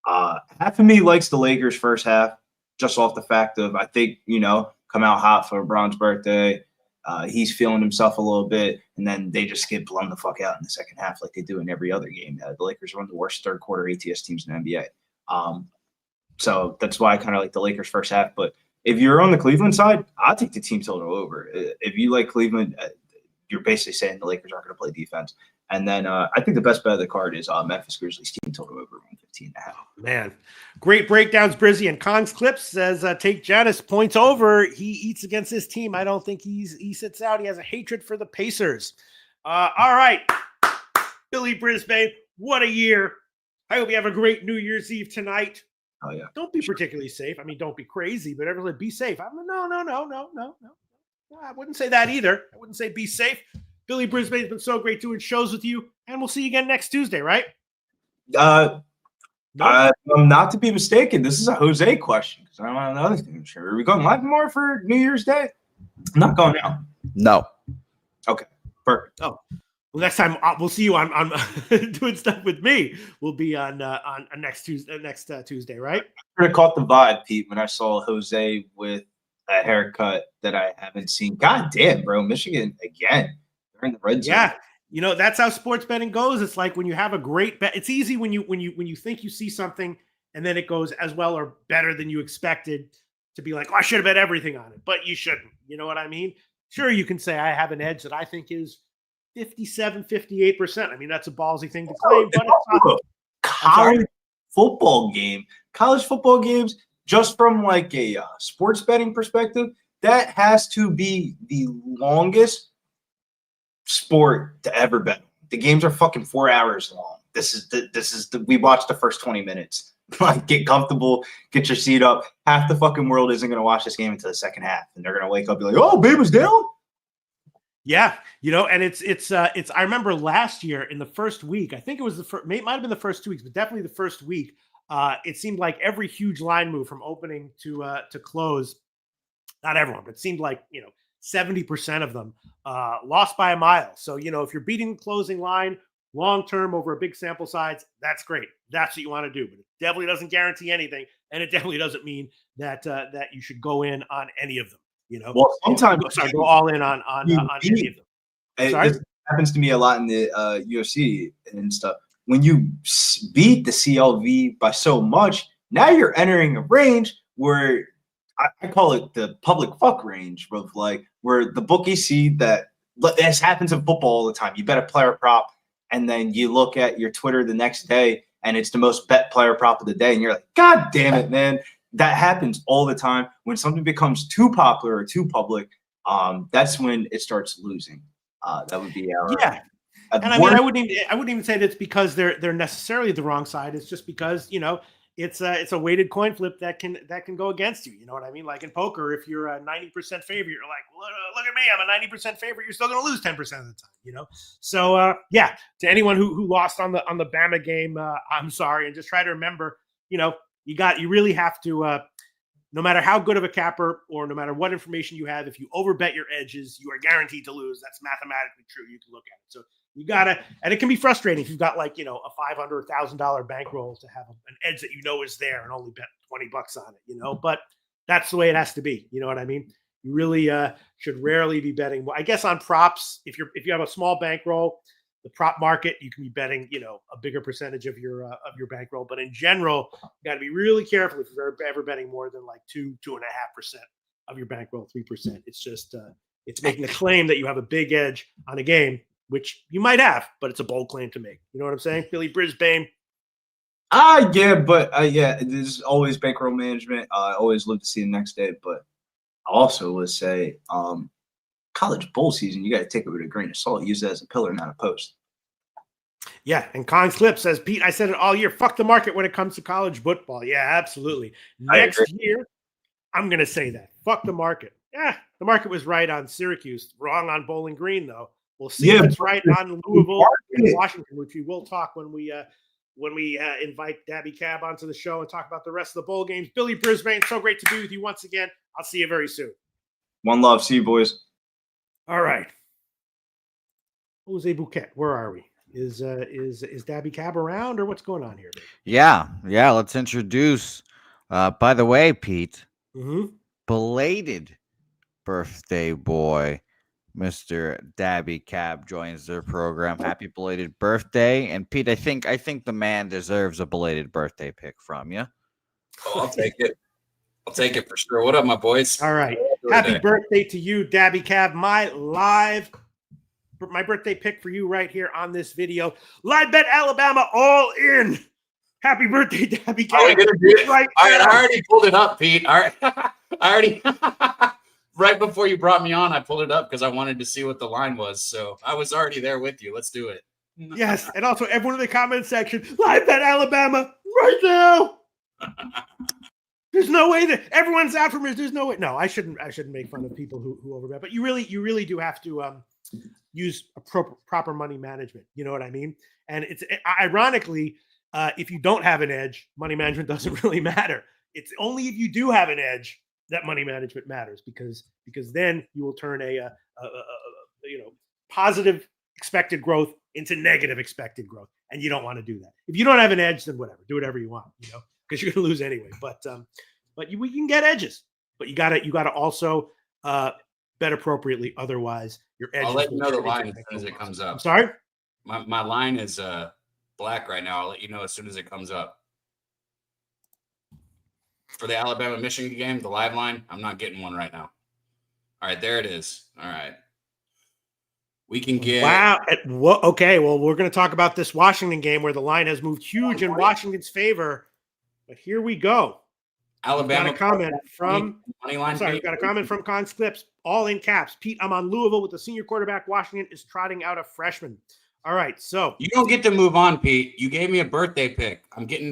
Half of me likes the Lakers first half, just off the fact of I think, come out hot for LeBron's birthday. He's feeling himself a little bit, and then they just get blown the fuck out in the second half like they do in every other game. The Lakers are one of the worst third quarter ATS teams in the NBA. So that's why I kind of like the Lakers first half. But if you're on the Cleveland side, I'll take the team total over. If you like Cleveland, you're basically saying the Lakers aren't going to play defense. And then I think the best bet of the card is Memphis Grizzlies team total over 115.5. Man, great breakdowns, Brizzy. And Cons Clips says, take Giannis points over. He eats against his team. I don't think he sits out. He has a hatred for the Pacers. All right, Billy Brisbane, what a year. I hope you have a great New Year's Eve tonight. Oh, yeah. Don't be particularly safe. I mean, don't be crazy, but everyone be safe. No. I wouldn't say that either. I wouldn't say be safe. Billy Brisbane's been so great doing shows with you, and we'll see you again next Tuesday, right? Nope. Not to be mistaken, this is a Jose question because I'm on another thing. Sure, are we going live tomorrow for New Year's Day? I'm not going out. No. Okay, perfect. Oh, well, next time we'll see you on doing stuff with me. We'll be on next Tuesday, right? I could have caught the vibe, Pete, when I saw Jose with a haircut that I haven't seen. God damn, bro, Michigan again. They're in the red zone. Yeah. You know, that's how sports betting goes. It's like when you have a great bet, it's easy when you think you see something and then it goes as well or better than you expected to be like, oh, I should have bet everything on it, but you shouldn't. You know what I mean? Sure, you can say I have an edge that I think is 57, 58%. I mean, that's a ballsy thing to claim, but it's not. College football games, just from like a sports betting perspective, that has to be the longest sport to ever bet. The games are fucking 4 hours long. We watched the first 20 minutes. Like, get comfortable, get your seat up. Half the fucking world isn't going to watch this game until the second half, and they're going to wake up and be like, "Oh, babe was down." Yeah, you know, and it's. I remember last year in the first week. I think it was might have been the first 2 weeks, but definitely the first week. It seemed like every huge line move from opening to close. Not everyone, but it seemed like 70% of them lost by a mile. So if you're beating the closing line long term over a big sample size, that's great. That's what you want to do, but it definitely doesn't guarantee anything, and it definitely doesn't mean that you should go in on any of them. Well, sometimes go all in on any of them. Sorry? This happens to me a lot in the UFC and stuff. When you beat the CLV by so much, now you're entering a range where I call it the public fuck range, where the bookies see that this happens in football all the time. You bet a player prop, and then you look at your Twitter the next day, and it's the most bet player prop of the day, and you're like, God damn it, man. That happens all the time. When something becomes too popular or too public, that's when it starts losing. That would be our And I mean, I wouldn't even say that it's because they're necessarily the wrong side. It's just because it's a weighted coin flip that can go against you. You know what I mean? Like in poker, if you're a 90% favorite, you're like, look at me, I'm a 90% favorite. You're still going to lose 10% of the time. So to anyone who lost on the Bama game, I'm sorry, and just try to remember, you really have to. No matter how good of a capper or no matter what information you have, if you overbet your edges, you are guaranteed to lose. That's mathematically true. You can look at it. So you gotta, and it can be frustrating if you've got a $500 or $1,000 bankroll to have an edge that is there and only bet $20 on it. But that's the way it has to be. You know what I mean? You really should rarely be betting. Well, I guess on props, if you have a small bankroll, the prop market, you can be betting, a bigger percentage of your bankroll. But in general, you got to be really careful if you're ever betting more than 2.5% of your bankroll, 3%. It's just it's making a claim that you have a big edge on a game, which you might have, but it's a bold claim to make. You know what I'm saying, Billy Brisbane? There's always bankroll management. I always love to see the next day, but I also would say college bowl season, you got to take it with a grain of salt. Use it as a pillar, not a post. Yeah, and Kong's Clip says, Pete, I said it all year. Fuck the market when it comes to college football. Yeah, absolutely. Next year, I'm going to say that. Fuck the market. Yeah, the market was right on Syracuse. Wrong on Bowling Green, though. We'll see if it's right on Louisville and Washington, which we will talk when we invite Dabby Cab onto the show and talk about the rest of the bowl games. Billy Brisbane, so great to be with you once again. I'll see you very soon. One love. See you, boys. All right. Jose Bouquett, where are we? Is Dabby Cab around or what's going on here? Baby? Yeah. Let's introduce. By the way, Pete, belated birthday boy, Mr. Dabby Cab joins their program. Happy belated birthday! And Pete, I think the man deserves a belated birthday pick from you. Oh, I'll take it. I'll take it for sure. What up, my boys? All right. Happy birthday to you, Dabby Cab. My birthday pick for you right here on this video. Live bet Alabama all in. Happy birthday, Dabby Cab. Right. All right. I already pulled it up, Pete. All right. I already right before you brought me on, I pulled it up because I wanted to see what the line was. So I was already there with you. Let's do it. Yes. And also everyone in the comment section, live bet Alabama right now. There's no way that everyone's out for me. There's no way. No, I shouldn't make fun of people who overbet, but you really do have to use proper money management. You know what I mean? And it's ironically, if you don't have an edge, money management doesn't really matter. It's only if you do have an edge that money management matters, because then you will turn a positive expected growth into negative expected growth, and you don't want to do that. If you don't have an edge, then whatever, do whatever you want, because you're going to lose anyway. But we can get edges, but you gotta also bet appropriately. Otherwise, your edge. I'll let you know the line as soon as it comes up. I'm sorry, my line is black right now. I'll let you know as soon as it comes up. For the Alabama-Michigan game, the live line, I'm not getting one right now. All right, there it is. All right. We can get... Wow. Okay, well, we're going to talk about this Washington game where the line has moved huge in Washington's favor. But here we go. Alabama. Got a comment from... Money line. Sorry, got a comment from Cons Clips, all in caps. Pete, I'm on Louisville with the senior quarterback. Washington is trotting out a freshman. All right, so... You don't get to move on, Pete. You gave me a birthday pick. I'm getting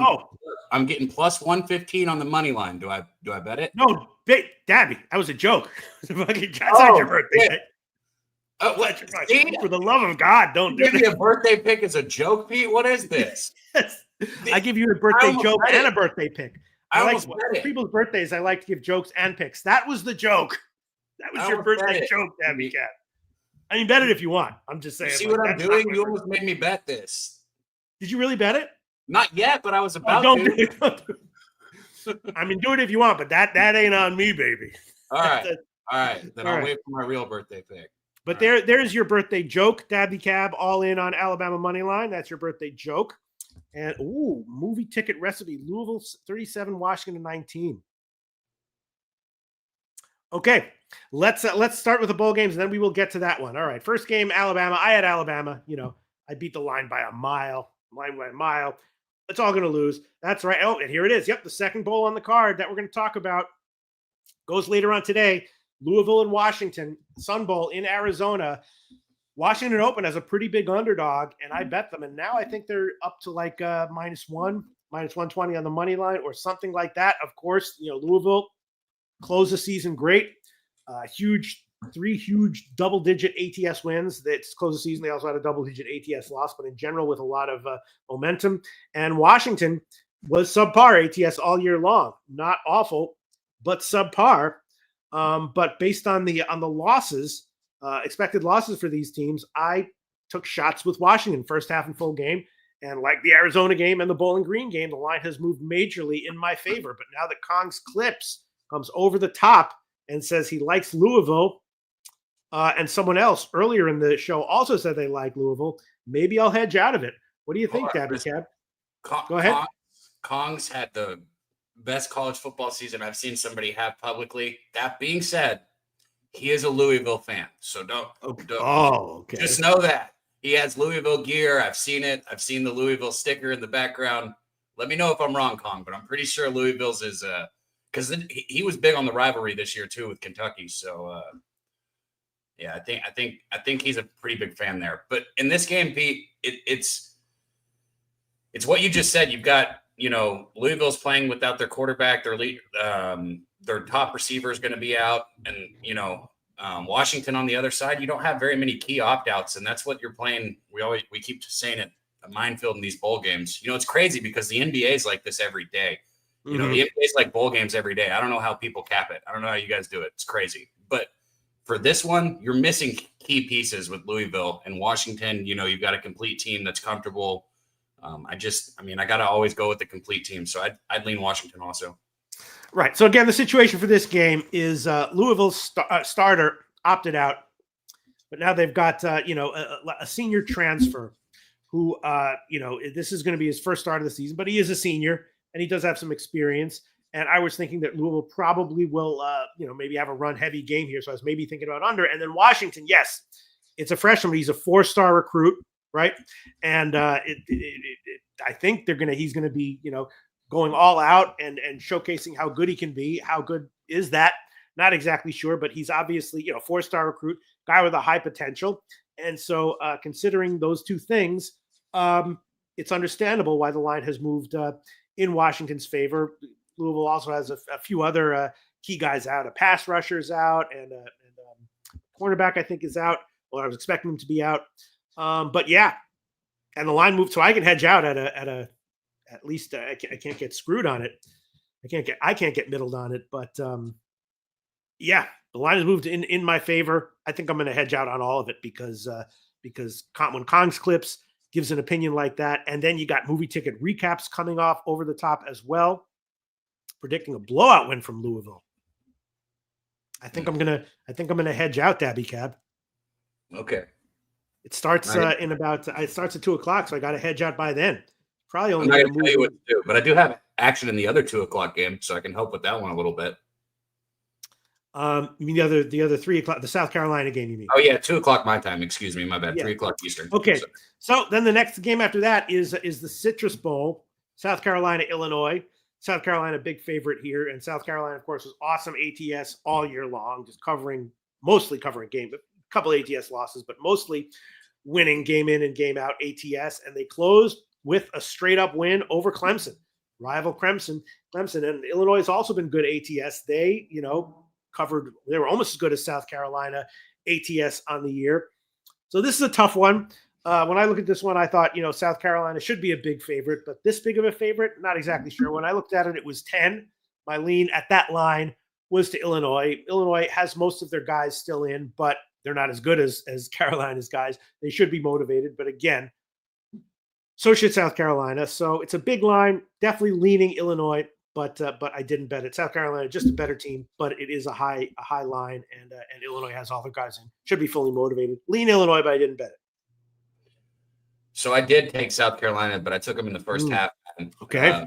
plus 115 on the money line. Do I bet it? No, Dabby, that was a joke. That's not your birthday pick. What? For the love of God, don't do Give me a birthday pick as a joke, Pete? What is this? I give you a birthday joke and a birthday pick. I like people's birthdays. I like to give jokes and picks. That was the joke. That was your birthday joke, Dabby Cat. I mean, bet it if you want. I'm just saying. You see what I'm doing? You almost made me bet this. Did you really bet it? Not yet, but I was about to. Do it. I mean, do it if you want, but that ain't on me, baby. All right. All right. Then I'll wait for my real birthday pick. But there's your birthday joke, Dabby Cab, all in on Alabama money line. That's your birthday joke. And movie ticket recipe: Louisville 37, Washington 19. Okay, let's start with the bowl games, and then we will get to that one. All right, first game, Alabama. I had Alabama. I beat the line by a mile. It's all going to lose. That's right. Oh, and here it is. Yep, the second bowl on the card that we're going to talk about goes later on today. Louisville and Washington, Sun Bowl in Arizona. Washington opened as a pretty big underdog, and I bet them. And now I think they're up to like -1, -120 on the money line or something like that. Of course, Louisville closed the season great. Three huge double-digit ATS wins. That's closed the season. They also had a double-digit ATS loss, but in general with a lot of momentum. And Washington was subpar ATS all year long. Not awful, but subpar. But based on the losses, expected losses for these teams, I took shots with Washington first half and full game. And like the Arizona game and the Bowling Green game, the line has moved majorly in my favor. But now that Kong's Clips comes over the top and says he likes Louisville, and someone else earlier in the show also said they like Louisville, maybe I'll hedge out of it. What do you think, Dabby Cab? Go ahead. Kong's had the best college football season I've seen somebody have publicly. That being said, he is a Louisville fan, so don't. Okay. Just know that he has Louisville gear. I've seen it. I've seen the Louisville sticker in the background. Let me know if I'm wrong, Kong, but I'm pretty sure Louisville's is because he was big on the rivalry this year too with Kentucky. So yeah, I think he's a pretty big fan there. But in this game, Pete, it's what you just said. You've got Louisville's playing without their quarterback. Their top receiver is going to be out, and Washington on the other side. You don't have very many key opt-outs, and that's what you're playing. We keep saying it, a minefield in these bowl games. It's crazy because the NBA is like this every day. The NBA is like bowl games every day. I don't know how people cap it. I don't know how you guys do it. It's crazy. But for this one, you're missing key pieces with Louisville and Washington. You've got a complete team that's comfortable. I got to always go with the complete team. So I'd lean Washington also. Right. So again, the situation for this game is Louisville's starter opted out, but now they've got, a senior transfer who, this is going to be his first start of the season, but he is a senior and he does have some experience. And I was thinking that Louisville probably will, maybe have a run heavy game here. So I was maybe thinking about under. And then Washington, yes, it's a freshman. He's a 4-star recruit, right? And I think he's going to be, going all out and showcasing how good he can be. How good is that? Not exactly sure, but he's obviously, 4-star recruit, guy with a high potential. And so considering those two things, it's understandable why the line has moved in Washington's favor. Louisville also has a few other key guys out. A pass rusher's out, and cornerback, I think, is out. Well, I was expecting him to be out. But yeah, and the line moved, so I can hedge out at a at least I can't get screwed on it. I can't get middled on it. But yeah, the line has moved in my favor. I think I'm going to hedge out on all of it because when Kong's Clips gives an opinion like that, and then you got movie ticket recaps coming off over the top as well, predicting a blowout win from Louisville. I think I'm gonna hedge out, Dabby Cab. Okay. It starts it starts at 2:00, so I got to hedge out by then. Probably only I'm not gonna going to tell you what to do, but I do have action in the other 2:00 game, so I can help with that one a little bit. You mean the other 3:00, the South Carolina game? You mean? Oh yeah, 2:00 my time. Excuse me, my bad. Yeah. 3:00 Eastern. Okay, so then the next game after that is the Citrus Bowl, South Carolina, Illinois. South Carolina, big favorite here, and South Carolina, of course, was awesome ATS all year long, just mostly covering game, but a couple ATS losses, but mostly winning game in and game out ATS, and they closed with a straight up win over Clemson, rival Clemson, and Illinois has also been good ATS. They, they were almost as good as South Carolina ATS on the year. So this is a tough one. When I look at this one, I thought, South Carolina should be a big favorite, but this big of a favorite, not exactly sure. When I looked at it, it was 10. My lean at that line was to Illinois. Illinois has most of their guys still in, but they're not as good as Carolina's guys. They should be motivated, but again, so should South Carolina. So it's a big line, definitely leaning Illinois, but I didn't bet it. South Carolina, just a better team, but it is a high line, and Illinois has all their guys in. Should be fully motivated. Lean Illinois, but I didn't bet it. So I did take South Carolina, but I took them in the first half. And, okay.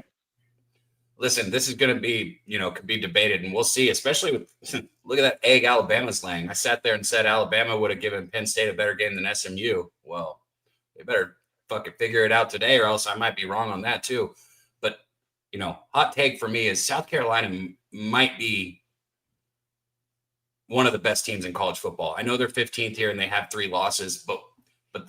Listen, this is going to be, could be debated, and we'll see, especially with, look at that egg Alabama's laying. I sat there and said Alabama would have given Penn State a better game than SMU. Well, they better fucking figure it out today, or else I might be wrong on that too. But, hot take for me is South Carolina might be one of the best teams in college football. I know they're 15th here and they have 3 losses, but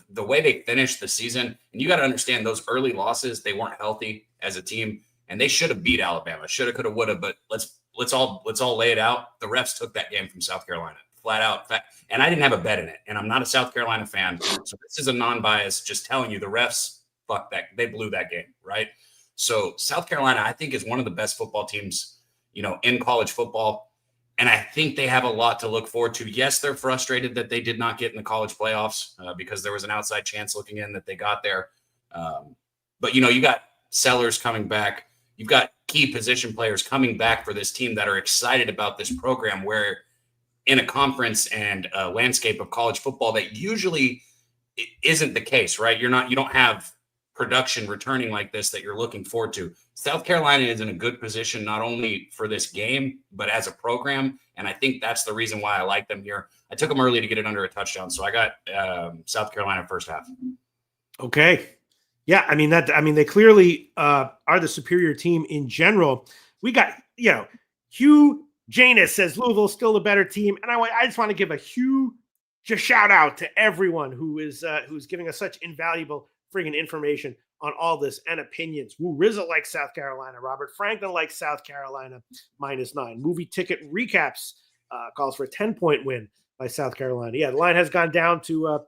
the way they finished the season, and you got to understand those early losses, they weren't healthy as a team, and they should have beat Alabama. Shoulda, coulda, woulda. But let's all lay it out. The refs took that game from South Carolina flat out. And I didn't have a bet in it, and I'm not a South Carolina fan, so this is a non-bias. Just telling you, the refs fuck that. They blew that game, right? So South Carolina, I think, is one of the best football teams, in college football. And I think they have a lot to look forward to. Yes, they're frustrated that they did not get in the college playoffs because there was an outside chance looking in that they got there. But, you got Sellers coming back. You've got key position players coming back for this team that are excited about this program, where in a conference and a landscape of college football that usually isn't the case, right? You don't have production returning like this that you're looking forward to. South Carolina is in a good position, not only for this game, but as a program. And I think that's the reason why I like them here. I took them early to get it under a touchdown. So I got South Carolina first half. Okay. Yeah. They clearly are the superior team in general. We got, Hugh Janus says Louisville's still the better team. And I just want to give a huge shout out to everyone who's giving us such invaluable friggin' information on all this and opinions. Woo Rizzo likes South Carolina. Robert Franklin likes South Carolina -9. Movie ticket recaps calls for a 10-point win by South Carolina. Yeah, the line has gone down to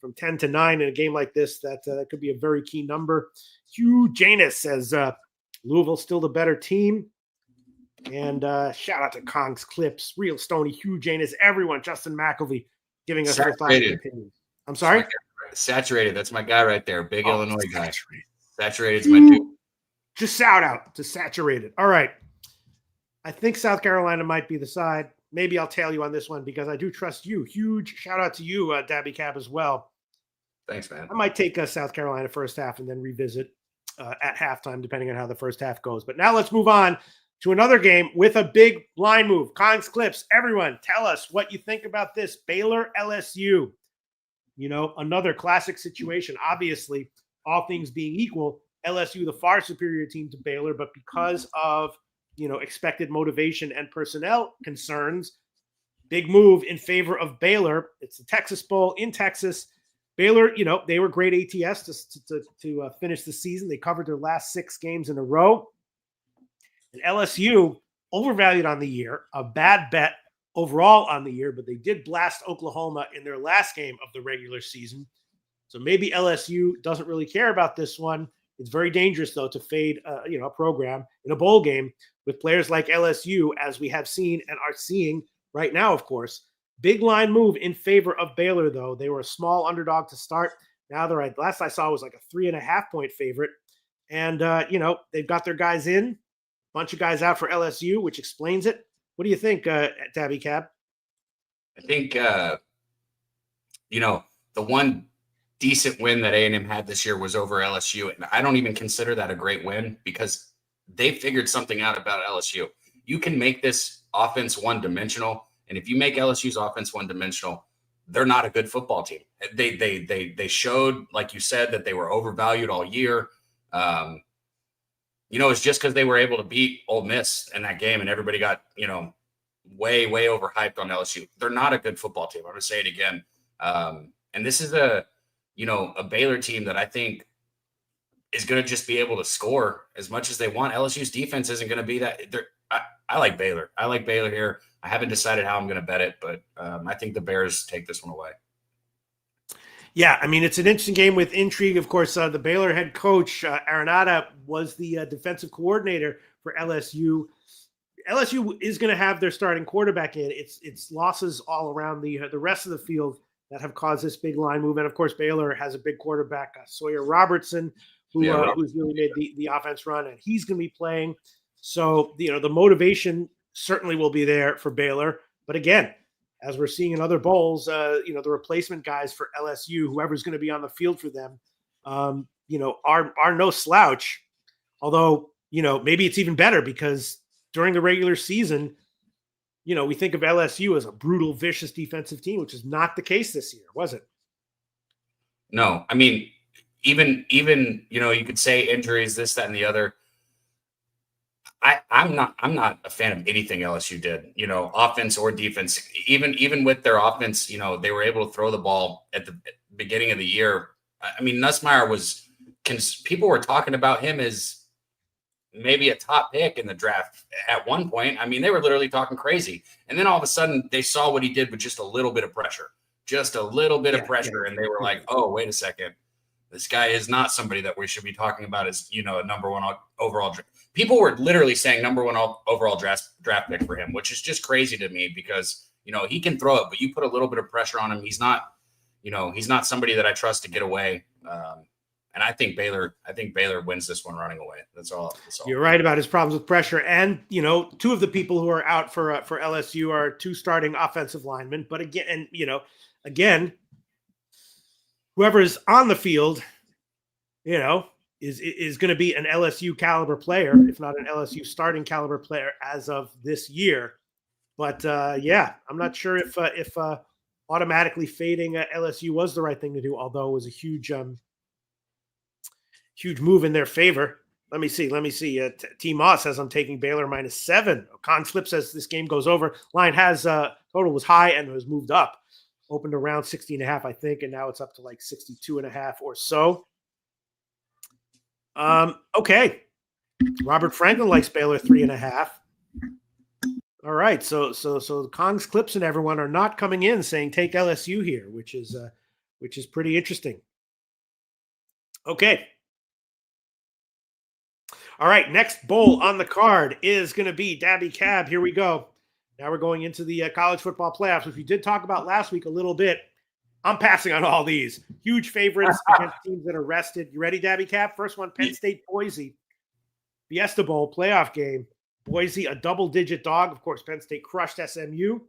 from 10 to 9 in a game like this. That could be a very key number. Hugh Janus says Louisville's still the better team. And shout out to Kong's Clips, Real Stony, Hugh Janus, everyone, Justin McElvey giving us their thoughts and opinions. I'm sorry? Saturated. That's my guy right there. Big Illinois guy. Saturated's my dude. Just shout out to Saturated. All right. I think South Carolina might be the side. Maybe I'll tail you on this one because I do trust you. Huge shout out to you, Dabby Cap, as well. Thanks, man. I might take South Carolina first half and then revisit at halftime, depending on how the first half goes. But now let's move on to another game with a big line move. Kong's Clips. Everyone, tell us what you think about this. Baylor LSU. Another classic situation. Obviously, all things being equal, LSU the far superior team to Baylor, but because of expected motivation and personnel concerns, big move in favor of Baylor. It's the Texas Bowl in Texas. Baylor, they were great ATS to finish the season. They covered their last 6 games in a row. And LSU overvalued on the year, a bad bet overall on the year, but they did blast Oklahoma in their last game of the regular season. So maybe LSU doesn't really care about this one. It's very dangerous, though, to fade a program in a bowl game with players like LSU, as we have seen and are seeing right now, of course. Big line move in favor of Baylor, though. They were a small underdog to start. Now they're last I saw was like a 3.5-point favorite. And, they've got their guys in, bunch of guys out for LSU, which explains it. What do you think, Tabby Cab? I think, the one decent win that A&M had this year was over LSU. And I don't even consider that a great win because they figured something out about LSU. You can make this offense one-dimensional. And if you make LSU's offense one-dimensional, they're not a good football team. They showed, like you said, that they were overvalued all year. It's just because they were able to beat Ole Miss in that game and everybody got, way, way overhyped on LSU. They're not a good football team. I'm going to say it again. And this is a Baylor team that I think is going to just be able to score as much as they want. LSU's defense isn't going to be that. I like Baylor. I like Baylor here. I haven't decided how I'm going to bet it, but I think the Bears take this one away. Yeah, I mean, it's an interesting game with intrigue. Of course, the Baylor head coach, Arenada, was the defensive coordinator for LSU. LSU is going to have their starting quarterback in. It's losses all around the rest of the field that have caused this big line move. And, of course, Baylor has a big quarterback, Sawyer Robertson, who's really made the offense run, and he's going to be playing. So, the motivation certainly will be there for Baylor. But, again, as we're seeing in other bowls, the replacement guys for LSU, whoever's going to be on the field for them, are no slouch. Although, maybe it's even better because during the regular season, we think of LSU as a brutal, vicious defensive team, which is not the case this year, was it? No, I mean, even you could say injuries, this, that, and the other. I'm not a fan of anything LSU did, offense or defense. Even with their offense, they were able to throw the ball at the beginning of the year. I mean, Nussmeier people were talking about him as maybe a top pick in the draft at one point. I mean, they were literally talking crazy. And then all of a sudden they saw what he did with just a little bit of pressure, And they were like, oh, wait a second. This guy is not somebody that we should be talking about as, a number one overall. People were literally saying number one overall draft pick for him, which is just crazy to me because, he can throw it, but you put a little bit of pressure on him. He's not somebody that I trust to get away. And I think Baylor wins this one running away. That's all. You're right about his problems with pressure. And, two of the people who are out for LSU are two starting offensive linemen. But again, whoever is on the field, is going to be an LSU caliber player, if not an LSU starting caliber player as of this year. But I'm not sure if automatically fading LSU was the right thing to do, although it was a huge move in their favor. Let me see. T. Moss says I'm taking Baylor -7. Con Flip says this game goes over. Line has total was high and was moved up. Opened around 60.5, I think, and now it's up to like 62.5 or so. Okay. Robert Franklin likes Baylor 3.5. All right. So Kong's Clips and everyone are not coming in saying take LSU here, which is pretty interesting. Okay. All right. Next bowl on the card is going to be Dabby Cab. Here we go. Now we're going into the college football playoffs, which we did talk about last week a little bit. I'm passing on all these. Huge favorites against teams that are rested. You ready, Dabby Cap? First one, Penn State, Boise. Fiesta Bowl playoff game. Boise, a double-digit dog. Of course, Penn State crushed SMU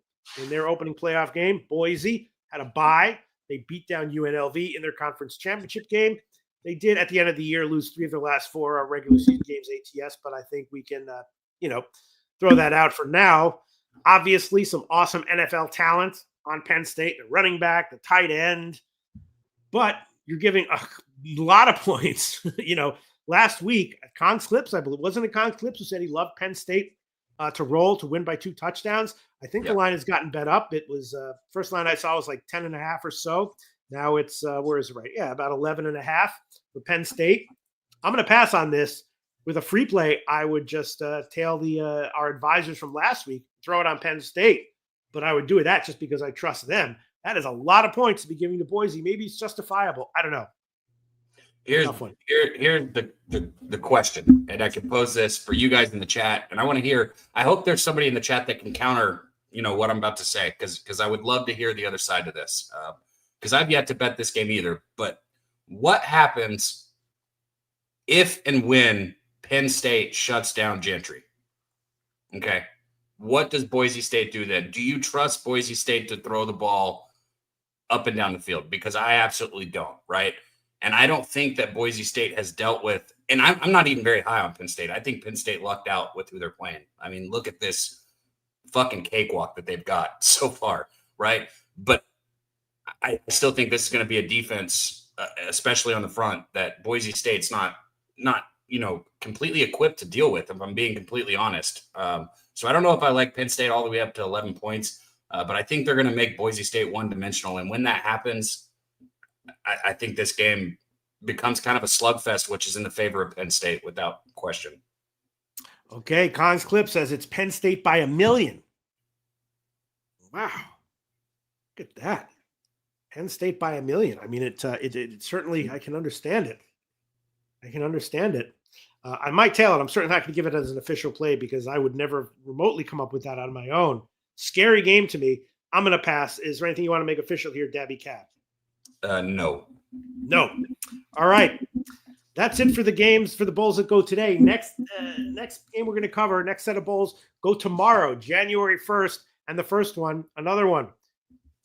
in their opening playoff game. Boise had a bye. They beat down UNLV in their conference championship game. They did, at the end of the year, lose 3 of their last 4 regular season games ATS, but I think we can, throw that out for now. Obviously, some awesome NFL talent on Penn State, the running back, the tight end, but you're giving a lot of points. Last week, Con Clips, I believe, wasn't it Con Clips who said he loved Penn State to roll, to win by 2 touchdowns? I think the line has gotten bet up. It was first line I saw was like 10.5 or so. Now it's, where is it right? Yeah, about 11.5 for Penn State. I'm going to pass on this. With a free play, I would just tail our advisors from last week, throw it on Penn State. But I would do that just because I trust them. That is a lot of points to be giving to Boise. Maybe it's justifiable. I don't know. Here's the question, and I can pose this for you guys in the chat, and I want to hear. I hope there's somebody in the chat that can counter, what I'm about to say, because I would love to hear the other side of this. Because I've yet to bet this game either. But what happens if and when Penn State shuts down Gentry? Okay, what does Boise State do then? Do you trust Boise State to throw the ball up and down the field? Because I absolutely don't, right? And I don't think that Boise State has dealt with, and I'm not even very high on Penn State. I think Penn State lucked out with who they're playing. I mean, look at this fucking cakewalk that they've got so far, right? But I still think this is going to be a defense, especially on the front, that Boise State's not completely equipped to deal with, if I'm being completely honest. So I don't know if I like Penn State all the way up to 11 points, but I think they're going to make Boise State one-dimensional. And when that happens, I think this game becomes kind of a slugfest, which is in the favor of Penn State without question. Okay, Cons Clip says it's Penn State by 1 million. Wow, look at that. Penn State by 1 million. I mean, it certainly, I can understand it. I might tail it. I'm certainly not going to give it as an official play because I would never remotely come up with that on my own. Scary game to me. I'm going to pass. Is there anything you want to make official here, Dabby Cap? No. All right. That's it for the games for the bowls that go today. Next game we're going to cover, next set of bowls, go tomorrow, January 1st. And the first one, another one,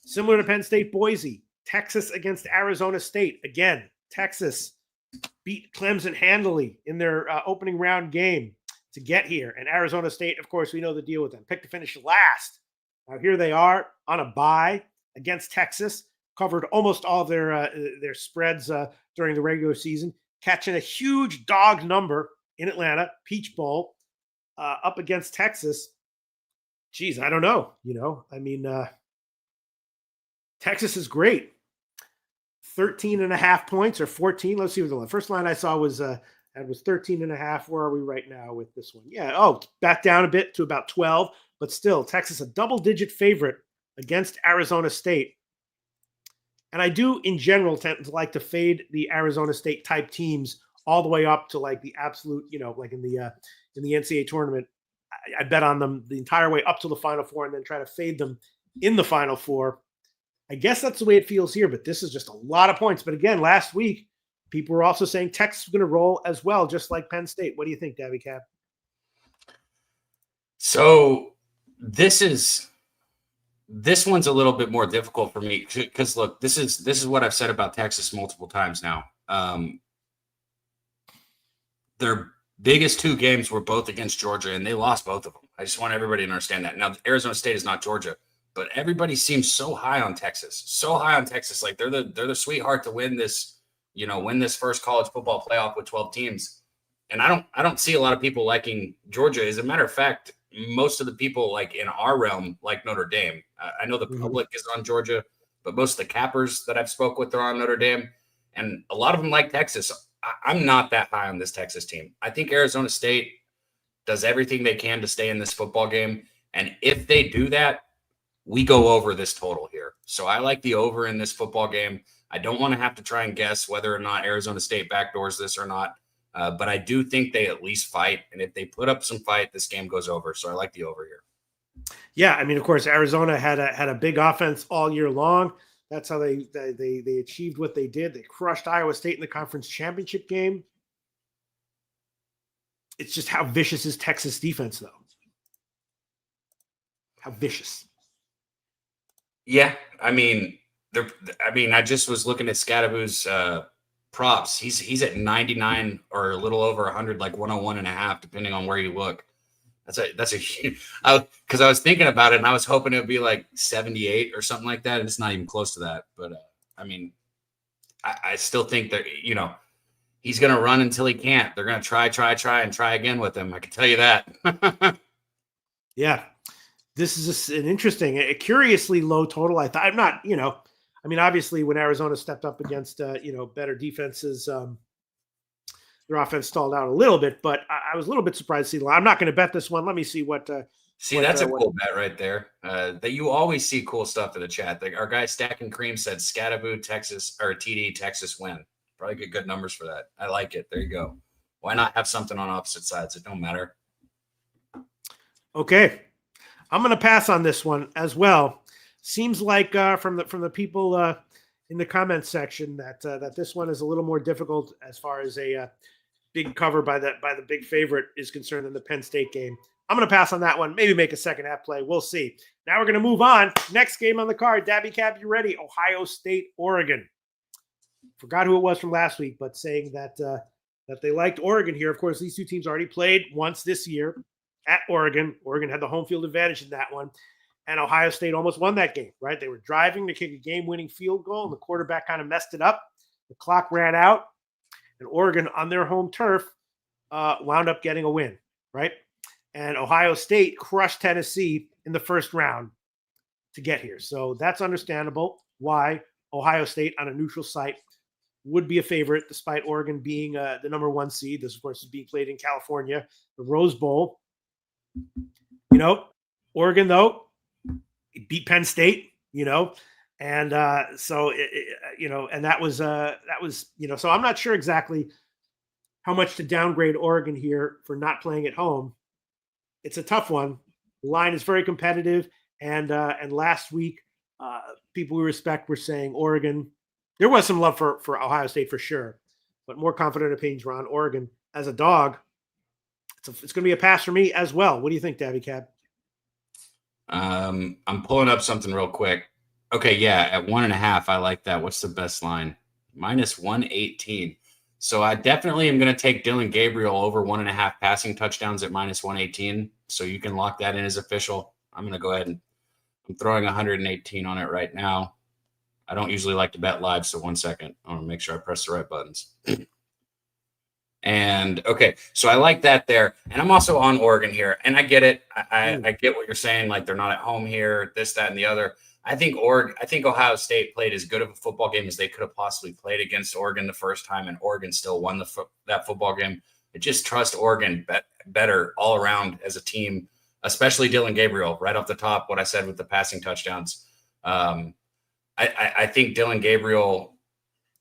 similar to Penn State, Boise, Texas against Arizona State. Again, Texas beat Clemson handily in their opening round game to get here. And Arizona State, of course, we know the deal with them. Picked to finish last. Now here they are on a bye against Texas. Covered almost all of their spreads during the regular season. Catching a huge dog number in Atlanta, Peach Bowl, up against Texas. Geez, I don't know. Texas is great. 13.5 points or 14. Let's see what the first line I saw was 13.5. Where are we right now with this one? Yeah. Oh, back down a bit to about 12, but still Texas a double-digit favorite against Arizona State. And I do, in general, tend to like to fade the Arizona State type teams all the way up to like the absolute, like in the NCAA tournament. I bet on them the entire way up to the Final Four and then try to fade them in the Final Four. I guess that's the way it feels here, but this is just a lot of points. But again, last week, people were also saying Texas is going to roll as well, just like Penn State. What do you think, Dabby Cap? So this one's a little bit more difficult for me because look, this is what I've said about Texas multiple times now. Their biggest two games were both against Georgia, and they lost both of them. I just want everybody to understand that. Now, Arizona State is not Georgia, but everybody seems so high on Texas. Like they're the sweetheart to win this first college football playoff with 12 teams. And I don't see a lot of people liking Georgia. As a matter of fact, most of the people like in our realm like Notre Dame. I know the public is on Georgia, but most of the cappers that I've spoke with are on Notre Dame, and a lot of them like Texas. I'm not that high on this Texas team. I think Arizona State does everything they can to stay in this football game, and if they do that, we go over this total here. So I like the over in this football game. I don't want to have to try and guess whether or not Arizona State backdoors this or not. But I do think they at least fight. And if they put up some fight, this game goes over. So I like the over here. Yeah, I mean, of course, Arizona had a big offense all year long. That's how they achieved what they did. They crushed Iowa State in the conference championship game. It's just how vicious is Texas defense, though. How vicious. Yeah, I mean, I just was looking at Scadaboo's props. He's at 99 or a little over 100, like 101.5, depending on where you look. That's a huge. Because I was thinking about it, and I was hoping it would be like 78 or something like that, and it's not even close to that. But I mean, I still think that he's going to run until he can't. They're going to try and try again with him. I can tell you that. Yeah, this is an interesting, a curiously low total. I thought I'm not, I mean, obviously when Arizona stepped up against better defenses, their offense stalled out a little bit, but I was a little bit surprised to see. I'm not going to bet this one. Let me see what. That's a cool bet right there. That you always see cool stuff in the chat. Our guy Stacking Cream said Scadaboo, Texas, or TD Texas win. Probably get good numbers for that. I like it. There you go. Why not have something on opposite sides? It don't matter. Okay. I'm going to pass on this one as well. Seems like from the people in the comments section that this one is a little more difficult as far as a big cover by the big favorite is concerned than the Penn State game. I'm going to pass on that one. Maybe make a second half play. We'll see. Now we're going to move on. Next game on the card. Dabby Cab, you ready? Ohio State, Oregon. Forgot who it was from last week, but saying that they liked Oregon here. Of course, these two teams already played once this year at Oregon. Oregon had the home field advantage in that one. And Ohio State almost won that game, right? They were driving to kick a game-winning field goal, and the quarterback kind of messed it up. The clock ran out, and Oregon on their home turf wound up getting a win, right? And Ohio State crushed Tennessee in the first round to get here. So that's understandable why Ohio State on a neutral site would be a favorite, despite Oregon being the number 1 seed. This, of course, is being played in California, the Rose Bowl. You know, Oregon, though, beat Penn State, you know, and so, you know, and that was, you know, so I'm not sure exactly how much to downgrade Oregon here for not playing at home. It's a tough one. The line is very competitive. And last week, people we respect were saying Oregon. There was some love for Ohio State for sure, but more confident opinions were on Oregon as a dog. It's going to be a pass for me as well. What do you think, Dabby Cab? I'm pulling up something real quick. Okay, yeah, at 1.5, I like that. What's the best line? -118. So I definitely am going to take Dylan Gabriel over 1.5 passing touchdowns at -118. So you can lock that in as official. I'm going to go ahead and I'm throwing 118 on it right now. I don't usually like to bet live, so 1 second. I want to make sure I press the right buttons. And okay, so I like that there. And I'm also on Oregon here. And I get it. I get what you're saying. Like they're not at home here, this, that, and the other. I think Ohio State played as good of a football game as they could have possibly played against Oregon the first time, and Oregon still won that football game. I just trust Oregon better all around as a team, especially Dylan Gabriel. Right off the top, what I said with the passing touchdowns. I think Dylan Gabriel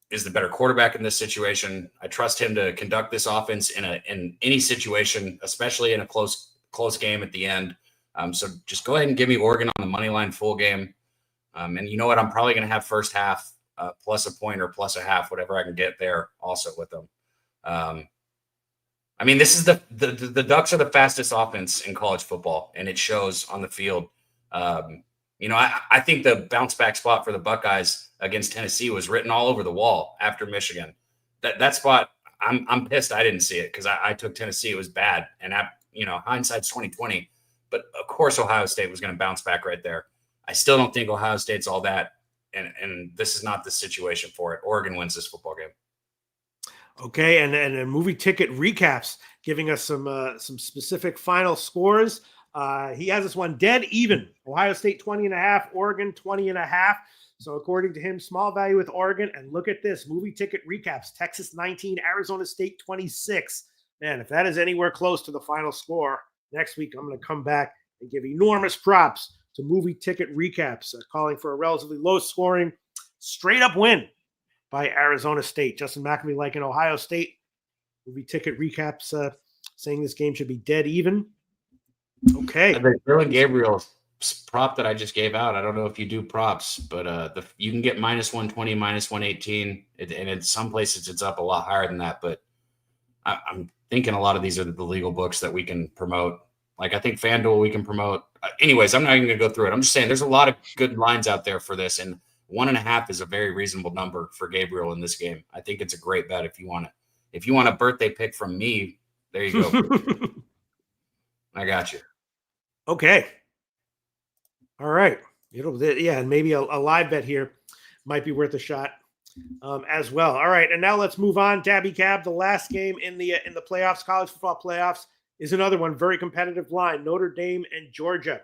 is the better quarterback in this situation. I trust him to conduct this offense in any situation, especially in a close game at the end. So just go ahead and give me Oregon on the money line full game. And you know what? I'm probably going to have first half plus a point or plus a half, whatever I can get there also with them. I mean, this is the Ducks are the fastest offense in college football, and it shows on the field. You know, I think the bounce back spot for the Buckeyes against Tennessee was written all over the wall after Michigan. That spot, I'm pissed I didn't see it because I took Tennessee. It was bad, and you know, hindsight's 2020. But of course, Ohio State was going to bounce back right there. I still don't think Ohio State's all that, and this is not the situation for it. Oregon wins this football game. Okay, and movie ticket recaps giving us some specific final scores. He has this one dead even. Ohio State 20.5, Oregon 20.5. So according to him, small value with Oregon. And look at this movie ticket recaps: Texas 19, Arizona State 26. Man, if that is anywhere close to the final score next week, I'm going to come back and give enormous props to movie ticket recaps, calling for a relatively low scoring, straight up win by Arizona State. Justin McAfee liking Ohio State. Movie ticket recaps saying this game should be dead even. Okay. The Dylan Gabriel prop that I just gave out, I don't know if you do props, but you can get -120, -118. And in some places it's up a lot higher than that. But I'm thinking a lot of these are the legal books that we can promote. Like I think FanDuel we can promote. Anyways, I'm not even going to go through it. I'm just saying there's a lot of good lines out there for this. And 1.5 is a very reasonable number for Gabriel in this game. I think it's a great bet if you want it. If you want a birthday pick from me, there you go. I got you. Okay. All right. Yeah, and maybe a live bet here might be worth a shot as well. All right, and now let's move on. Dabby Cab, the last game in the playoffs, college football playoffs, is another one. Very competitive line. Notre Dame and Georgia.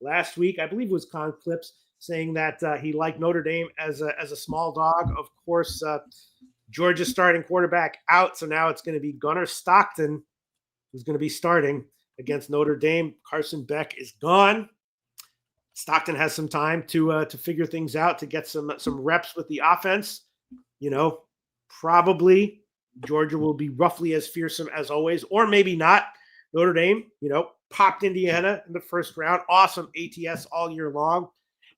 Last week, I believe it was Con Clips saying that he liked Notre Dame as a small dog. Of course, Georgia's starting quarterback out, so now it's going to be Gunnar Stockton who's going to be starting against Notre Dame. Carson Beck is gone. Stockton has some time to figure things out, to get some reps with the offense. You know, probably Georgia will be roughly as fearsome as always, or maybe not. Notre Dame, popped Indiana in the first round. Awesome ATS all year long.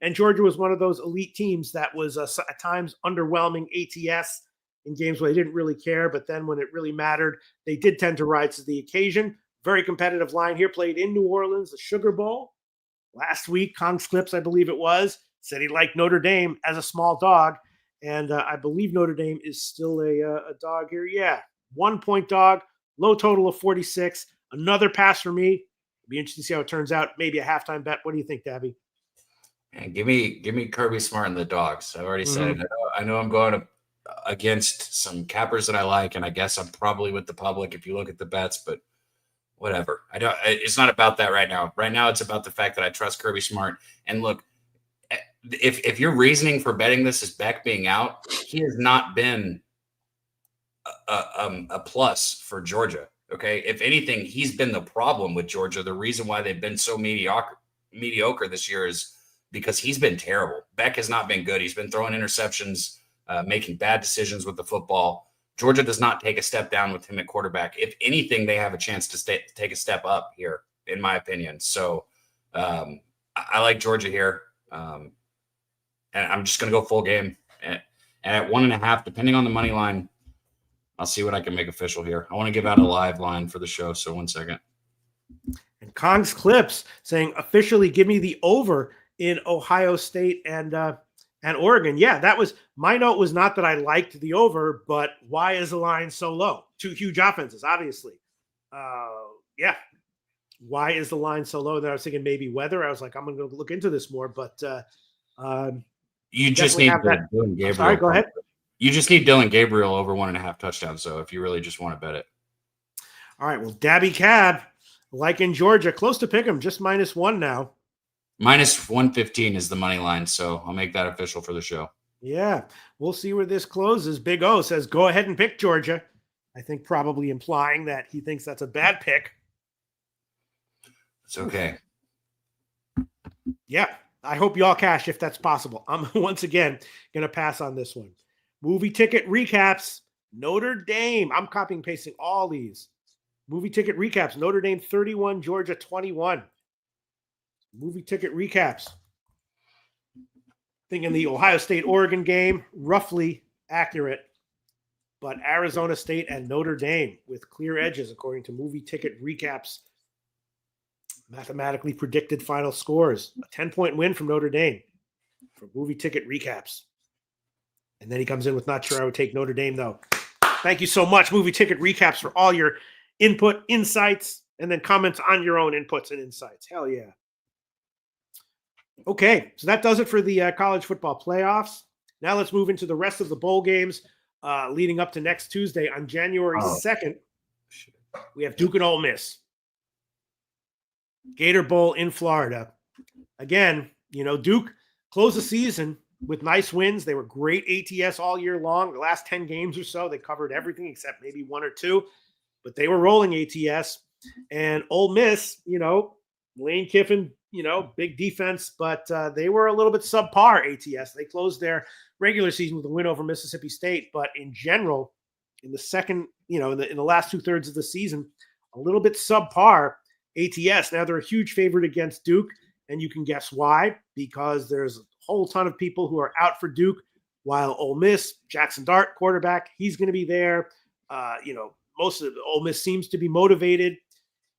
And Georgia was one of those elite teams that was at times underwhelming ATS in games where they didn't really care. But then when it really mattered, they did tend to rise to the occasion. Very competitive line here, played in New Orleans, the Sugar Bowl. Last week, Kong's Clips, I believe it was, said he liked Notre Dame as a small dog. And I believe Notre Dame is still a dog here. Yeah, 1-point dog, low total of 46. Another pass for me. It'll be interesting to see how it turns out. Maybe a halftime bet. What do you think, Dabby? And give me Kirby Smart and the dogs. I already said it. I know I'm going against some cappers that I like, and I guess I'm probably with the public if you look at the bets, but whatever. It's not about that right now. Right now, it's about the fact that I trust Kirby Smart. And look, if your reasoning for betting this is Beck being out, he has not been a plus for Georgia. Okay, if anything, he's been the problem with Georgia. The reason why they've been so mediocre this year is because he's been terrible. Beck has not been good. He's been throwing interceptions, making bad decisions with the football. Georgia does not take a step down with him at quarterback. If anything, they have a chance to take a step up here, in my opinion. So I like Georgia here. And I'm just going to go full game. And at 1.5, depending on the money line, I'll see what I can make official here. I want to give out a live line for the show, so 1 second. And Kong's Clips saying, officially give me the over in Ohio State and Oregon. Yeah, that was my note. Was not that I liked the over, but why is the line so low? Two huge offenses, obviously. Yeah. Why is the line so low? That I was thinking maybe weather. I was like, I'm going to look into this more, but you just need Dylan Gabriel. Sorry, go ahead. You just need Dylan Gabriel over 1.5 touchdowns. So if you really just want to bet it. All right. Well, Dabby Cab, like in Georgia, close to pick 'em, just -1 now. -115 is the money line, so I'll make that official for the show. Yeah, we'll see where this closes. Big O says, go ahead and pick Georgia. I think probably implying that he thinks that's a bad pick. It's okay. Yeah, I hope y'all cash if that's possible. I'm once again going to pass on this one. Movie ticket recaps, Notre Dame. I'm copying and pasting all these. Movie ticket recaps, Notre Dame 31, Georgia 21. Movie ticket recaps. Thinking the Ohio State-Oregon game, roughly accurate, but Arizona State and Notre Dame with clear edges, according to movie ticket recaps. Mathematically predicted final scores. A 10-point win from Notre Dame for movie ticket recaps. And then he comes in with not sure I would take Notre Dame, though. Thank you so much, movie ticket recaps, for all your input, insights, and then comments on your own inputs and insights. Hell yeah. Okay, so that does it for the college football playoffs. Now let's move into the rest of the bowl games leading up to next Tuesday on January 2nd. We have Duke and Ole Miss. Gator Bowl in Florida. Again, Duke closed the season with nice wins. They were great ATS all year long. The last 10 games or so, they covered everything except maybe 1 or 2, but they were rolling ATS. And Ole Miss, Lane Kiffin, big defense, but they were a little bit subpar ATS. They closed their regular season with a win over Mississippi State, but in general, in the second, in the last 2/3 of the season, a little bit subpar ATS. Now they're a huge favorite against Duke, and you can guess why, because there's a whole ton of people who are out for Duke, while Ole Miss, Jackson Dart, quarterback, he's going to be there. Most of the Ole Miss seems to be motivated.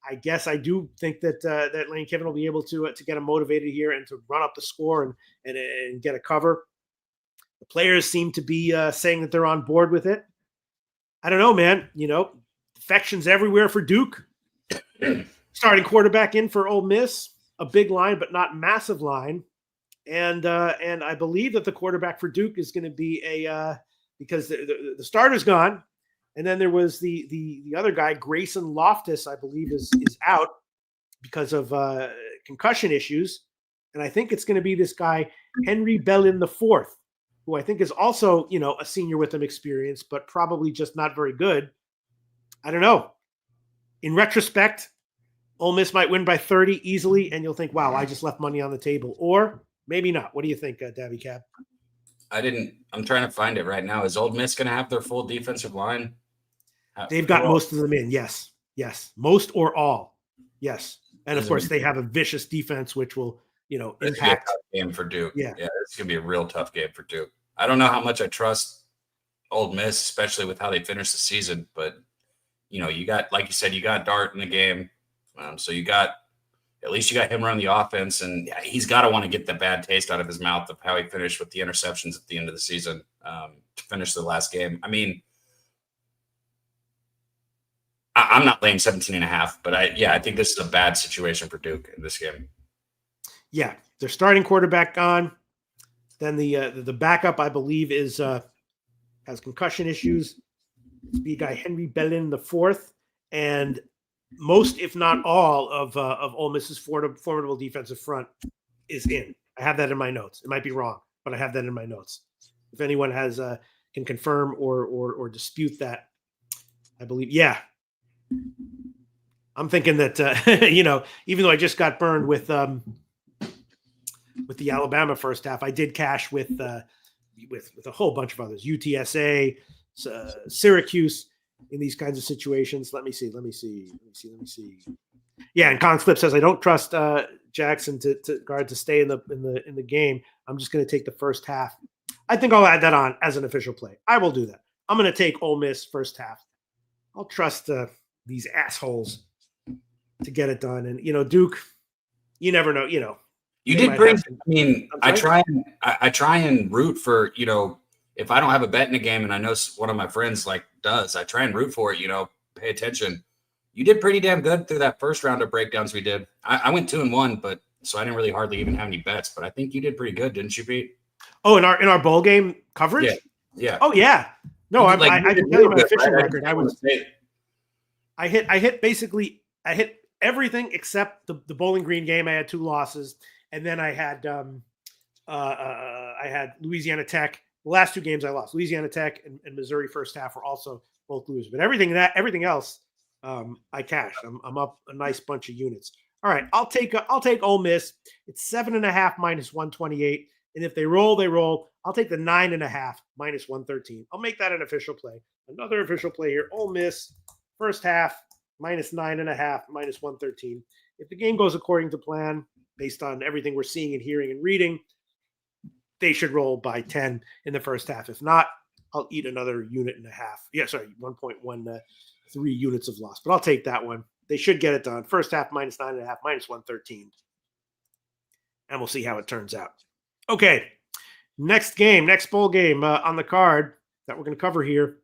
I guess I do think that that Lane Kiffin will be able to get him motivated here and to run up the score and get a cover. The players seem to be saying that they're on board with it. I don't know, man. Defections everywhere for Duke. Starting quarterback in for Ole Miss, a big line, but not massive line. And I believe that the quarterback for Duke is going to be because the starter's gone. And then there was the other guy, Grayson Loftus, I believe is out because of concussion issues. And I think it's going to be this guy, Henry Bellin IV, who I think is also, a senior with some experience, but probably just not very good. I don't know. In retrospect, Ole Miss might win by 30 easily, and you'll think, wow, I just left money on the table. Or maybe not. What do you think, Davy Cab? I'm trying to find it right now. Is Ole Miss going to have their full defensive line? They've got most of them in. Yes. Most or all. Yes. And of course, they have a vicious defense, which will, impact. Game for Duke. Yeah. It's going to be a real tough game for Duke. I don't know how much I trust Ole Miss, especially with how they finished the season. But, you got, like you said, you got Dart in the game. So at least you got him running the offense. And he's got to want to get the bad taste out of his mouth of how he finished with the interceptions at the end of the season to finish the last game. I mean, I'm not laying 17.5, but I think this is a bad situation for Duke in this game. Yeah, their starting quarterback gone. Then the backup, I believe, has concussion issues. The guy Henry Bellin the fourth, and most, if not all, of Ole Miss's formidable defensive front is in. I have that in my notes. It might be wrong, but I have that in my notes. If anyone can confirm or dispute that, I believe, yeah. I'm thinking that even though I just got burned with the Alabama first half, I did cash with a whole bunch of others, UTSA, Syracuse, in these kinds of situations. Let me see. Yeah, and Con Flip says I don't trust Jackson to stay in the game. I'm just going to take the first half. I think I'll add that on as an official play. I will do that. I'm going to take Ole Miss first half. I'll trust these assholes to get it done. And Duke, you never know. You did bring. I try and root for. If I don't have a bet in a game, and I know one of my friends does, I try and root for it. Pay attention. You did pretty damn good through that first round of breakdowns we did. I went 2-1, but so I didn't really hardly even have any bets. But I think you did pretty good, didn't you, Pete? Oh, in our bowl game coverage. Yeah. Oh yeah. No, I can tell you my fishing record. I hit everything except the Bowling Green game. I had 2 losses, and then I had Louisiana Tech. The last 2 games I lost. Louisiana Tech and Missouri first half were also both losers. But everything else, I cashed. I'm up a nice bunch of units. All right, I'll take Ole Miss. It's 7.5 minus 128, and if they roll, they roll. I'll take the 9.5 minus 113. I'll make that an official play. Another official play here. Ole Miss first half minus 9.5 minus 113. If the game goes according to plan, based on everything we're seeing and hearing and reading, they should roll by 10 in the first half. If not, I'll eat another 1.5 units. Yeah, sorry, 1.13 units of loss. But I'll take that one. They should get it done. First half minus 9.5 minus 113. And we'll see how it turns out. Okay, next bowl game on the card that we're going to cover here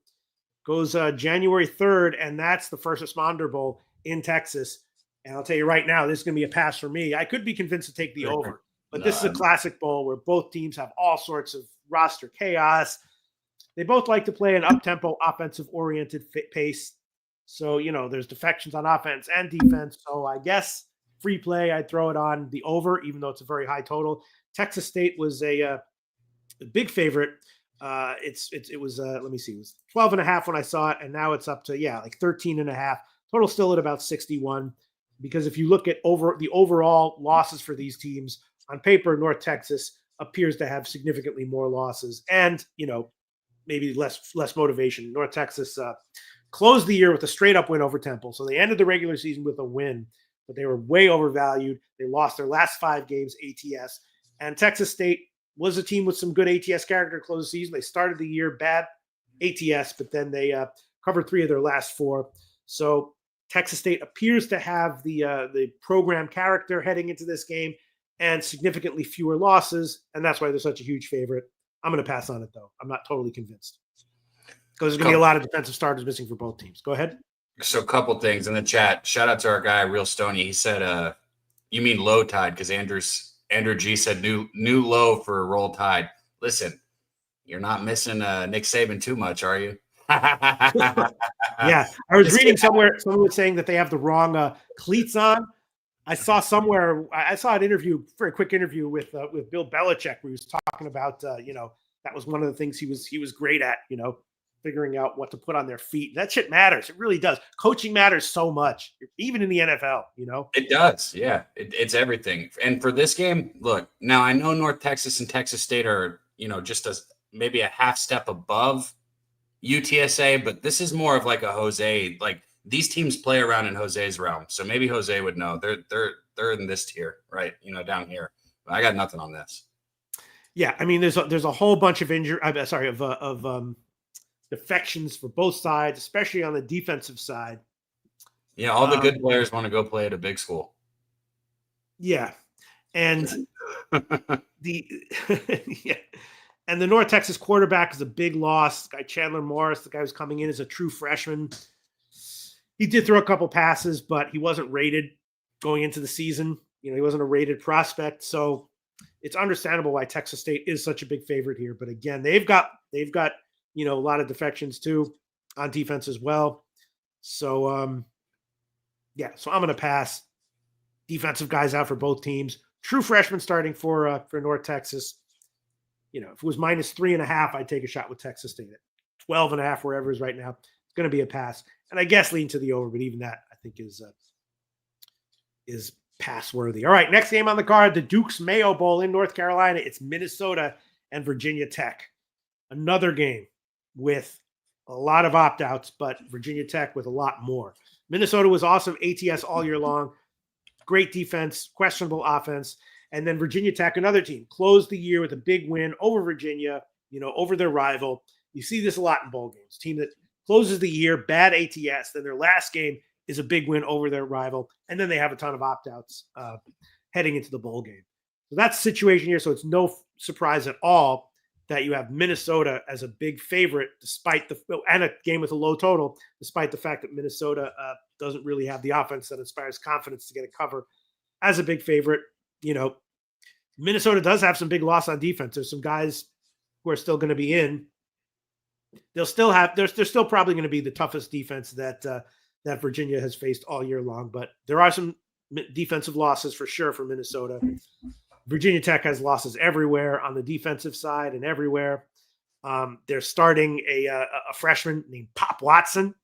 goes January 3rd, and that's the First Responder Bowl in Texas. And I'll tell you right now, this is going to be a pass for me. I could be convinced to take the over, but this is a classic bowl where both teams have all sorts of roster chaos. They both like to play an up-tempo, offensive-oriented pace. So, there's defections on offense and defense. So I guess free play, I'd throw it on the over, even though it's a very high total. Texas State was a big favorite. It was let me see, it was 12.5 when I saw it, and now it's up to 13.5. Total still at about 61. Because if you look at the overall losses for these teams on paper, North Texas appears to have significantly more losses, and maybe less motivation. North Texas closed the year with a straight up win over Temple, so they ended the regular season with a win, but they were way overvalued. They lost their last 5 games ATS, and Texas State was a team with some good ATS character to close the season. They started the year bad ATS, but then they covered 3 of their last 4. So Texas State appears to have the program character heading into this game and significantly fewer losses, and that's why they're such a huge favorite. I'm going to pass on it, though. I'm not totally convinced because there's going to be a lot of defensive starters missing for both teams. Go ahead. So a couple things in the chat. Shout out to our guy, Real Stony. He said, you mean low tide, because Andrew G said new low for Roll Tide. Listen, you're not missing Nick Saban too much, are you? Yeah, I was reading somewhere someone was saying that they have the wrong cleats on. I saw an interview, very quick interview with Bill Belichick, where he was talking about that was one of the things he was great at, figuring out what to put on their feet. That shit matters. It really does. Coaching matters so much, even in the NFL. It does. Yeah, it's everything. And for this game, look, now I know North Texas and Texas State are just maybe a half step above UTSA, but this is more of like a Jose. Like these teams play around in Jose's realm, so maybe Jose would know. They're in this tier, right? Down here. But I got nothing on this. Yeah, I mean, there's a whole bunch of defections for both sides, especially on the defensive side. Yeah, all the good players want to go play at a big school. Yeah, and and the North Texas quarterback is a big loss. Guy Chandler Morris, the guy who's coming in as a true freshman. He did throw a couple passes, but he wasn't rated going into the season. He wasn't a rated prospect, so it's understandable why Texas State is such a big favorite here. But again, they've got a lot of defections too on defense as well. So so I'm going to pass. Defensive guys out for both teams. True freshman starting for North Texas. If it was -3.5, I'd take a shot with Texas State. 12.5, wherever it is right now, it's going to be a pass. And I guess lean to the over, but even that I think is pass worthy. All right, next game on the card, the Duke's Mayo Bowl in North Carolina. It's Minnesota and Virginia Tech. Another game with a lot of opt-outs, but Virginia Tech with a lot more. Minnesota was awesome ATS all year long. Great defense, questionable offense. And then Virginia Tech, another team, closed the year with a big win over Virginia, over their rival. You see this a lot in bowl games. Team that closes the year, bad ATS, then their last game is a big win over their rival, and then they have a ton of opt-outs heading into the bowl game. So that's the situation here. So it's no surprise at all that you have Minnesota as a big favorite, and a game with a low total, despite the fact that Minnesota doesn't really have the offense that inspires confidence to get a cover as a big favorite. Minnesota does have some big loss on defense. There's some guys who are still going to be in. They're still probably going to be the toughest defense that Virginia has faced all year long, but there are some defensive losses for sure for Minnesota. Virginia Tech has losses everywhere on the defensive side and everywhere. They're starting a freshman named Pop Watson.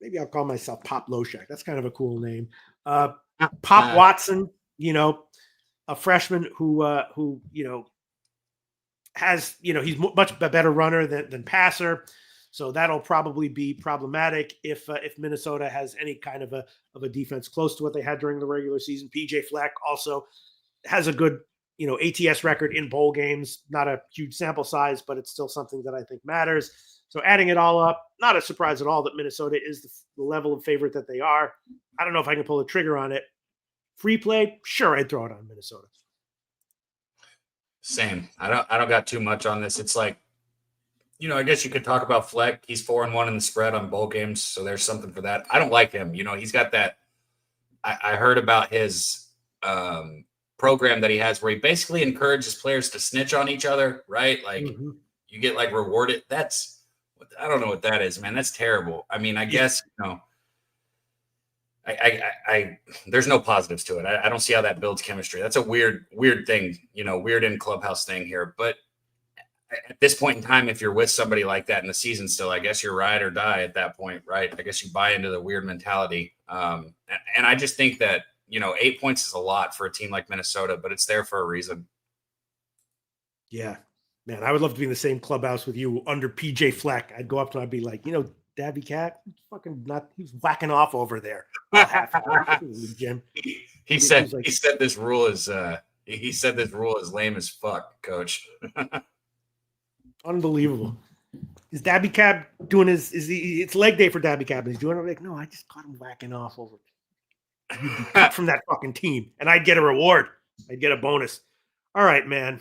Maybe I'll call myself Pop Loshak. That's kind of a cool name. Pop Watson, a freshman who has, he's much a better runner than passer. So that'll probably be problematic if Minnesota has any kind of a defense close to what they had during the regular season. PJ Fleck also has a good, ATS record in bowl games. Not a huge sample size, but it's still something that I think matters. So adding it all up, not a surprise at all that Minnesota is the level of favorite that they are. I don't know if I can pull a trigger on it. Free play, sure, I'd throw it on Minnesota. Same. I don't got too much on this. It's like, I guess you could talk about Fleck. He's 4-1 in the spread on bowl games, so there's something for that. I don't like him. He's got that. I heard about his program that he has where he basically encourages players to snitch on each other, right? Like you get like rewarded. I don't know what that is, man. That's terrible. I mean, I guess, I there's no positives to it. I don't see how that builds chemistry. That's a weird thing, weird in clubhouse thing here. But at this point in time, if you're with somebody like that in the season still, I guess you're ride or die at that point, right? I guess you buy into the weird mentality. And I just think that, 8 points is a lot for a team like Minnesota, but it's there for a reason. Yeah, man, I would love to be in the same clubhouse with you under PJ Fleck. I'd go up to him, I'd be like, Dabby Cat, he's whacking off over there. Jim. He said this rule is lame as fuck, coach. Unbelievable. Is Dabby Cab doing it's leg day for Dabby Cab and he's doing it like, no, I just caught him whacking off over. You'd be cut from that fucking team and I'd get a reward. I'd get a bonus. All right, man.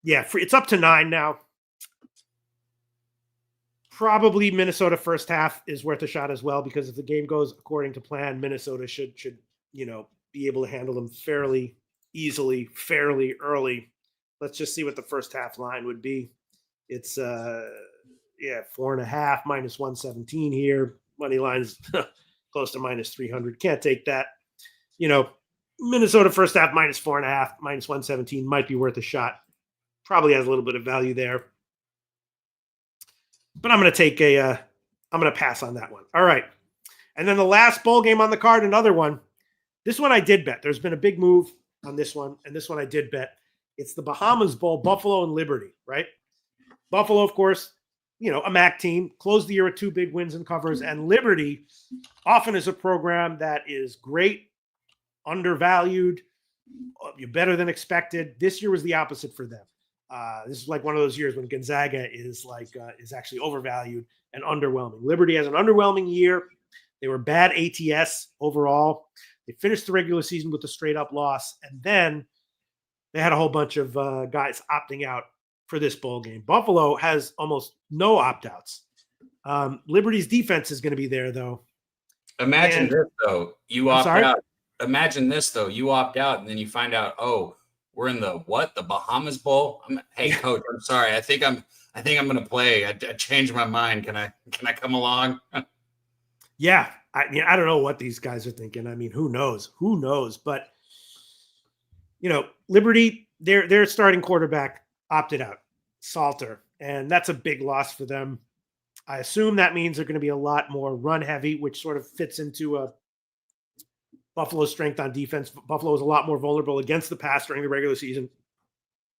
Yeah, it's up to 9 now. Probably Minnesota first half is worth a shot as well, because if the game goes according to plan, Minnesota should be able to handle them fairly easily, fairly early. Let's just see what the first half line would be. It's 4.5 -117 here. Money line's close to -300. Can't take that. Minnesota first half -4.5, -117 might be worth a shot. Probably has a little bit of value there. But I'm going to pass on that one. All right. And then the last bowl game on the card, another one. This one I did bet. There's been a big move on this one, and this one I did bet. It's the Bahamas Bowl, Buffalo and Liberty, right? Buffalo, of course, a MAC team, closed the year with 2 big wins and covers, and Liberty often is a program that is great, undervalued, better than expected. This year was the opposite for them. This is like one of those years when Gonzaga is actually overvalued and underwhelming. Liberty has an underwhelming year. They were bad ATS overall. They finished the regular season with a straight up loss, and then they had a whole bunch of guys opting out for this bowl game. Buffalo has almost no opt-outs. Liberty's defense is going to be there, though. Imagine this, though. You opt out. Imagine this, though. You opt out, and then you find out, oh, we're in the Bahamas Bowl. Hey, coach, I'm sorry. I think I'm going to play. I changed my mind. Can I come along? Yeah, I don't know what these guys are thinking. I mean, who knows? Who knows? But Liberty, their starting quarterback opted out, Salter, and that's a big loss for them. I assume that means they're going to be a lot more run heavy, which sort of fits into Buffalo's strength on defense. Buffalo is a lot more vulnerable against the pass during the regular season,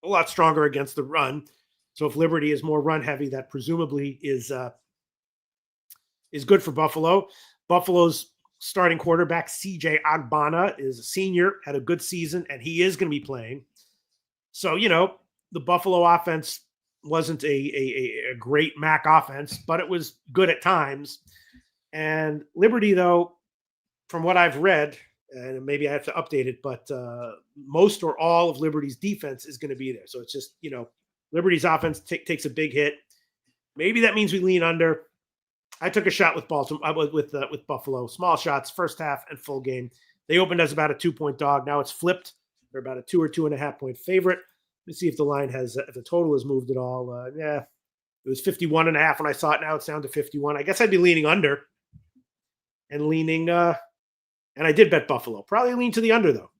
a lot stronger against the run. So if Liberty is more run heavy, that presumably is good for Buffalo. Buffalo's starting quarterback, CJ Agbana, is a senior, had a good season, and he is going to be playing. So, the Buffalo offense wasn't a great MAC offense, but it was good at times. And Liberty, though, from what I've read, and maybe I have to update it, but most or all of Liberty's defense is going to be there. So it's just, Liberty's offense takes a big hit. Maybe that means we lean under. I took a shot with with Buffalo. Small shots, first half and full game. They opened as about a 2-point dog. Now it's flipped. They're about a 2 or 2.5 point favorite. Let's see if the line if the total has moved at all. It was 51.5 when I saw it. Now it's down to 51. I guess I'd be leaning under and and I did bet Buffalo. Probably lean to the under, though.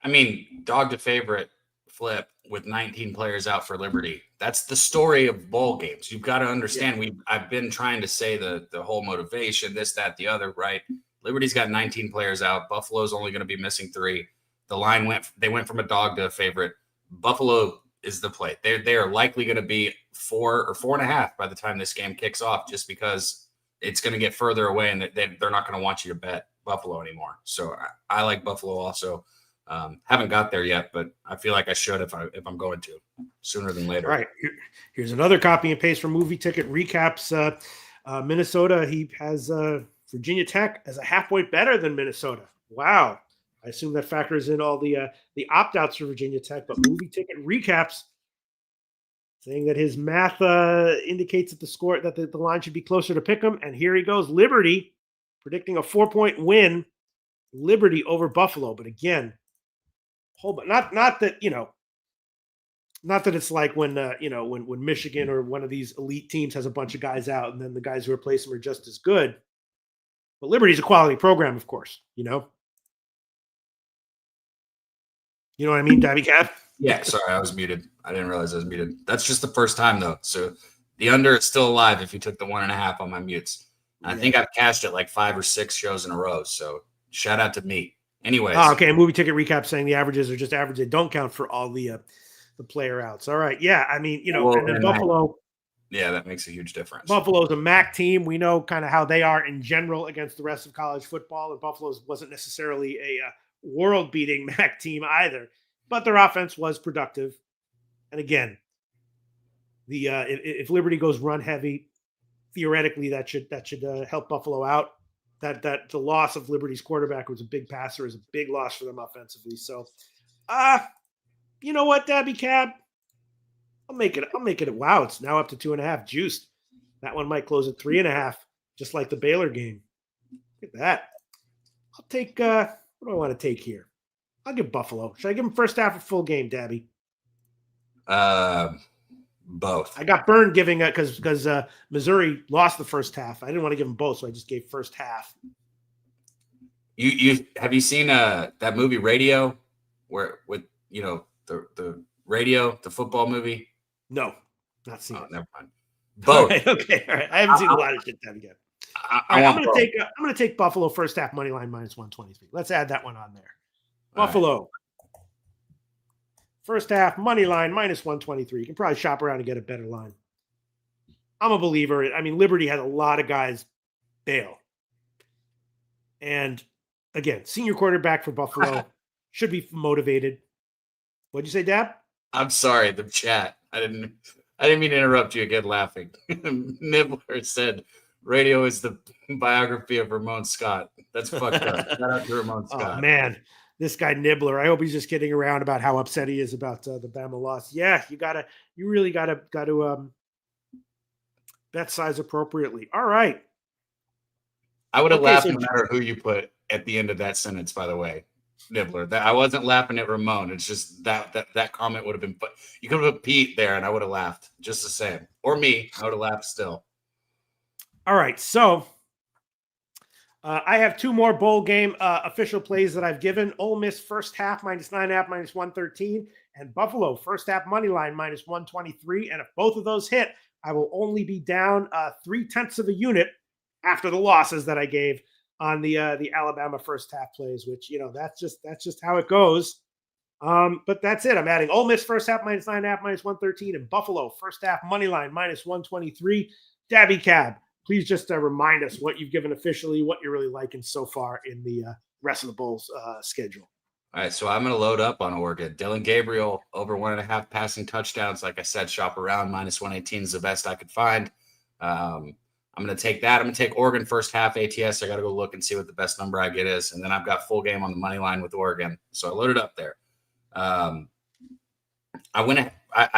I mean, dog to favorite flip with 19 players out for Liberty. That's the story of bowl games. You've got to understand. Yeah. I've been trying to say the whole motivation, this, that, the other, right? Liberty's got 19 players out. Buffalo's only going to be missing 3. The line went from a dog to a favorite. Buffalo is the play. They are likely going to be 4 or 4.5 by the time this game kicks off, just because it's going to get further away and they're not going to want you to bet Buffalo anymore. So I like Buffalo also. Haven't got there yet, but I feel like I should if I'm going to sooner than later. All right. Here's another copy and paste from Movie Ticket Recaps. Minnesota, he has Virginia Tech as a half-point better than Minnesota. Wow. I assume that factors in all the opt-outs for Virginia Tech, but Movie Ticket Recaps saying that his math indicates that the line should be closer to pick'em. And here he goes. Liberty predicting a 4-point win. Liberty over Buffalo, but again, not that it's like when when Michigan or one of these elite teams has a bunch of guys out and then the guys who replace them are just as good. But Liberty's a quality program, of course. You know what I mean, Dabby Cat? Yeah, sorry, I was muted. I didn't realize I was muted. That's just the first time, though. So the under is still alive if you took the 1.5 on my mutes. And I think I've cashed it like 5 or 6 shows in a row. So shout out to me. Anyways. Oh, okay, Movie Ticket Recap saying the averages are just average. They don't count for all the player outs. All right. Yeah, I mean, and then Buffalo. Yeah, that makes a huge difference. Buffalo's a MAC team. We know kind of how they are in general against the rest of college football. And Buffalo's wasn't necessarily a world-beating MAC team either. But their offense was productive. And again, if Liberty goes run heavy, theoretically that should help Buffalo out. That the loss of Liberty's quarterback was a big passer is a big loss for them offensively. So, you know what, Dabby Cab? I'll make it. Wow, it's now up to 2.5 juiced. That one might close at 3.5, just like the Baylor game. Look at that. I'll take. What do I want to take here? I'll give Buffalo. Should I give them first half or full game, Dabby? Both. I got burned giving it because Missouri lost the first half. I didn't want to give them both, so I just gave first half. You have you seen that movie Radio, where with the radio, the football movie? No, not seen. Oh, it. Never mind. Both. Right, okay, all right. I haven't seen a lot of shit that again. I'm gonna take Buffalo first half money line -123. Let's add that one on there. Buffalo. Right. First half money line -123. You can probably shop around and get a better line. I'm a believer. I mean, Liberty had a lot of guys bail. And again, senior quarterback for Buffalo should be motivated. What'd you say, Dab? I'm sorry, the chat. I didn't mean to interrupt you again laughing. Nibbler said radio is the biography of Ramon Scott. That's fucked up. Shout out to Ramon Scott. Oh man, this guy Nibbler. I hope he's just kidding around about how upset he is about the Bama loss. Yeah, you really gotta bet size appropriately. All right. I would have laughed no matter who you put at the end of that sentence, by the way, Nibbler. That I wasn't laughing at Ramon. It's just that comment would have been put. You could have put Pete there, and I would have laughed just the same. Or me, I would have laughed still. All right, so I have two more bowl game official plays that I've given. Ole Miss first half -9.5 -113, and Buffalo first half money line -123. And if both of those hit, I will only be down 0.3 of a unit after the losses that I gave on the Alabama first half plays, which that's just how it goes. But that's it. I'm adding Ole Miss first half -9.5 -113, and Buffalo first half money line -123. Dabby Cab, please just remind us what you've given officially, what you're really liking so far in the rest of the Bulls schedule. All right, so I'm going to load up on Oregon. Dylan Gabriel over 1.5 passing touchdowns. Like I said, shop around -118 is the best I could find. I'm going to take that. I'm going to take Oregon first half ATS. I got to go look and see what the best number I get is. And then I've got full game on the money line with Oregon. So I loaded up there. I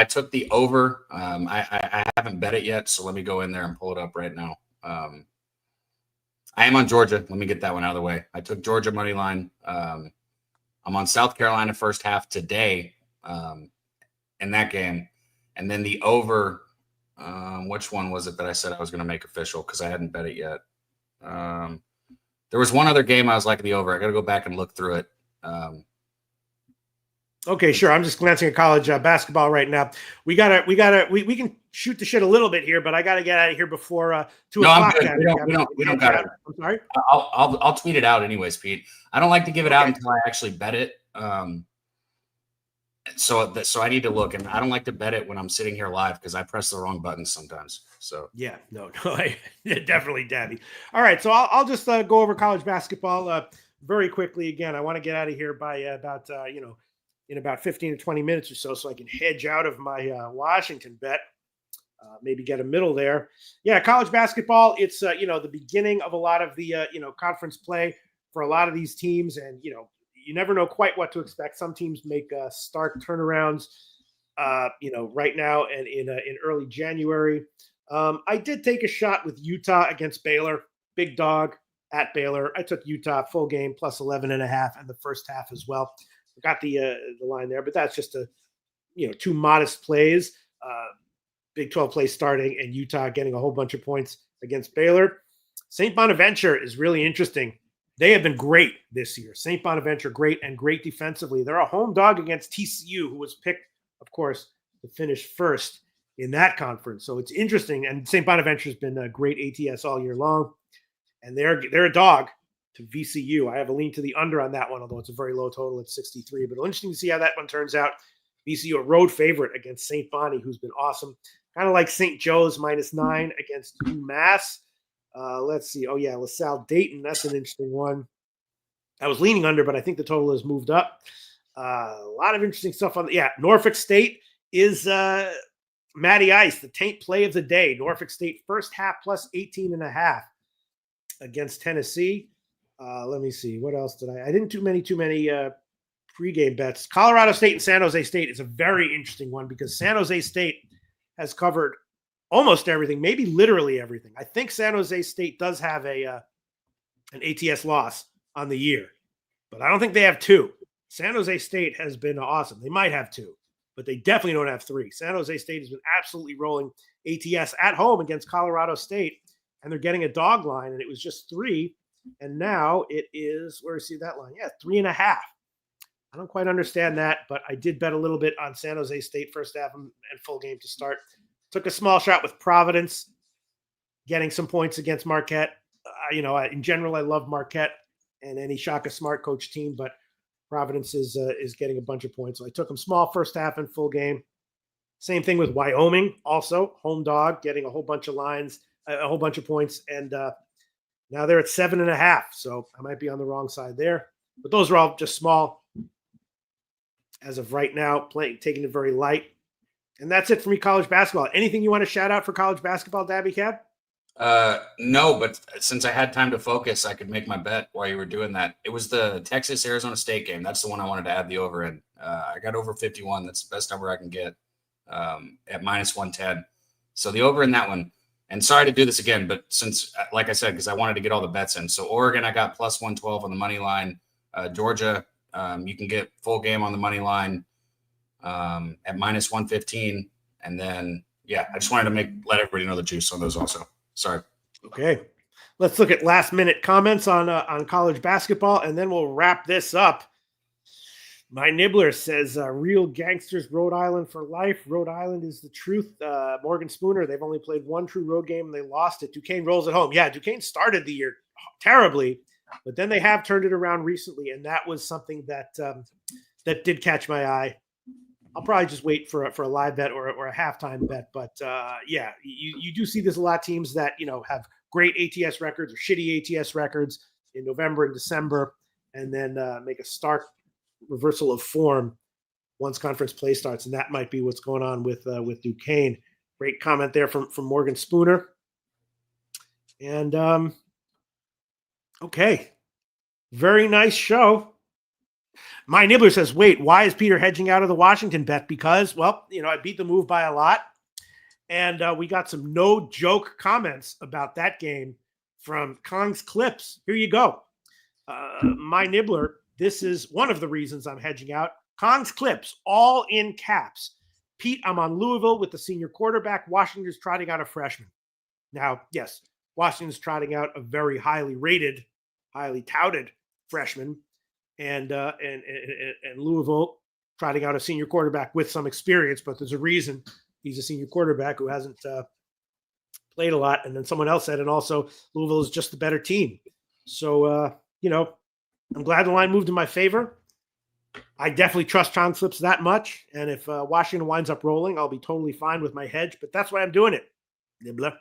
took the over. I haven't bet it yet. So let me go in there and pull it up right now. I am on Georgia. Let me get that one out of the way. I took Georgia money line. I'm on South Carolina first half today in that game. And then the over, which one was it that I said I was going to make official because I hadn't bet it yet? There was one other game I was liking the over. I got to go back and look through it. Okay, sure. I'm just glancing at college basketball right now. We can shoot the shit a little bit here, but I got to get out of here before 2 o'clock. We don't got it. I'm sorry. I'll tweet it out anyways, Pete. I don't like to give it out until I actually bet it. So I need to look, and I don't like to bet it when I'm sitting here live because I press the wrong buttons sometimes. So yeah, no, definitely, Dabby. All right, so I'll just go over college basketball very quickly. Again, I want to get out of here by about in about 15 to 20 minutes or so I can hedge out of my Washington bet. Maybe get a middle there. Yeah, college basketball, it's the beginning of a lot of the conference play for a lot of these teams, and you never know quite what to expect. Some teams make stark turnarounds right now and in early January. I did take a shot with Utah against Baylor, big dog at Baylor. I took Utah full game plus 11.5 in the first half as well. Got the line there, but that's just two modest plays. Big 12 play starting and Utah getting a whole bunch of points against Baylor. St. Bonaventure is really interesting. They have been great this year. St. Bonaventure, great defensively. They're a home dog against TCU, who was picked, of course, to finish first in that conference. So it's interesting. And St. Bonaventure has been a great ATS all year long. And they're a dog to VCU. I have a lean to the under on that one, although it's a very low total at 63. But interesting to see how that one turns out. VCU, a road favorite against St. Bonnie, who's been awesome. Kind of like St. Joe's -9 against UMass. Let's see. Oh, yeah, LaSalle Dayton. That's an interesting one. I was leaning under, but I think the total has moved up. A lot of interesting stuff on Norfolk State is Matty Ice, the taint play of the day. Norfolk State first half plus 18.5 against Tennessee. Let me see. What else did I didn't too many pregame bets. Colorado State and San Jose State is a very interesting one because San Jose State has covered almost everything, maybe literally everything. I think San Jose State does have an ATS loss on the year, but I don't think they have two. San Jose State has been awesome. They might have two, but they definitely don't have three. San Jose State has been absolutely rolling ATS at home against Colorado State, and they're getting a dog line, and it was just 3, and now it is, where is that line? Yeah, 3.5. I don't quite understand that, but I did bet a little bit on San Jose State first half and full game to start. Took a small shot with Providence, getting some points against Marquette. In general, I love Marquette and any Shaka Smart coach team, but Providence is getting a bunch of points. So I took them small first half and full game. Same thing with Wyoming, also home dog, getting a whole bunch of lines, a whole bunch of points, and now they're at 7.5. So I might be on the wrong side there, but those are all just small as of right now. Taking it very light, and that's it for me. College basketball. Anything you want to shout out for college basketball, Dabby Cab? No, but since I had time to focus, I could make my bet while you were doing that. It was the Texas-Arizona State game. That's the one I wanted to add the over in. I got over 51. That's the best number I can get at minus 110. So the over in that one. And sorry to do this again, but since, like I said, because I wanted to get all the bets in. So Oregon, I got plus 112 on the money line. Georgia, you can get full game on the money line at minus 115. And then, yeah, I just wanted to let everybody know the juice on those also. Sorry. Okay. Let's look at last minute comments on college basketball, and then we'll wrap this up. My Nibbler says, real gangsters, Rhode Island for life. Rhode Island is the truth. Morgan Spooner, they've only played one true road game, and they lost it. Duquesne rolls at home. Yeah, Duquesne started the year terribly, but then they have turned it around recently, and that was something that that did catch my eye. I'll probably just wait for a live bet or a halftime bet. But, yeah, you do see there's a lot of teams that, have great ATS records or shitty ATS records in November and December, and then make a stark reversal of form once conference play starts, and that might be what's going on with Duquesne. Great comment there from Morgan Spooner. And okay, very nice show. My Nibbler says, wait, why is Peter hedging out of the Washington bet? Because, well, I beat the move by a lot, and we got some no joke comments about that game from Kong's Clips. Here you go. My Nibbler, this is one of the reasons I'm hedging out. Kong's Clips, all in caps. Pete, I'm on Louisville with the senior quarterback. Washington's trotting out a freshman. Now, yes, Washington's trotting out a very highly rated, highly touted freshman, and Louisville trotting out a senior quarterback with some experience, but there's a reason he's a senior quarterback who hasn't played a lot. And then someone else said, and also Louisville is just the better team. So, I'm glad the line moved in my favor. I definitely trust Kong's Clips that much. And if Washington winds up rolling, I'll be totally fine with my hedge. But that's why I'm doing it, Nibbler.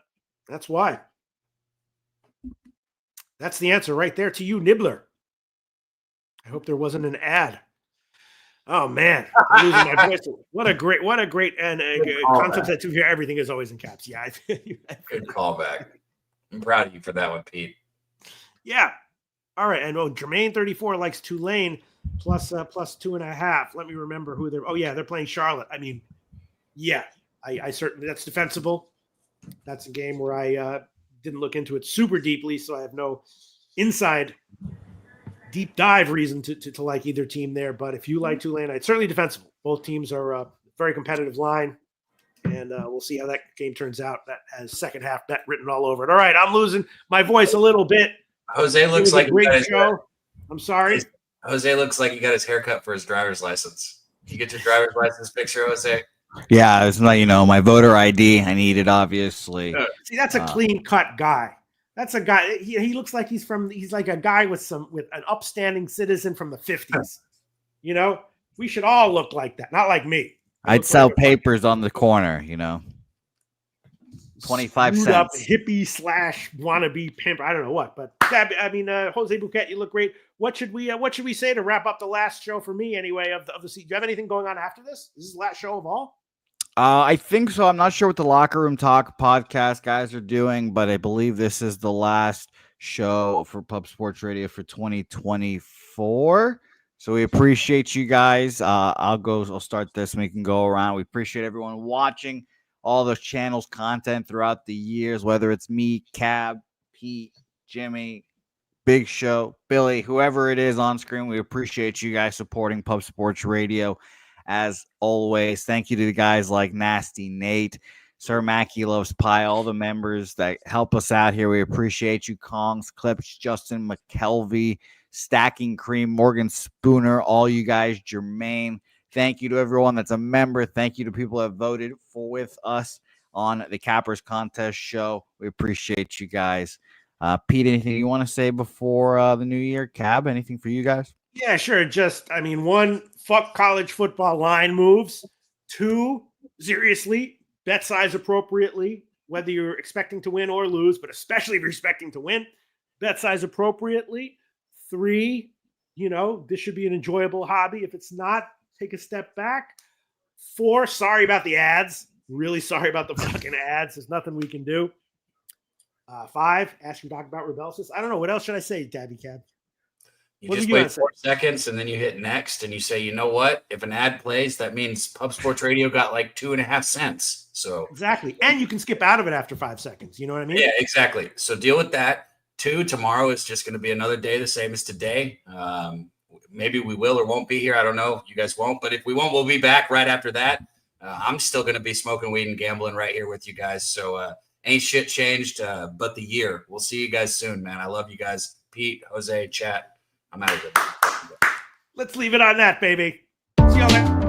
That's why. That's the answer right there to you, Nibbler. I hope there wasn't an ad. Oh, man. I'm losing my voice. What a great and concept that to hear everything is always in caps. Yeah. Good callback. I'm proud of you for that one, Pete. Yeah. All right. And Jermaine 34 likes Tulane plus 2.5. Let me remember who they're. Oh, yeah. They're playing Charlotte. I mean, yeah, I certainly, that's defensible. That's a game where I didn't look into it super deeply, so I have no inside deep dive reason to like either team there. But if you like Tulane, it's certainly defensible. Both teams are a very competitive line, and we'll see how that game turns out. That has second half bet written all over it. All right, I'm losing my voice a little bit. Jose looks like a great show. I'm sorry. Jose looks like he got his haircut for his driver's license. Did you get your driver's license picture, Jose? Yeah, it's not, my voter ID. I need it, obviously. See, that's a clean cut guy. That's a guy. He looks like he's like a guy with an upstanding citizen from the 50s. We should all look like that. Not like me. I'd sell papers on the corner, 25 cents. Up hippie / wannabe pimp. I don't know what, but Jose Bouquett, you look great. What should we say to wrap up the last show for me anyway of the season? Do you have anything going on after this? Is this the last show of all? I think so. I'm not sure what the Locker Room Talk podcast guys are doing, but I believe this is the last show for Pub Sports Radio for 2024. So we appreciate you guys. I'll start this and we can go around. We appreciate everyone watching all those channels, content throughout the years, whether it's me, Cab, Pete, Jimmy, Big Show, Billy, whoever it is on screen. We appreciate you guys supporting Pub Sports Radio. As always, thank you to the guys like Nasty Nate, Sir Mackie Loves Pie, all the members that help us out here. We appreciate you. Kong's Clips, Justin McKelvey, Stacking Cream, Morgan Spooner, all you guys, Jermaine. Thank you to everyone that's a member. Thank you to people that voted with us on the Cappers Contest show. We appreciate you guys. Pete, anything you want to say before the new year? Cab, anything for you guys? Yeah, sure. Just, one, fuck college football line moves. 2, seriously, bet size appropriately, whether you're expecting to win or lose, but especially if you're expecting to win, bet size appropriately. 3, this should be an enjoyable hobby. If it's not, take a step back. 4, sorry about the ads. Really sorry about the fucking ads. There's nothing we can do. 5, ask your doc about Rebelsis. I don't know. What else should I say, Daddy Cab? You just wait 4 seconds and then you hit next and you say, you know what? If an ad plays, that means Pub Sports Radio got like 2.5 cents. So exactly. And you can skip out of it after 5 seconds. You know what I mean? Yeah, exactly. So deal with that. 2, tomorrow is just going to be another day the same as today. Maybe we will or won't be here. I don't know. You guys won't. But if we won't, we'll be back right after that. I'm still going to be smoking weed and gambling right here with you guys. So ain't shit changed but the year. We'll see you guys soon, man. I love you guys. Pete, Jose, chat. I'm out of here. Let's leave it on that, baby. See y'all later.